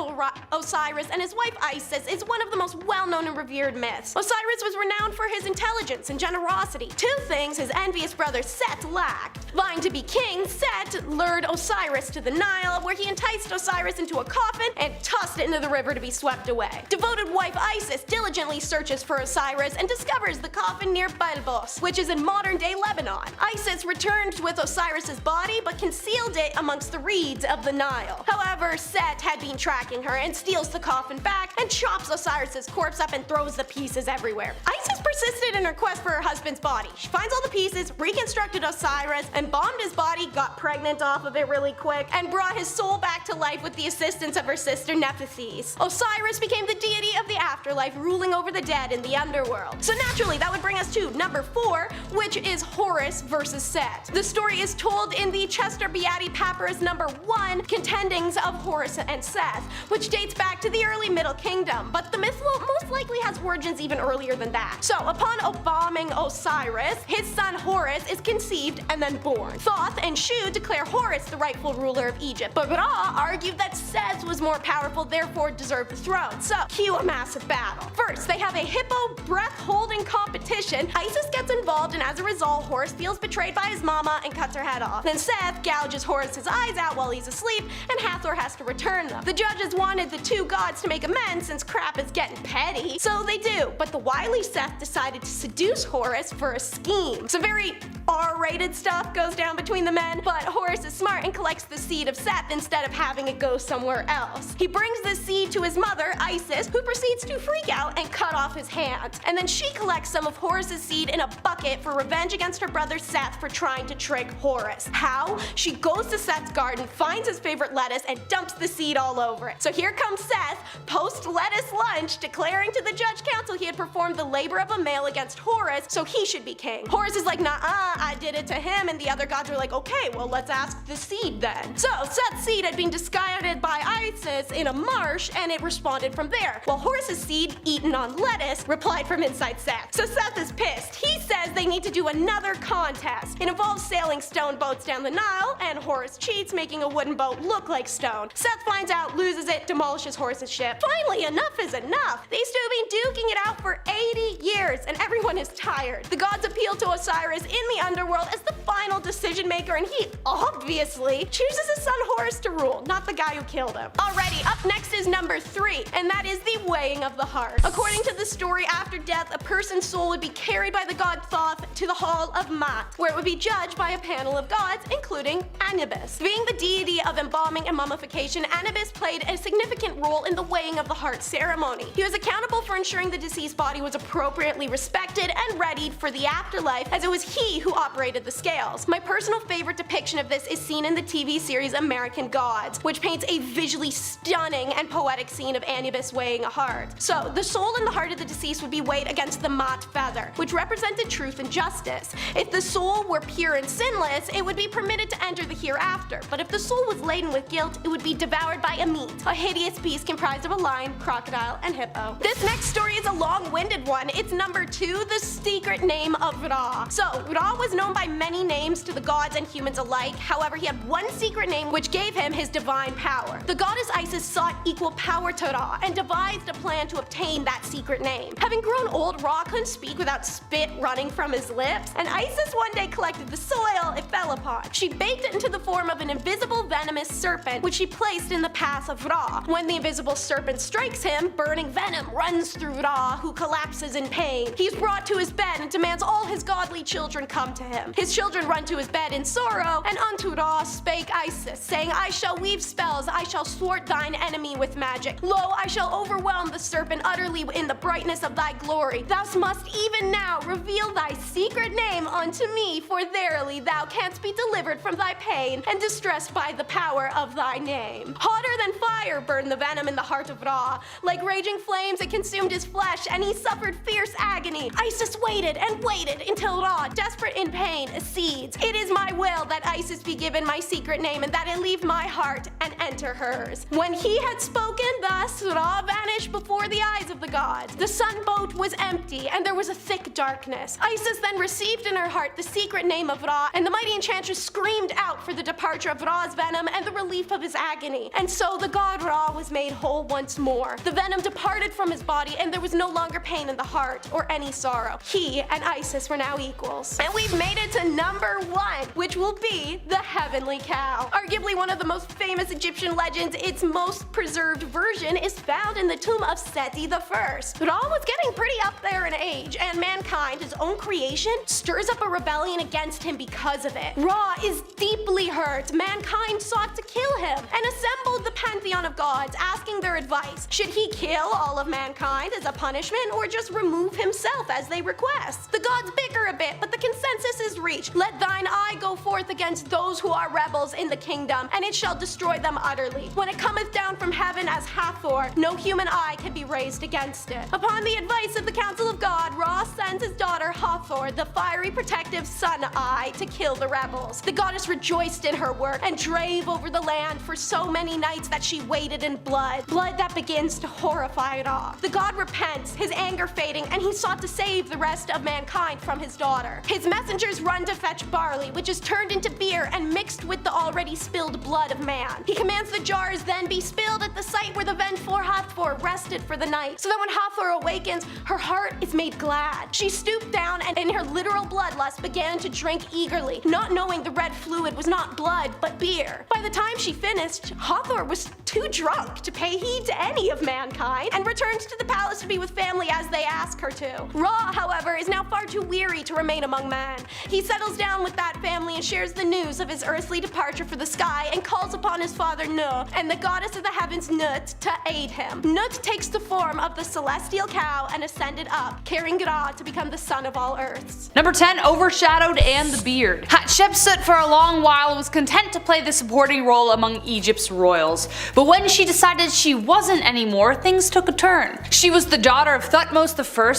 S7: Osiris and his wife Isis is one of the most well-known and revered myths. Osiris was renowned for his intelligence and generosity, 2 things his envious brother Set lacked. Vying to be king, Set lured Osiris to the Nile, where he enticed Osiris into a coffin and tossed it into the river to be swept away. Devoted wife Isis diligently searches for Osiris and discovers the coffin near Belbos, which is in modern-day Lebanon. Isis returned with Osiris's body, but concealed it amongst the reeds of the Nile. However, Set had been tracking her and steals the coffin back and chops Osiris's corpse up and throws the pieces pieces everywhere. Isis persisted in her quest for her husband's body. She finds all the pieces, reconstructed Osiris, embalmed his body, got pregnant off of it really quick, and brought his soul back to life with the assistance of her sister Nephthys. Osiris became the deity of the afterlife, ruling over the dead in the underworld. So naturally, that would bring us to number 4, which is Horus versus Set. The story is told in the Chester Beatty Papyrus number 1, Contendings of Horus and Seth, which dates back to the early Middle Kingdom, but the myth most likely has origins even earlier than that. So upon embalming Osiris, his son Horus is conceived and then born. Thoth and Shu declare Horus the rightful ruler of Egypt, but Ra argued that Seth was more powerful, therefore deserved the throne. So cue a massive battle. First, they have a hippo breath holding competition. Isis gets involved, and as a result, Horus feels betrayed by his mama and cuts her head off. Then Seth gouges Horus's eyes out while he's asleep, and Hathor has to return them. The judges wanted the two gods to make amends since crap is getting petty, so they do, but the wily Seth decided to seduce Horus for a scheme. Some very R-rated stuff goes down between the men, but Horus is smart and collects the seed of Seth instead of having it go somewhere else. He brings the seed to his mother, Isis, who proceeds to freak out and cut off his hand. And then she collects some of Horus's seed in a bucket for revenge against her brother Seth for trying to trick Horus. How? She goes to Seth's garden, finds his favorite lettuce, and dumps the seed all over it. So here comes Seth, post-lettuce lunch, declaring to the judge council he had performed the labor of a male against Horus, so he should be king. Horus is like, nah-uh, I did it to him, and the other gods are like, okay, well let's ask the seed then. So Seth's seed had been discarded by Isis in a marsh, and it responded from there, while Horus's seed, eaten on lettuce, replied from inside Seth. So Seth is pissed. He says they need to do another contest. It involves sailing stone boats down the Nile, and Horus cheats, making a wooden boat look like stone. Seth finds out, loses it, demolishes Horus's ship. Finally, enough is enough. These two have been duking it out for 80 years, and everyone is tired. The gods appeal to Osiris in the underworld as the final decision maker, and he obviously chooses his son Horus to rule, not the guy who killed him. Alrighty, up next is number 3, and that is the weighing of the heart. According to the story, after death, a person's soul would be carried by the god Thoth to the Hall of Maat, where it would be judged by a panel of gods, including Anubis. Being the deity of embalming and mummification, Anubis played a significant role in the weighing of the heart ceremony. He was accountable for ensuring the deceased body was appropriately respected and readied for the afterlife, as it was he who operated the scales. My personal favorite depiction of this is seen in the TV series American Gods, which paints a visually stunning and poetic scene of Anubis weighing a heart. So, the soul and the heart of the deceased would be weighed against the Maat feather, which represented truth and justice. If the soul were pure and sinless, it would be permitted to enter the hereafter, but if the soul was laden with guilt, it would be devoured by Amit, a hideous beast comprised of a lion, crocodile, and hippo. This next story is a long-winded one. It's number 2, the secret name of Ra. So, Ra was known by many names to the gods and humans alike, however he had one secret name which gave him his divine power. The goddess Isis sought equal power to Ra and devised a plan to obtain that secret name. Having grown old, Ra couldn't speak without spit running from his lips, and Isis one day collected the soil it fell upon. She baked it into the form of an invisible venomous serpent, which she placed in the path of Ra. When the invisible serpent strikes him, burning venom runs through Ra, who collapses in pain. He's brought to his bed and demands all his godly children come to him. His children run to his bed in sorrow, and unto Ra spake Isis, saying, I shall weave spells, I shall thwart thine enemy with magic. Lo, I shall overwhelm the serpent utterly in the brightness of thy glory. Thou must even now reveal thy secret name unto me, for verily thou canst be delivered from thy pain and distressed by the power of thy name. Hotter than fire burned the venom in the heart of Ra. Like raging flames it consumed his flesh, and he suffered fierce agony. Isis waited and waited until Ra, desperate in pain, accedes. It is my will that Isis be given my secret name, and that it leave my heart and enter hers. When he had spoken thus, Ra vanished before the eyes of the gods. The sun boat was empty, and there was a thick darkness. Isis then received in her heart the secret name of Ra, and the mighty enchantress screamed out for the departure of Ra's venom and the relief of his agony. And so the god Ra was made whole once more. The venom departed from his body, and there was no longer pain in the heart or any sorrow. He and Isis were now equals. And we've made it to number 1, which will be the heavenly cow. Arguably one of the most famous Egyptian legends, its most preserved version is found in the tomb of Seti I. Ra was getting pretty up there in age, and mankind, his own creation, stirred stirs up a rebellion against him because of it. Ra is deeply hurt. Mankind sought to kill him and assembled the pantheon of gods, asking their advice. Should he kill all of mankind as a punishment or just remove himself as they request? The gods bicker a bit, but the consensus is reached. Let thine eye go forth against those who are rebels in the kingdom, and it shall destroy them utterly. When it cometh down from heaven as Hathor, no human eye can be raised against it. Upon the advice of the council of God, Ra sends his daughter Hathor, the fiery protective sun eye, to kill the rebels. The goddess rejoiced in her work and drave over the land for so many nights that she waded in blood that begins to horrify it all. The god repents, his anger fading, and he sought to save the rest of mankind from his daughter. His messengers run to fetch barley, which is turned into beer and mixed with the already spilled blood of man. He commands the jars then be spilled at the site where the vengeful Hathor rested for the night, so that when Hathor awakens, her heart is made glad. She stooped down and in her literal bloodlust began to drink eagerly, not knowing the red fluid was not blood but beer. By the time she finished, Hathor was too drunk to pay heed to any of mankind and returns to the palace to be with family as they ask her to. Ra, however, is now far too weary to remain among men. He settles down with that family and shares the news of his earthly departure for the sky and calls upon his father Nu and the goddess of the heavens Nut to aid him. Nut takes the form of the celestial cow and ascended up, carrying Ra to become the son of all earths.
S3: Number 10, overshadowed and the beard. Hatshepsut for a long while was content to play the supporting role among Egypt's royals, but when she decided she wasn't anymore, things took a turn. She was the daughter of Thutmose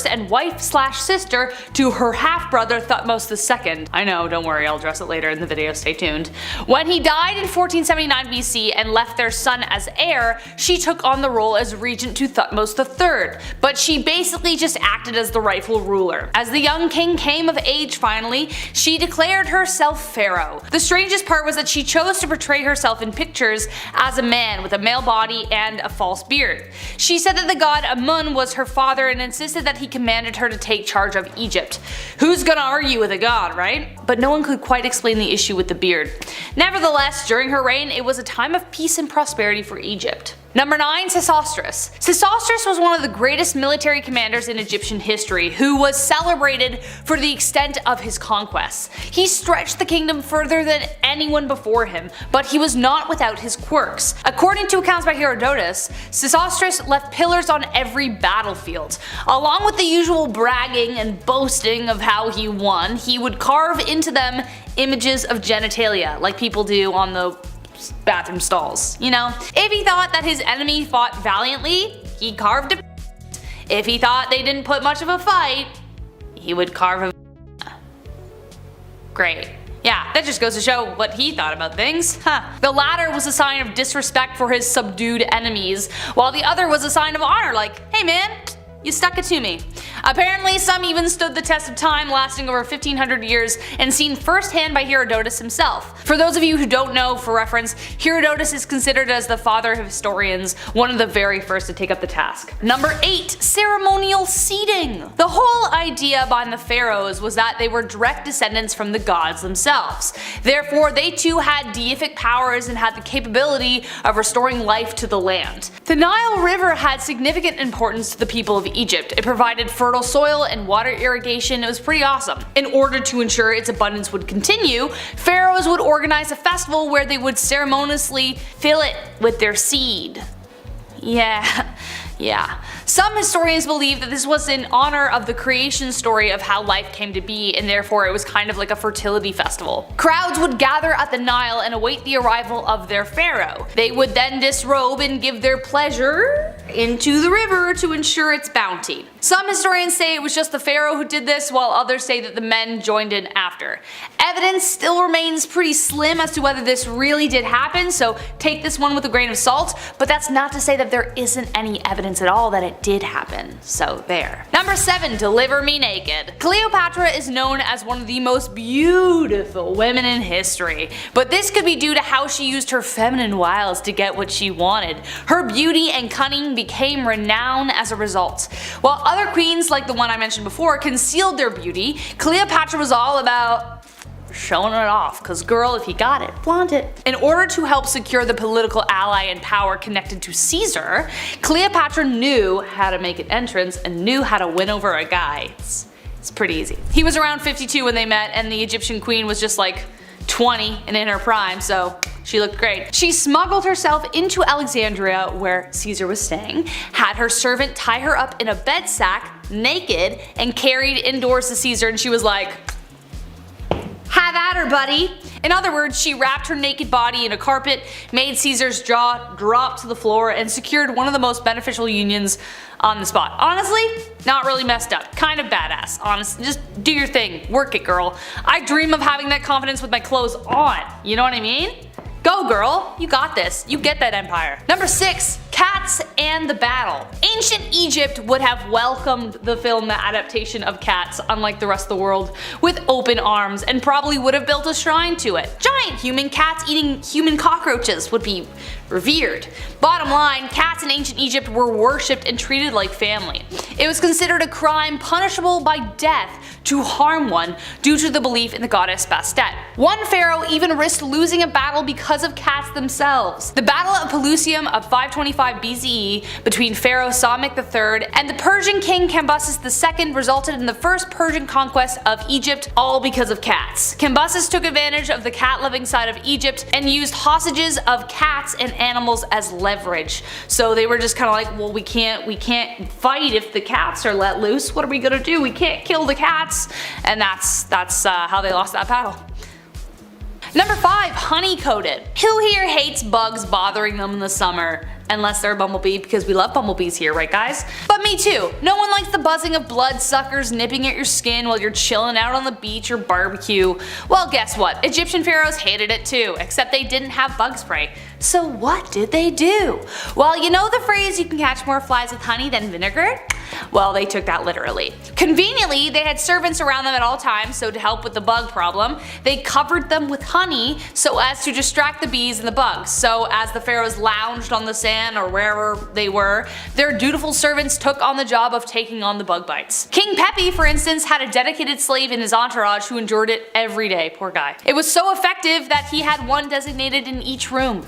S3: I and wife/sister to her half-brother Thutmose II. I know, don't worry, I'll address it later in the video, stay tuned. When he died in 1479 BC and left their son as heir, she took on the role as regent to Thutmose III, but she basically just acted as the rightful ruler. As the young king came of age finally, she declared herself pharaoh. The strangest part was that she chose to portray herself in pictures as a man with a male body and a false beard. She said that the god Amun was her father and insisted that he commanded her to take charge of Egypt. Who's gonna argue with a god, right? But no one could quite explain the issue with the beard. Nevertheless, during her reign, it was a time of peace and prosperity for Egypt. Number 9, Sesostris. Sesostris was one of the greatest military commanders in Egyptian history, who was celebrated for the extent of his conquests. He stretched the kingdom further than anyone before him, but he was not without his quirks. According to accounts by Herodotus, Sesostris left pillars on every battlefield. Along with the usual bragging and boasting of how he won, he would carve into them images of genitalia, like people do on the bathroom stalls, you know? If he thought that his enemy fought valiantly, he carved a. If he thought they didn't put much of a fight, he would carve a. Great. Yeah, that just goes to show what he thought about things. The latter was a sign of disrespect for his subdued enemies, while the other was a sign of honor, like, hey man, you stuck it to me. Apparently, some even stood the test of time, lasting over 1500 years and seen firsthand by Herodotus himself. For those of you who don't know, for reference, Herodotus is considered as the father of historians, one of the very first to take up the task. Number 8, ceremonial seating. The whole idea behind the pharaohs was that they were direct descendants from the gods themselves. Therefore, they too had deific powers and had the capability of restoring life to the land. The Nile River had significant importance to the people of Egypt. It provided fertile soil and water irrigation. It was pretty awesome. In order to ensure its abundance would continue, pharaohs would organize a festival where they would ceremoniously fill it with their seed. Yeah. Some historians believe that this was in honor of the creation story of how life came to be, and therefore it was kind of like a fertility festival. Crowds would gather at the Nile and await the arrival of their pharaoh. They would then disrobe and give their pleasure into the river to ensure its bounty. Some historians say it was just the pharaoh who did this, while others say that the men joined in after. Evidence still remains pretty slim as to whether this really did happen, so take this one with a grain of salt, but that's not to say that there isn't any evidence at all that it did happen. So there. Number 7, deliver me naked. Cleopatra is known as one of the most beautiful women in history, but this could be due to how she used her feminine wiles to get what she wanted. Her beauty and cunning became renowned as a result. While other queens, like the one I mentioned before, concealed their beauty, Cleopatra was all about showing it off, cause girl, if you got it, flaunt it. In order to help secure the political ally and power connected to Caesar, Cleopatra knew how to make an entrance and knew how to win over a guy. It's It's pretty easy. He was around 52 when they met, and the Egyptian queen was just like 20 and in her prime, so she looked great. She smuggled herself into Alexandria, where Caesar was staying, had her servant tie her up in a bed sack, naked, and carried indoors to Caesar, and she was like, "Have at her, buddy." In other words, she wrapped her naked body in a carpet, made Caesar's jaw drop to the floor, and secured one of the most beneficial unions on the spot. Honestly, not really messed up. Kind of badass. Honestly, just do your thing. Work it, girl. I dream of having that confidence with my clothes on. You know what I mean? Go, girl. You got this. You get that empire. Number 6. Cats and the Battle. Ancient Egypt would have welcomed the film adaptation of Cats, unlike the rest of the world, with open arms, and probably would have built a shrine to it. Giant human cats eating human cockroaches would be revered. Bottom line, cats in ancient Egypt were worshipped and treated like family. It was considered a crime punishable by death to harm one due to the belief in the goddess Bastet. One pharaoh even risked losing a battle because of cats themselves. The Battle of Pelusium of 525 BCE between Pharaoh Psamek III and the Persian king Cambyses II resulted in the first Persian conquest of Egypt, all because of cats. Cambyses took advantage of the cat-loving side of Egypt and used hostages of cats and animals as leverage. So they were just kind of like, well, we can't fight if the cats are let loose. What are we gonna do? We can't kill the cats. And that's how they lost that battle. Number 5. Honey-coated. Who here hates bugs bothering them in the summer? Unless they're a bumblebee, because we love bumblebees here, right guys? But me too. No one likes the buzzing of bloodsuckers nipping at your skin while you're chilling out on the beach or barbecue. Well, guess what? Egyptian pharaohs hated it too, except they didn't have bug spray. So what did they do? Well, you know the phrase, you can catch more flies with honey than vinegar? Well, they took that literally. Conveniently, they had servants around them at all times, so to help with the bug problem, they covered them with honey so as to distract the bees and the bugs. So as the pharaohs lounged on the sand or wherever they were, their dutiful servants took on the job of taking on the bug bites. King Pepi, for instance, had a dedicated slave in his entourage who endured it every day, poor guy. It was so effective that he had one designated in each room.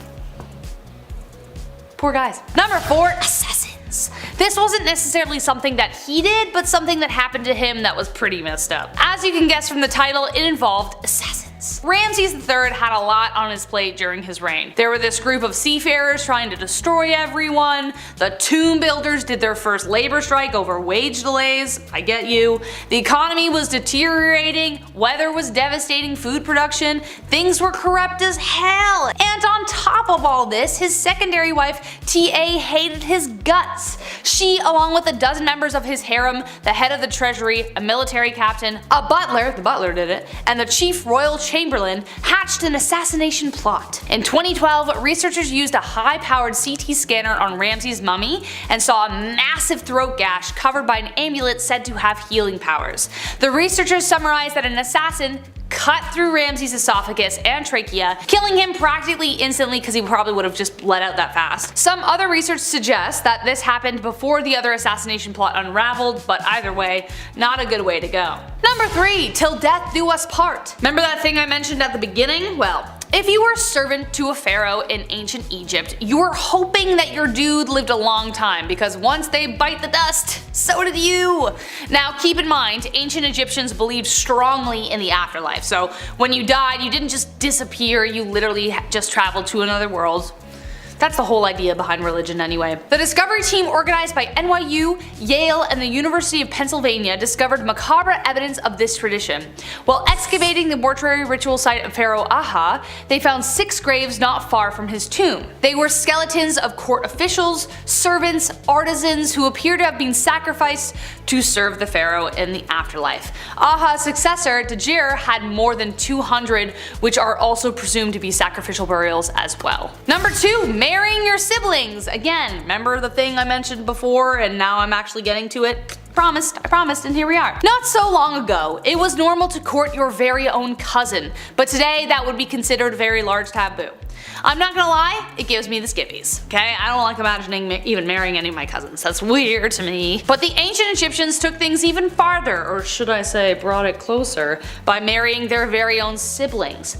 S3: Poor guys. Number 4. Assassins. This wasn't necessarily something that he did, but something that happened to him that was pretty messed up. As you can guess from the title, it involved assassins. Ramses III had a lot on his plate during his reign. There were this group of seafarers trying to destroy everyone, the tomb builders did their first labor strike over wage delays, I get you, the economy was deteriorating, weather was devastating food production, things were corrupt as hell, and on top of all this, his secondary wife Ta hated his guts. She, along with a dozen members of his harem, the head of the treasury, a military captain, a butler, the butler did it, and the chief royal chamberlain, hatched an assassination plot. In 2012, researchers used a high-powered CT scanner on Ramses' mummy and saw a massive throat gash covered by an amulet said to have healing powers. The researchers summarized that an assassin cut through Ramses' esophagus and trachea, killing him practically instantly because he probably would have just let out that fast. Some other research suggests that this happened before the other assassination plot unraveled, but either way, not a good way to go. Number 3. Till death do us part. Remember that thing I mentioned at the beginning? Well, if you were a servant to a pharaoh in ancient Egypt, you were hoping that your dude lived a long time, because once they bite the dust, so did you! Now keep in mind, ancient Egyptians believed strongly in the afterlife, so when you died, you didn't just disappear, you literally just traveled to another world. That's the whole idea behind religion anyway. The discovery team organized by NYU, Yale, and the University of Pennsylvania discovered macabre evidence of this tradition. While excavating the mortuary ritual site of Pharaoh Aha, they found 6 graves not far from his tomb. They were skeletons of court officials, servants, artisans who appear to have been sacrificed to serve the pharaoh in the afterlife. Aha's successor, Djir, had more than 200, which are also presumed to be sacrificial burials as well. Number 2. Marrying your siblings. Again, remember the thing I mentioned before and now I'm actually getting to it? I promised, and here we are. Not so long ago, it was normal to court your very own cousin, but today that would be considered a very large taboo. I'm not gonna lie, it gives me the skippies, okay? I don't like imagining even marrying any of my cousins, that's weird to me. But the ancient Egyptians took things even farther, or should I say brought it closer, by marrying their very own siblings.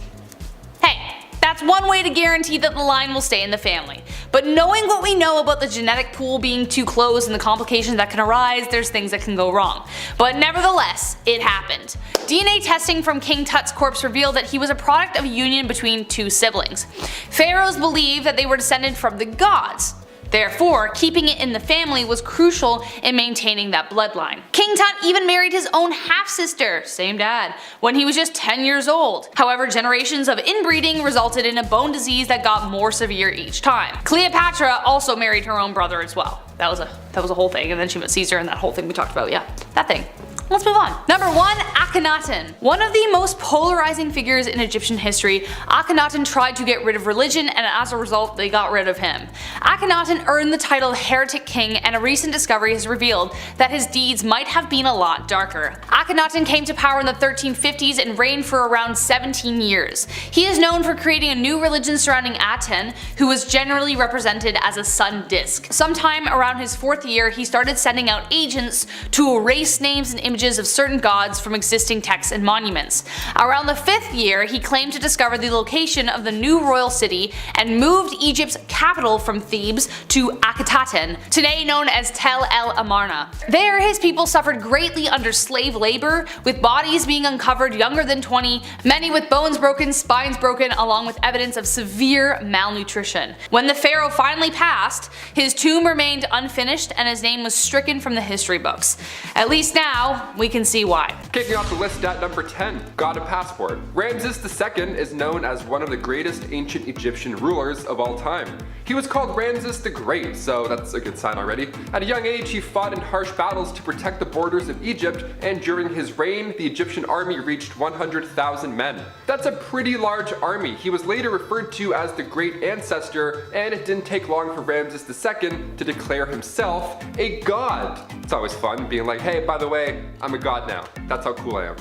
S3: Hey, that's that's one way to guarantee that the line will stay in the family. But knowing what we know about the genetic pool being too close and the complications that can arise, there's things that can go wrong. But nevertheless, it happened. DNA testing from King Tut's corpse revealed that he was a product of a union between two siblings. Pharaohs believed that they were descended from the gods. Therefore, keeping it in the family was crucial in maintaining that bloodline. King Tut even married his own half-sister, same dad, when he was just 10 years old. However, generations of inbreeding resulted in a bone disease that got more severe each time. Cleopatra also married her own brother as well. That was a whole thing, and then she met Caesar and that whole thing we talked about, yeah, that thing. Let's move on. Number 1. Akhenaten. One of the most polarizing figures in Egyptian history, Akhenaten tried to get rid of religion, and as a result they got rid of him. Akhenaten earned the title Heretic King, and a recent discovery has revealed that his deeds might have been a lot darker. Akhenaten came to power in the 1350s and reigned for around 17 years. He is known for creating a new religion surrounding Aten, who was generally represented as a sun disk. Sometime around his 4th year, he started sending out agents to erase names and images of certain gods from existing texts and monuments. Around the 5th year, he claimed to discover the location of the new royal city and moved Egypt's capital from Thebes to Akhetaten, today known as Tel El Amarna. There, his people suffered greatly under slave labor, with bodies being uncovered younger than 20, many with bones broken, spines broken, along with evidence of severe malnutrition. When the pharaoh finally passed, his tomb remained unfinished and his name was stricken from the history books. At least now, we can see why.
S4: Kicking off the list at number 10, got a passport. Ramses II is known as one of the greatest ancient Egyptian rulers of all time. He was called Ramses the Great, so that's a good sign already. At a young age, he fought in harsh battles to protect the borders of Egypt, and during his reign, the Egyptian army reached 100,000 men. That's a pretty large army. He was later referred to as the Great Ancestor, and it didn't take long for Ramses II to declare himself a god. It's always fun being like, hey, by the way, I'm a god now. That's how cool I am.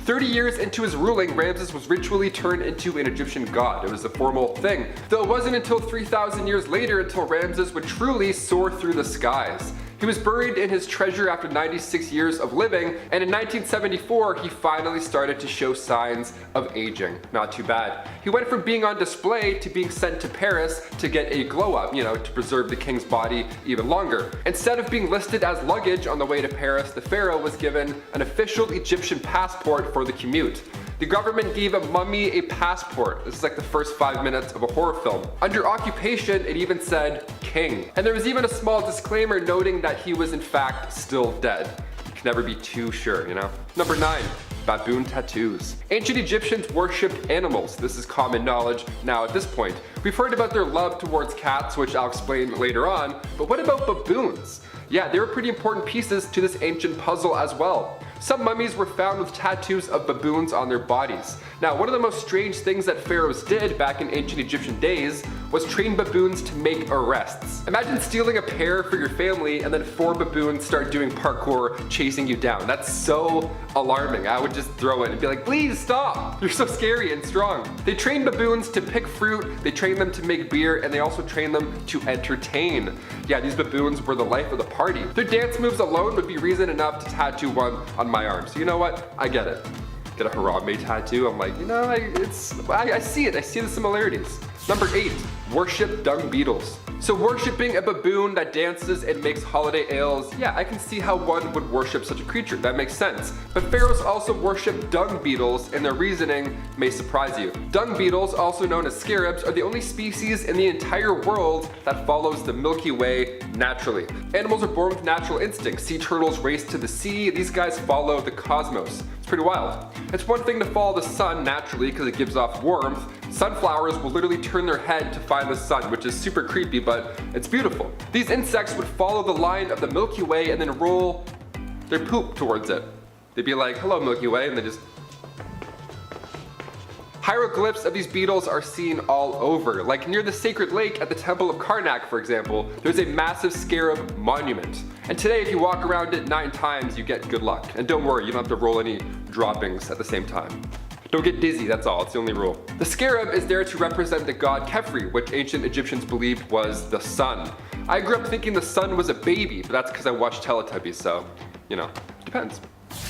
S4: 30 years into his ruling, Ramses was ritually turned into an Egyptian god. It was a formal thing, though it wasn't until 3,000 years later until Ramses would truly soar through the skies. He was buried in his treasure after 96 years of living, and in 1974 he finally started to show signs of aging. Not too bad. He went from being on display to being sent to Paris to get a glow up, to preserve the king's body even longer. Instead of being listed as luggage on the way to Paris, the pharaoh was given an official Egyptian passport for the commute. The government gave a mummy a passport. This is like the first 5 minutes of a horror film. Under occupation, it even said king. And there was even a small disclaimer noting that he was in fact still dead. You can never be too sure, Number 9. Baboon tattoos. Ancient Egyptians worshipped animals. This is common knowledge now at this point. We've heard about their love towards cats, which I'll explain later on, but what about baboons? Yeah, they were pretty important pieces to this ancient puzzle as well. Some mummies were found with tattoos of baboons on their bodies. Now, one of the most strange things that pharaohs did back in ancient Egyptian days was train baboons to make arrests. Imagine stealing a pair for your family and then 4 baboons start doing parkour chasing you down. That's so alarming. I would just throw it and be like, please stop! You're so scary and strong. They trained baboons to pick fruit, they trained them to make beer, and they also trained them to entertain. Yeah, these baboons were the life of the party. Their dance moves alone would be reason enough to tattoo one on my arm. So you know what? I get it. Get a Harambe tattoo. I'm like, I see it. I see the similarities. Number 8. Worship dung beetles. So worshipping a baboon that dances and makes holiday ales, yeah, I can see how one would worship such a creature. That makes sense. But pharaohs also worship dung beetles, and their reasoning may surprise you. Dung beetles, also known as scarabs, are the only species in the entire world that follows the Milky Way naturally. Animals are born with natural instincts. Sea turtles race to the sea. These guys follow the cosmos. It's pretty wild. It's one thing to follow the sun naturally because it gives off warmth. Sunflowers will literally turn their head to find the sun, which is super creepy, but it's beautiful. These insects would follow the line of the Milky Way and then roll their poop towards it. They'd be like, hello Milky Way, and they just... Hieroglyphs of these beetles are seen all over. Like near the sacred lake at the Temple of Karnak, for example, there's a massive scarab monument. And today, if you walk around it 9 times, you get good luck. And don't worry, you don't have to roll any droppings at the same time. Don't get dizzy, that's all, it's the only rule. The scarab is there to represent the god Khepri, which ancient Egyptians believed was the sun. I grew up thinking the sun was a baby, but that's because I watched Teletubbies, so, depends.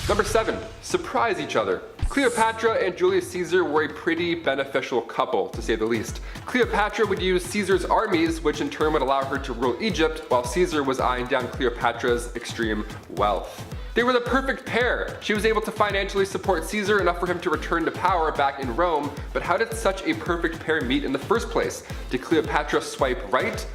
S4: Number 7, surprise each other. Cleopatra and Julius Caesar were a pretty beneficial couple, to say the least. Cleopatra would use Caesar's armies, which in turn would allow her to rule Egypt, while Caesar was eyeing down Cleopatra's extreme wealth. They were the perfect pair. She was able to financially support Caesar enough for him to return to power back in Rome, but how did such a perfect pair meet in the first place? Did Cleopatra swipe right?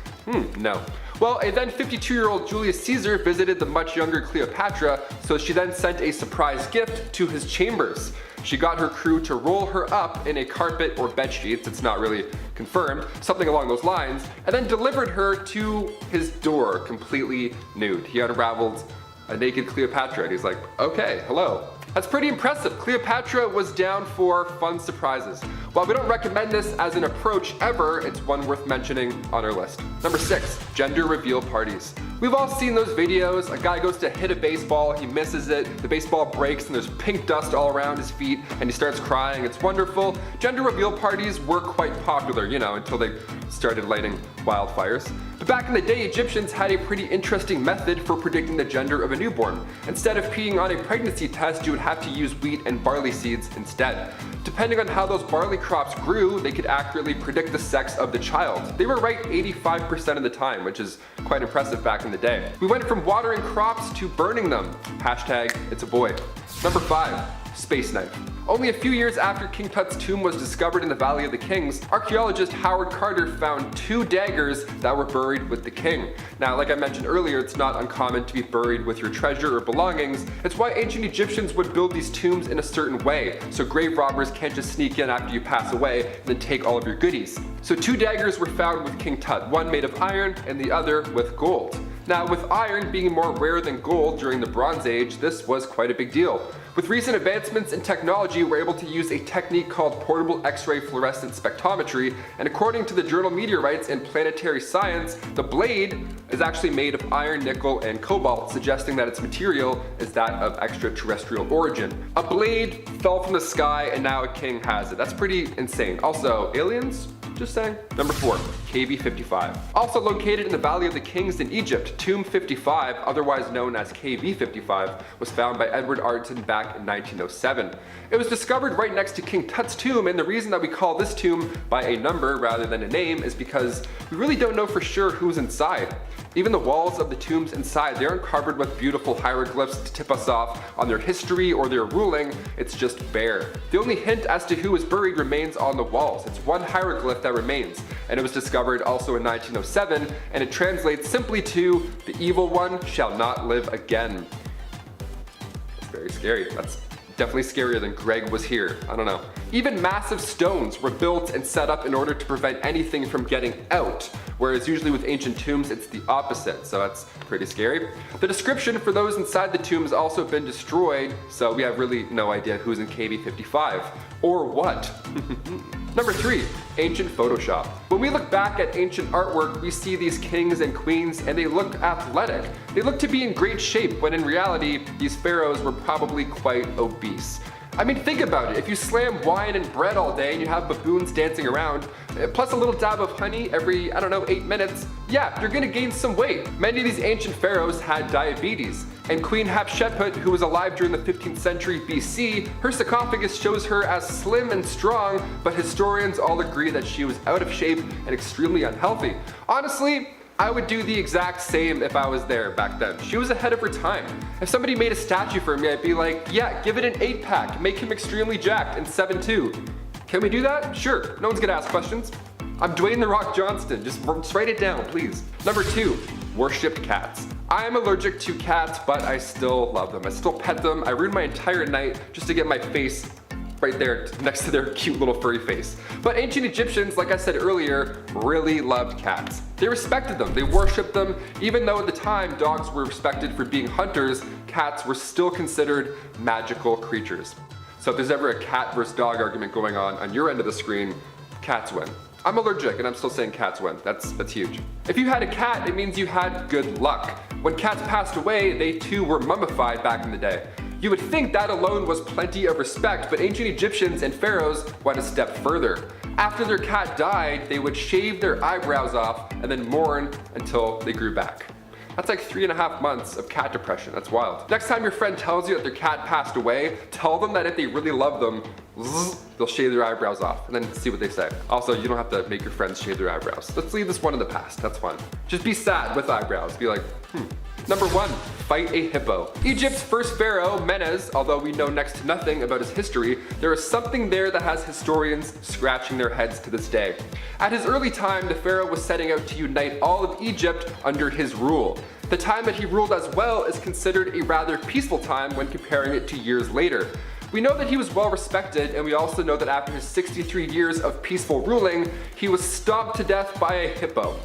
S4: No. Well, a then 52-year-old Julius Caesar visited the much younger Cleopatra, so she then sent a surprise gift to his chambers. She got her crew to roll her up in a carpet or bed sheets, it's not really confirmed, something along those lines, and then delivered her to his door completely nude. He unraveled a naked Cleopatra and he's like, okay, hello. That's pretty impressive. Cleopatra was down for fun surprises. While we don't recommend this as an approach ever, it's one worth mentioning on our list. Number 6, gender reveal parties. We've all seen those videos. A guy goes to hit a baseball, he misses it, the baseball breaks and there's pink dust all around his feet and he starts crying. It's wonderful. Gender reveal parties were quite popular, until they started lighting wildfires. But back in the day, Egyptians had a pretty interesting method for predicting the gender of a newborn. Instead of peeing on a pregnancy test, you would have to use wheat and barley seeds instead. Depending on how those barley crops grew, they could accurately predict the sex of the child. They were right 85% of the time, which is quite impressive back in the day. We went from watering crops to burning them. Hashtag, it's a boy. Number 5, space knife. Only a few years after King Tut's tomb was discovered in the Valley of the Kings, archaeologist Howard Carter found 2 daggers that were buried with the king. Now, like I mentioned earlier, it's not uncommon to be buried with your treasure or belongings. It's why ancient Egyptians would build these tombs in a certain way, so grave robbers can't just sneak in after you pass away and then take all of your goodies. So 2 daggers were found with King Tut, one made of iron and the other with gold. Now, with iron being more rare than gold during the Bronze Age, this was quite a big deal. With recent advancements in technology, we're able to use a technique called portable X-ray fluorescent spectrometry, and according to the journal Meteorites and Planetary Science, the blade is actually made of iron, nickel, and cobalt, suggesting that its material is that of extraterrestrial origin. A blade fell from the sky and now a king has it. That's pretty insane. Also, aliens? Just saying. Number 4, KV55. Also located in the Valley of the Kings in Egypt, Tomb 55, otherwise known as KV55, was found by Edward Arton back in 1907. It was discovered right next to King Tut's tomb, and the reason that we call this tomb by a number rather than a name is because we really don't know for sure who's inside. Even the walls of the tombs inside, they aren't covered with beautiful hieroglyphs to tip us off on their history or their ruling, it's just bare. The only hint as to who is buried remains on the walls. It's one hieroglyph that remains, and it was discovered also in 1907, and it translates simply to, "The evil one shall not live again." That's very scary. That's definitely scarier than Greg was here. I don't know. Even massive stones were built and set up in order to prevent anything from getting out, whereas usually with ancient tombs it's the opposite, so that's pretty scary. The description for those inside the tomb has also been destroyed, so we have really no idea who's in KV55 or what. Number 3, ancient Photoshop. When we look back at ancient artwork, we see these kings and queens and they look athletic. They look to be in great shape, when in reality, these pharaohs were probably quite obese. I mean, think about it. If you slam wine and bread all day and you have baboons dancing around, plus a little dab of honey every, 8 minutes, yeah, you're gonna gain some weight. Many of these ancient pharaohs had diabetes. And Queen Hatshepsut, who was alive during the 15th century BC, her sarcophagus shows her as slim and strong, but historians all agree that she was out of shape and extremely unhealthy. Honestly, I would do the exact same if I was there back then. She was ahead of her time. If somebody made a statue for me, I'd be like, yeah, give it an 8-pack, make him extremely jacked and 7'2". Can we do that? Sure, no one's gonna ask questions. I'm Dwayne "The Rock" Johnston, just write it down, please. Number 2, worshipped cats. I am allergic to cats, but I still love them. I still pet them. I ruined my entire night just to get my face right there next to their cute little furry face. But ancient Egyptians, like I said earlier, really loved cats. They respected them, they worshipped them. Even though at the time dogs were respected for being hunters, cats were still considered magical creatures. So if there's ever a cat versus dog argument going on your end of the screen, cats win. I'm allergic and I'm still saying cats win. That's huge. If you had a cat, it means you had good luck. When cats passed away, they too were mummified back in the day. You would think that alone was plenty of respect, but ancient Egyptians and pharaohs went a step further. After their cat died, they would shave their eyebrows off and then mourn until they grew back. That's like 3.5 months of cat depression. That's wild. Next time your friend tells you that their cat passed away, tell them that if they really love them, they'll shave their eyebrows off and then see what they say. Also, you don't have to make your friends shave their eyebrows. Let's leave this one in the past. That's fun. Just be sad with eyebrows. Be like, Number 1, fight a hippo. Egypt's first pharaoh, Menes, although we know next to nothing about his history, there is something there that has historians scratching their heads to this day. At his early time, the pharaoh was setting out to unite all of Egypt under his rule. The time that he ruled as well is considered a rather peaceful time when comparing it to years later. We know that he was well respected, and we also know that after his 63 years of peaceful ruling, he was stomped to death by a hippo.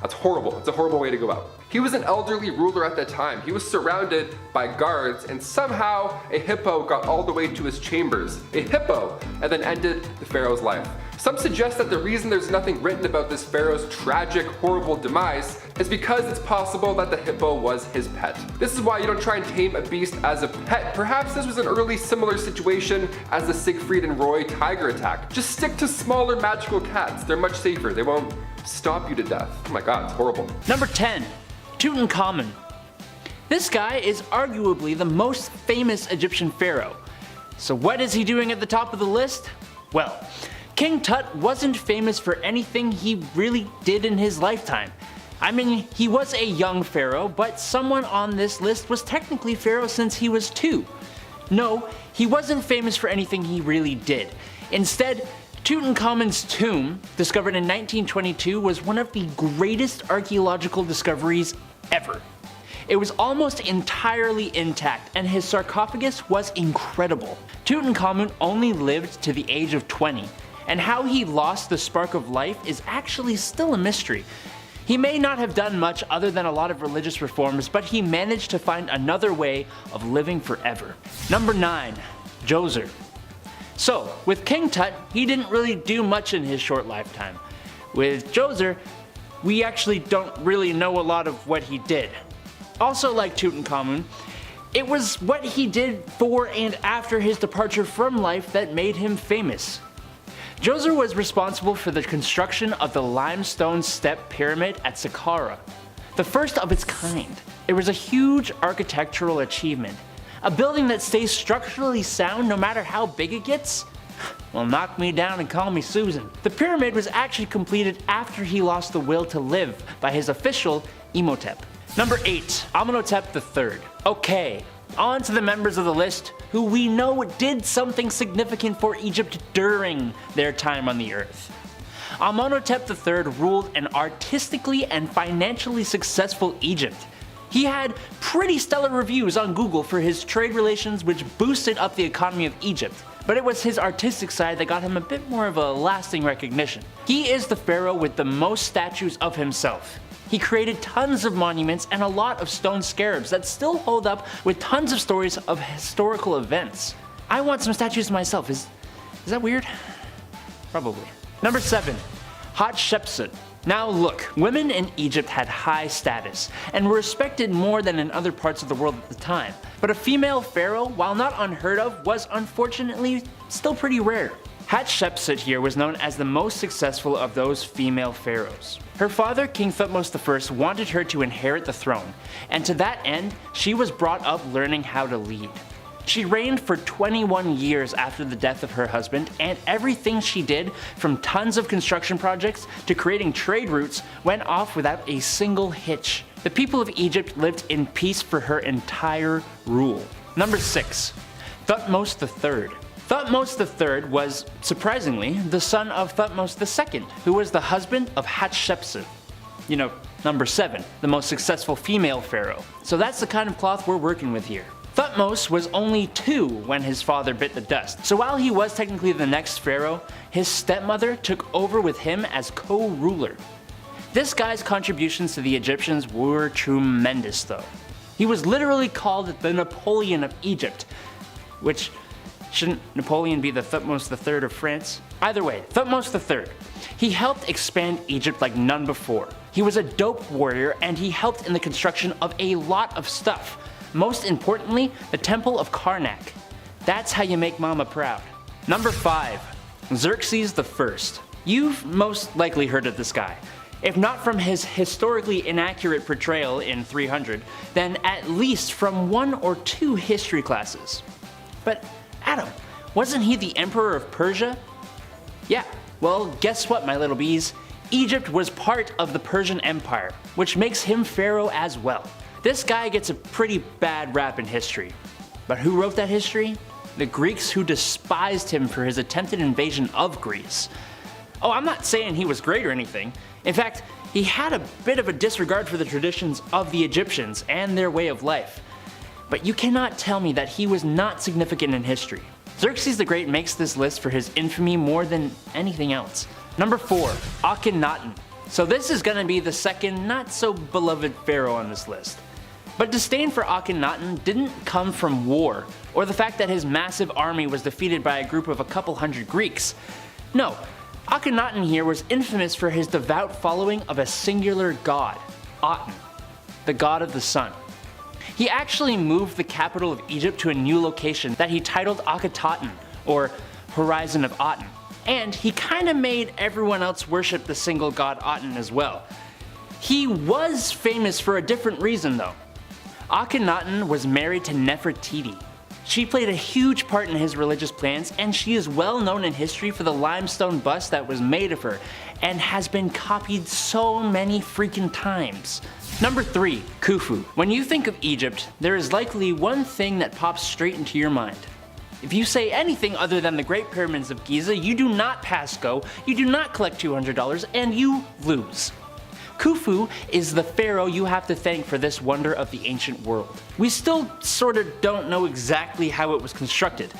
S4: That's horrible. It's a horrible way to go out. He was an elderly ruler at that time. He was surrounded by guards, and somehow a hippo got all the way to his chambers. A hippo, and then ended the pharaoh's life. Some suggest that the reason there's nothing written about this pharaoh's tragic, horrible demise is because it's possible that the hippo was his pet. This is why you don't try and tame a beast as a pet. Perhaps this was an early similar situation as the Siegfried and Roy tiger attack. Just stick to smaller magical cats. They're much safer. They won't stomp you to death. Oh my god, it's horrible.
S1: Number 10, Tutankhamun. This guy is arguably the most famous Egyptian pharaoh. So what is he doing at the top of the list? Well, King Tut wasn't famous for anything he really did in his lifetime. I mean, he was a young pharaoh, but someone on this list was technically pharaoh since he was 2. No, he wasn't famous for anything he really did. Instead, Tutankhamun's tomb, discovered in 1922, was one of the greatest archaeological discoveries ever. It was almost entirely intact, and his sarcophagus was incredible. Tutankhamun only lived to the age of 20, and how he lost the spark of life is actually still a mystery. He may not have done much other than a lot of religious reforms, but he managed to find another way of living forever. Number 9, Djoser. So, with King Tut, he didn't really do much in his short lifetime. With Djoser, we actually don't really know a lot of what he did. Also, like Tutankhamun, it was what he did for and after his departure from life that made him famous. Djoser was responsible for the construction of the limestone step pyramid at Saqqara, the first of its kind. It was a huge architectural achievement. A building that stays structurally sound no matter how big it gets? Well, knock me down and call me Susan. The pyramid was actually completed after he lost the will to live by his official Imhotep. Number 8, Amenhotep III. Okay, on to the members of the list who we know did something significant for Egypt during their time on the earth. Amenhotep III ruled an artistically and financially successful Egypt. He had pretty stellar reviews on Google for his trade relations, which boosted up the economy of Egypt, but it was his artistic side that got him a bit more of a lasting recognition. He is the pharaoh with the most statues of himself. He created tons of monuments and a lot of stone scarabs that still hold up with tons of stories of historical events. I want some statues myself. Is that weird? Probably. Number 7, Hatshepsut. Now look, women in Egypt had high status and were respected more than in other parts of the world at the time. But a female pharaoh, while not unheard of, was unfortunately still pretty rare. Hatshepsut here was known as the most successful of those female pharaohs. Her father, King Thutmose I, wanted her to inherit the throne, and to that end, she was brought up learning how to lead. She reigned for 21 years after the death of her husband, and everything she did, from tons of construction projects to creating trade routes, went off without a single hitch. The people of Egypt lived in peace for her entire rule. Number 6, Thutmose III. Thutmose III was, surprisingly, the son of Thutmose II, who was the husband of Hatshepsut. You know, number 7, the most successful female pharaoh. So that's the kind of cloth we're working with here. Thutmose was only 2 when his father bit the dust, so while he was technically the next pharaoh, his stepmother took over with him as co-ruler. This guy's contributions to the Egyptians were tremendous though. He was literally called the Napoleon of Egypt, which shouldn't Napoleon be the Thutmose III of France? Either way, Thutmose III. He helped expand Egypt like none before. He was a dope warrior and he helped in the construction of a lot of stuff. Most importantly, the Temple of Karnak. That's how you make mama proud. Number 5, Xerxes I. You've most likely heard of this guy. If not from his historically inaccurate portrayal in 300, then at least from 1 or 2 history classes. But Adam, wasn't he the emperor of Persia? Yeah, well guess what my little bees? Egypt was part of the Persian Empire, which makes him pharaoh as well. This guy gets a pretty bad rap in history. But who wrote that history? The Greeks, who despised him for his attempted invasion of Greece. Oh, I'm not saying he was great or anything. In fact, he had a bit of a disregard for the traditions of the Egyptians and their way of life. But you cannot tell me that he was not significant in history. Xerxes the Great makes this list for his infamy more than anything else. Number 4, Akhenaten. So this is gonna be the second not so beloved pharaoh on this list. But disdain for Akhenaten didn't come from war, or the fact that his massive army was defeated by a group of a couple hundred Greeks. No, Akhenaten here was infamous for his devout following of a singular god, Aten, the god of the sun. He actually moved the capital of Egypt to a new location that he titled Akhetaten, or Horizon of Aten. And he kinda made everyone else worship the single god Aten as well. He was famous for a different reason though. Akhenaten was married to Nefertiti. She played a huge part in his religious plans, and she is well known in history for the limestone bust that was made of her, and has been copied so many freaking times. Number 3, Khufu. When you think of Egypt, there is likely one thing that pops straight into your mind. If you say anything other than the Great Pyramids of Giza, you do not pass go, you do not collect $200, and you lose. Khufu is the pharaoh you have to thank for this wonder of the ancient world. We still sorta don't know exactly how it was constructed,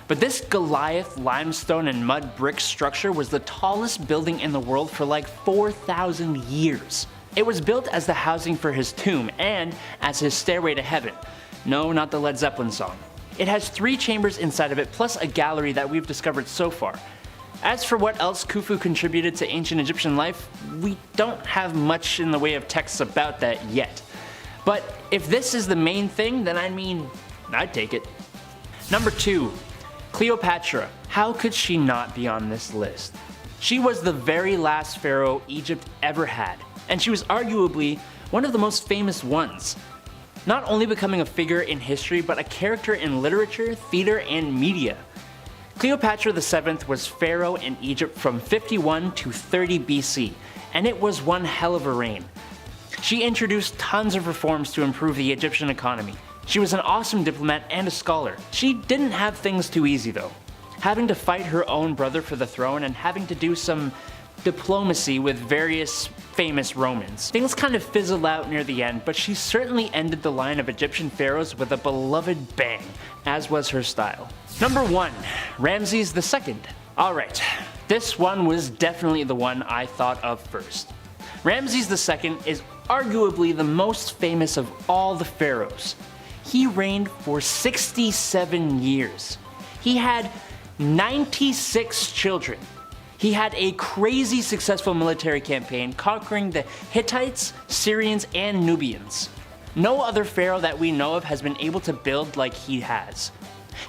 S1: but this Goliath limestone and mud brick structure was the tallest building in the world for like 4,000 years. It was built as the housing for his tomb and as his stairway to heaven. No, not the Led Zeppelin song. It has 3 chambers inside of it plus a gallery that we've discovered so far. As for what else Khufu contributed to ancient Egyptian life, we don't have much in the way of texts about that yet. But if this is the main thing, then I mean, I'd take it. Number 2, Cleopatra. How could she not be on this list? She was the very last pharaoh Egypt ever had, and she was arguably one of the most famous ones. Not only becoming a figure in history, but a character in literature, theater, and media. Cleopatra VII was pharaoh in Egypt from 51 to 30 BC, and it was one hell of a reign. She introduced tons of reforms to improve the Egyptian economy. She was an awesome diplomat and a scholar. She didn't have things too easy though. Having to fight her own brother for the throne and having to do some diplomacy with various famous Romans. Things kind of fizzled out near the end, but she certainly ended the line of Egyptian pharaohs with a beloved bang, as was her style. Number 1, Ramses II. Alright, this one was definitely the one I thought of first. Ramses II is arguably the most famous of all the pharaohs. He reigned for 67 years. He had 96 children. He had a crazy successful military campaign conquering the Hittites, Syrians, and Nubians. No other pharaoh that we know of has been able to build like he has.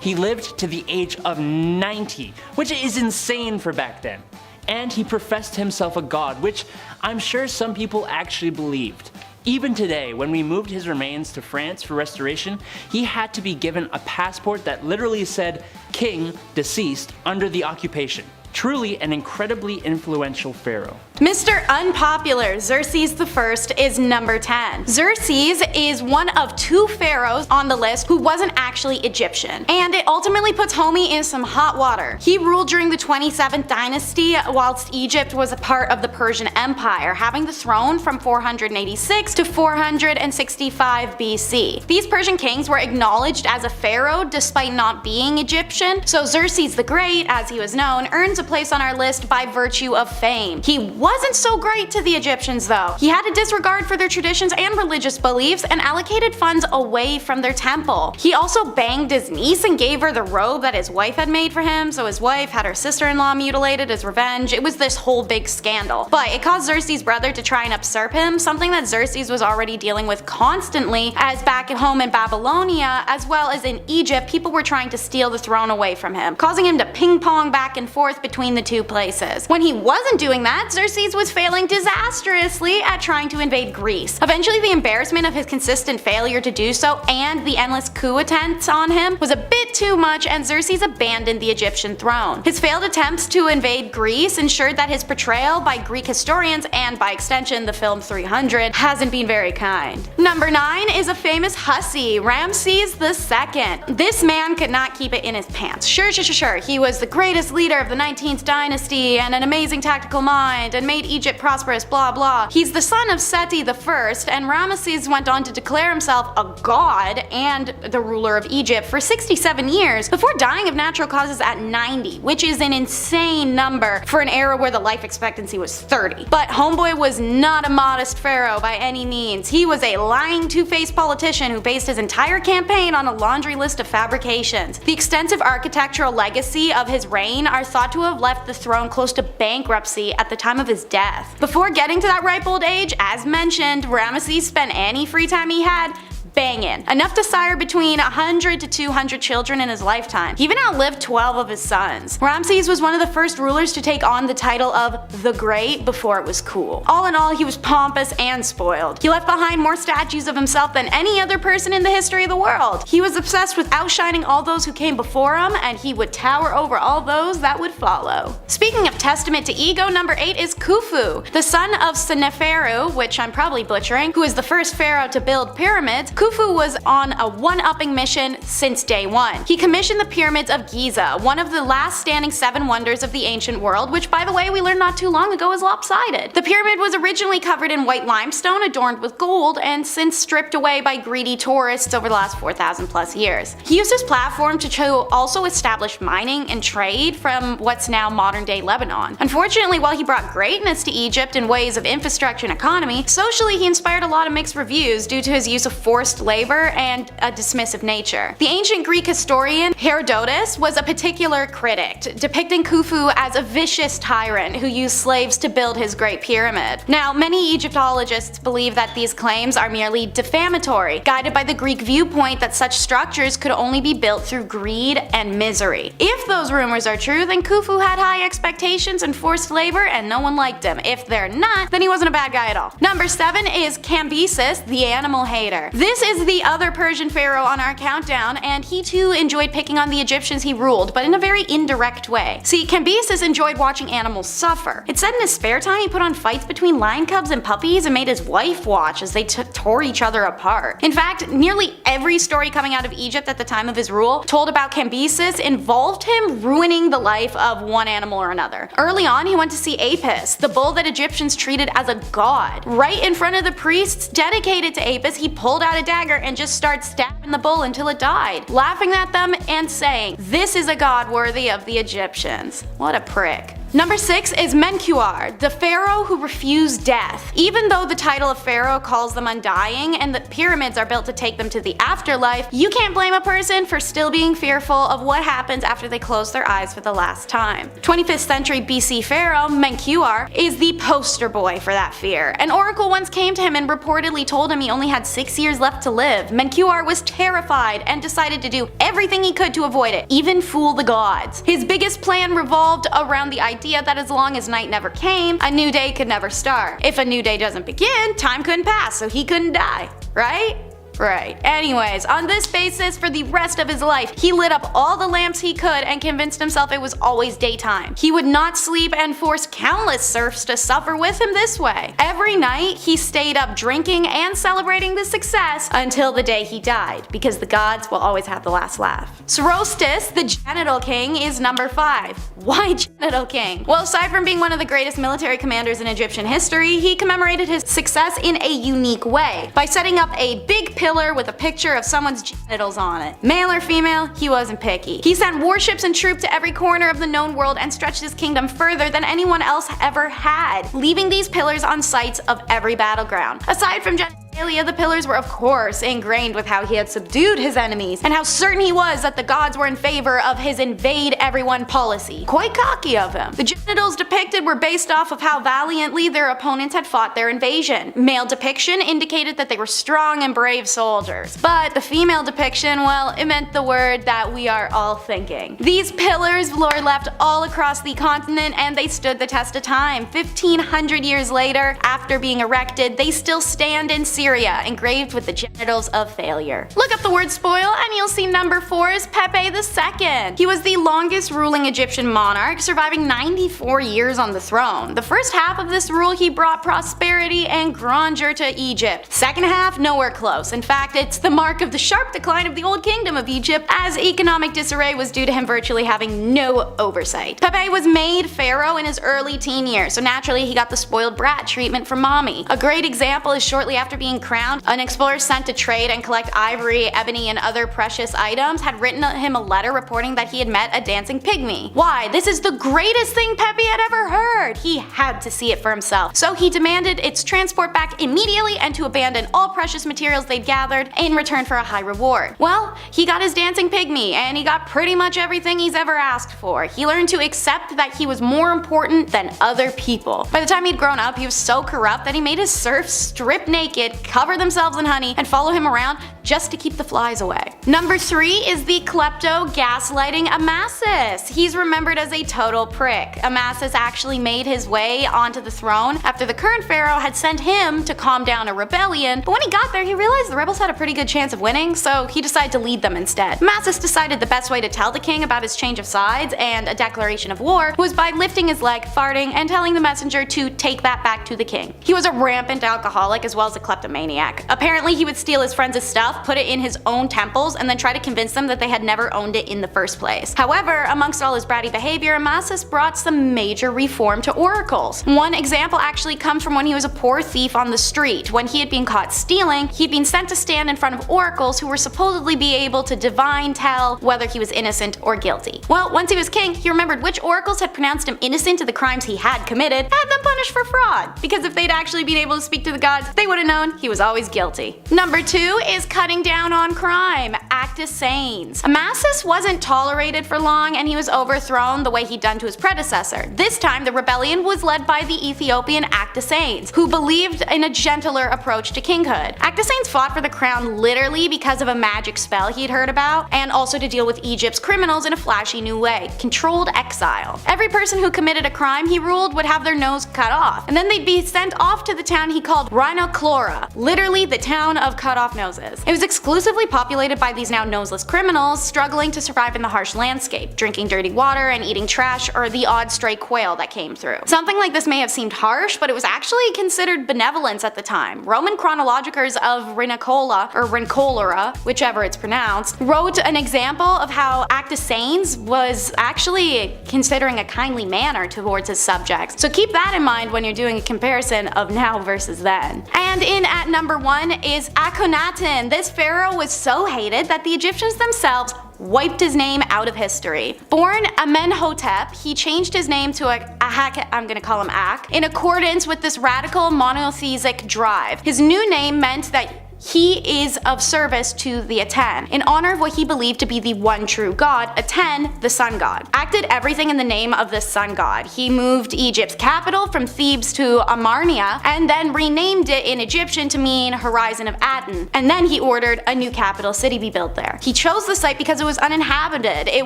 S1: He lived to the age of 90, which is insane for back then. And he professed himself a god, which I'm sure some people actually believed. Even today, when we moved his remains to France for restoration, he had to be given a passport that literally said, "King, deceased, under the occupation." Truly an incredibly influential pharaoh.
S7: Mr. Unpopular Xerxes I is number 10. Xerxes is one of 2 pharaohs on the list who wasn't actually Egyptian, and it ultimately puts homie in some hot water. He ruled during the 27th dynasty whilst Egypt was a part of the Persian Empire, having the throne from 486 to 465 BC. These Persian kings were acknowledged as a pharaoh despite not being Egyptian, so Xerxes the Great, as he was known, earns a place on our list by virtue of fame. He wasn't so great to the Egyptians though. He had a disregard for their traditions and religious beliefs and allocated funds away from their temple. He also banged his niece and gave her the robe that his wife had made for him, so his wife had her sister-in-law mutilated as revenge. It was this whole big scandal. But it caused Xerxes' brother to try and usurp him, something that Xerxes was already dealing with constantly, as back at home in Babylonia, as well as in Egypt, people were trying to steal the throne away from him, causing him to ping-pong back and forth between the two places. When he wasn't doing that, Xerxes was failing disastrously at trying to invade Greece. Eventually, the embarrassment of his consistent failure to do so and the endless coup attempts on him was a bit too much, and Xerxes abandoned the Egyptian throne. His failed attempts to invade Greece ensured that his portrayal by Greek historians, and by extension the film 300, hasn't been very kind. Number 9 is a famous hussy, Ramses II. This man could not keep it in his pants. Sure, he was the greatest leader of the 19th dynasty and an amazing tactical mind and made Egypt prosperous, blah blah. He's the son of Seti I, and Ramesses went on to declare himself a god and the ruler of Egypt for 67 years before dying of natural causes at 90, which is an insane number for an era where the life expectancy was 30. But homeboy was not a modest pharaoh by any means. He was a lying, two-faced politician who based his entire campaign on a laundry list of fabrications. The extensive architectural legacy of his reign are thought to have left the throne close to bankruptcy at the time of his death. Before getting to that ripe old age, as mentioned, Ramesses spent any free time he had banging. Enough to sire between 100 to 200 children in his lifetime. He even outlived 12 of his sons. Ramses was one of the first rulers to take on the title of the Great before it was cool. All in all, he was pompous and spoiled. He left behind more statues of himself than any other person in the history of the world. He was obsessed with outshining all those who came before him, and he would tower over all those that would follow. Speaking of testament to ego, number 8 is Khufu, the son of Seneferu, which I'm probably butchering, who is the first pharaoh to build pyramids. Khufu was on a one-upping mission since day one. He commissioned the pyramids of Giza, one of the last standing 7 wonders of the ancient world, which by the way we learned not too long ago is lopsided. The pyramid was originally covered in white limestone adorned with gold, and since stripped away by greedy tourists over the last 4,000 plus years. He used his platform to also establish mining and trade from what's now modern day Lebanon. Unfortunately, while he brought greatness to Egypt in ways of infrastructure and economy, socially he inspired a lot of mixed reviews due to his use of forced labor and a dismissive nature. The ancient Greek historian Herodotus was a particular critic, depicting Khufu as a vicious tyrant who used slaves to build his great pyramid. Now, many Egyptologists believe that these claims are merely defamatory, guided by the Greek viewpoint that such structures could only be built through greed and misery. If those rumors are true, then Khufu had high expectations and forced labor and no one liked him. If they're not, then he wasn't a bad guy at all. Number 7 is Cambyses, the animal hater. This is the other Persian pharaoh on our countdown, and he too enjoyed picking on the Egyptians he ruled, but in a very indirect way. See, Cambyses enjoyed watching animals suffer. It said in his spare time he put on fights between lion cubs and puppies and made his wife watch as they tore each other apart. In fact, nearly every story coming out of Egypt at the time of his rule told about Cambyses involved him ruining the life of one animal or another. Early on, he went to see Apis, the bull that Egyptians treated as a god. Right in front of the priests dedicated to Apis, he pulled out a dagger and just started stabbing the bull until it died, laughing at them and saying, "This is a god worthy of the Egyptians." What a prick. Number 6 is Menkaure, the pharaoh who refused death. Even though the title of pharaoh calls them undying and the pyramids are built to take them to the afterlife, you can't blame a person for still being fearful of what happens after they close their eyes for the last time. 25th century BC pharaoh Menkaure is the poster boy for that fear. An oracle once came to him and reportedly told him he only had 6 years left to live. Menkaure was terrified and decided to do everything he could to avoid it, even fool the gods. His biggest plan revolved around the idea that as long as night never came, a new day could never start. If a new day doesn't begin, time couldn't pass, so he couldn't die, right? Right. Anyways, on this basis, for the rest of his life, he lit up all the lamps he could and convinced himself it was always daytime. He would not sleep and forced countless serfs to suffer with him this way. Every night, he stayed up drinking and celebrating the success until the day he died, because the gods will always have the last laugh. Sorostus, the genital king, is number 5. Why genital king? Well, aside from being one of the greatest military commanders in Egyptian history, he commemorated his success in a unique way, by setting up a big pillar with a picture of someone's genitals on it. Male or female, he wasn't picky. He sent warships and troops to every corner of the known world and stretched his kingdom further than anyone else ever had, leaving these pillars on sites of every battleground. Aside from genitalia, genitalia, the pillars were of course ingrained with how he had subdued his enemies and how certain he was that the gods were in favor of his invade everyone policy. Quite cocky of him. The genitals depicted were based off of how valiantly their opponents had fought their invasion. Male depiction indicated that they were strong and brave soldiers, but the female depiction, well, it meant the word that we are all thinking. These pillars were left all across the continent and they stood the test of time. 1500 years later, after being erected, they still stand in Syria, engraved with the genitals of failure. Look up the word spoil and you'll see number 4 is Pepe II. He was the longest ruling Egyptian monarch, surviving 94 years on the throne. The first half of this rule he brought prosperity and grandeur to Egypt. Second half, nowhere close. In fact, it's the mark of the sharp decline of the Old Kingdom of Egypt, as economic disarray was due to him virtually having no oversight. Pepe was made pharaoh in his early teen years, so naturally he got the spoiled brat treatment from mommy. A great example is shortly after being crowned, an explorer sent to trade and collect ivory, ebony, and other precious items had written him a letter reporting that he had met a dancing pygmy. Why? This is the greatest thing Pepe had ever heard! He had to see it for himself. So he demanded its transport back immediately and to abandon all precious materials they'd gathered in return for a high reward. Well, he got his dancing pygmy and he got pretty much everything he's ever asked for. He learned to accept that he was more important than other people. By the time he'd grown up, he was so corrupt that he made his serfs strip naked, cover themselves in honey, and follow him around just to keep the flies away. Number 3 is the klepto gaslighting Amasis. He's remembered as a total prick. Amasis actually made his way onto the throne after the current pharaoh had sent him to calm down a rebellion, but when he got there he realized the rebels had a pretty good chance of winning, so he decided to lead them instead. Amasis decided the best way to tell the king about his change of sides and a declaration of war was by lifting his leg, farting, and telling the messenger to take that back to the king. He was a rampant alcoholic as well as a kleptomaniac. Apparently he would steal his friends' stuff, put it in his own temples, and then try to convince them that they had never owned it in the first place. However, amongst all his bratty behavior, Amasis brought some major reform to oracles. One example actually comes from when he was a poor thief on the street. When he had been caught stealing, he'd been sent to stand in front of oracles who were supposedly be able to divine tell whether he was innocent or guilty. Well, once he was king, he remembered which oracles had pronounced him innocent of the crimes he had committed, and had them punished for fraud. Because if they'd actually been able to speak to the gods, they would have known he was always guilty. Number 2 is cutting down on crime, Actus Sains. Amasis wasn't tolerated for long and he was overthrown the way he'd done to his predecessor. This time the rebellion was led by the Ethiopian Actus Sains, who believed in a gentler approach to kinghood. Actus Sains fought for the crown literally because of a magic spell he'd heard about, and also to deal with Egypt's criminals in a flashy new way, controlled exile. Every person who committed a crime he ruled would have their nose cut off, and then they'd be sent off to the town he called Rhinochlora, literally the town of cut off noses. It was exclusively populated by these now noseless criminals struggling to survive in the harsh landscape, drinking dirty water and eating trash or the odd stray quail that came through. Something like this may have seemed harsh, but it was actually considered benevolence at the time. Roman chronologicers of Rhinicola, or Rincolora, whichever it's pronounced, wrote an example of how Actus Sains was actually considering a kindly manner towards his subjects. So keep that in mind when you're doing a comparison of now versus then. And in at number 1 is Akhenaten. This pharaoh was so hated that the Egyptians themselves wiped his name out of history. Born Amenhotep, he changed his name to I'm gonna call him Ak, in accordance with this radical monotheistic drive. His new name meant that he is of service to the Aten, in honor of what he believed to be the one true god, Aten, the sun god. Ak did everything in the name of the sun god. He moved Egypt's capital from Thebes to Amarnia, and then renamed it in Egyptian to mean Horizon of Aten, and then he ordered a new capital city be built there. He chose the site because it was uninhabited. It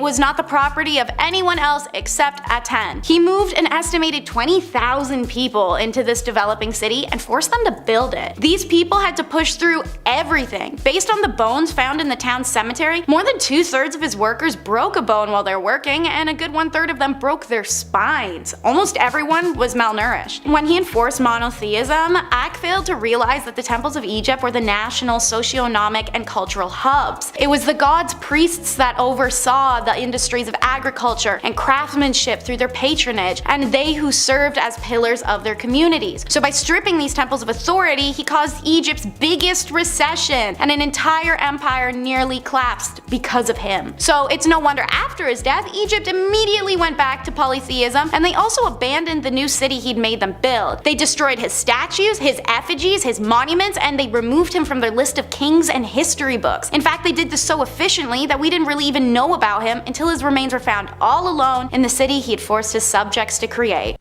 S7: was not the property of anyone else except Aten. He moved an estimated 20,000 people into this developing city and forced them to build it. These people had to push through everything. Based on the bones found in the town's cemetery, more than 2/3 of his workers broke a bone while they're working, and a good 1/3 of them broke their spines. Almost everyone was malnourished. When he enforced monotheism, Ak failed to realize that the temples of Egypt were the national socioeconomic and cultural hubs. It was the gods' priests that oversaw the industries of agriculture and craftsmanship through their patronage, and they who served as pillars of their communities. So by stripping these temples of authority, he caused Egypt's biggest recession, and an entire empire nearly collapsed because of him. So it's no wonder after his death, Egypt immediately went back to polytheism, and they also abandoned the new city he'd made them build. They destroyed his statues, his effigies, his monuments, and they removed him from their list of kings and history books. In fact, they did this so efficiently that we didn't really even know about him until his remains were found all alone in the city he had forced his subjects to create.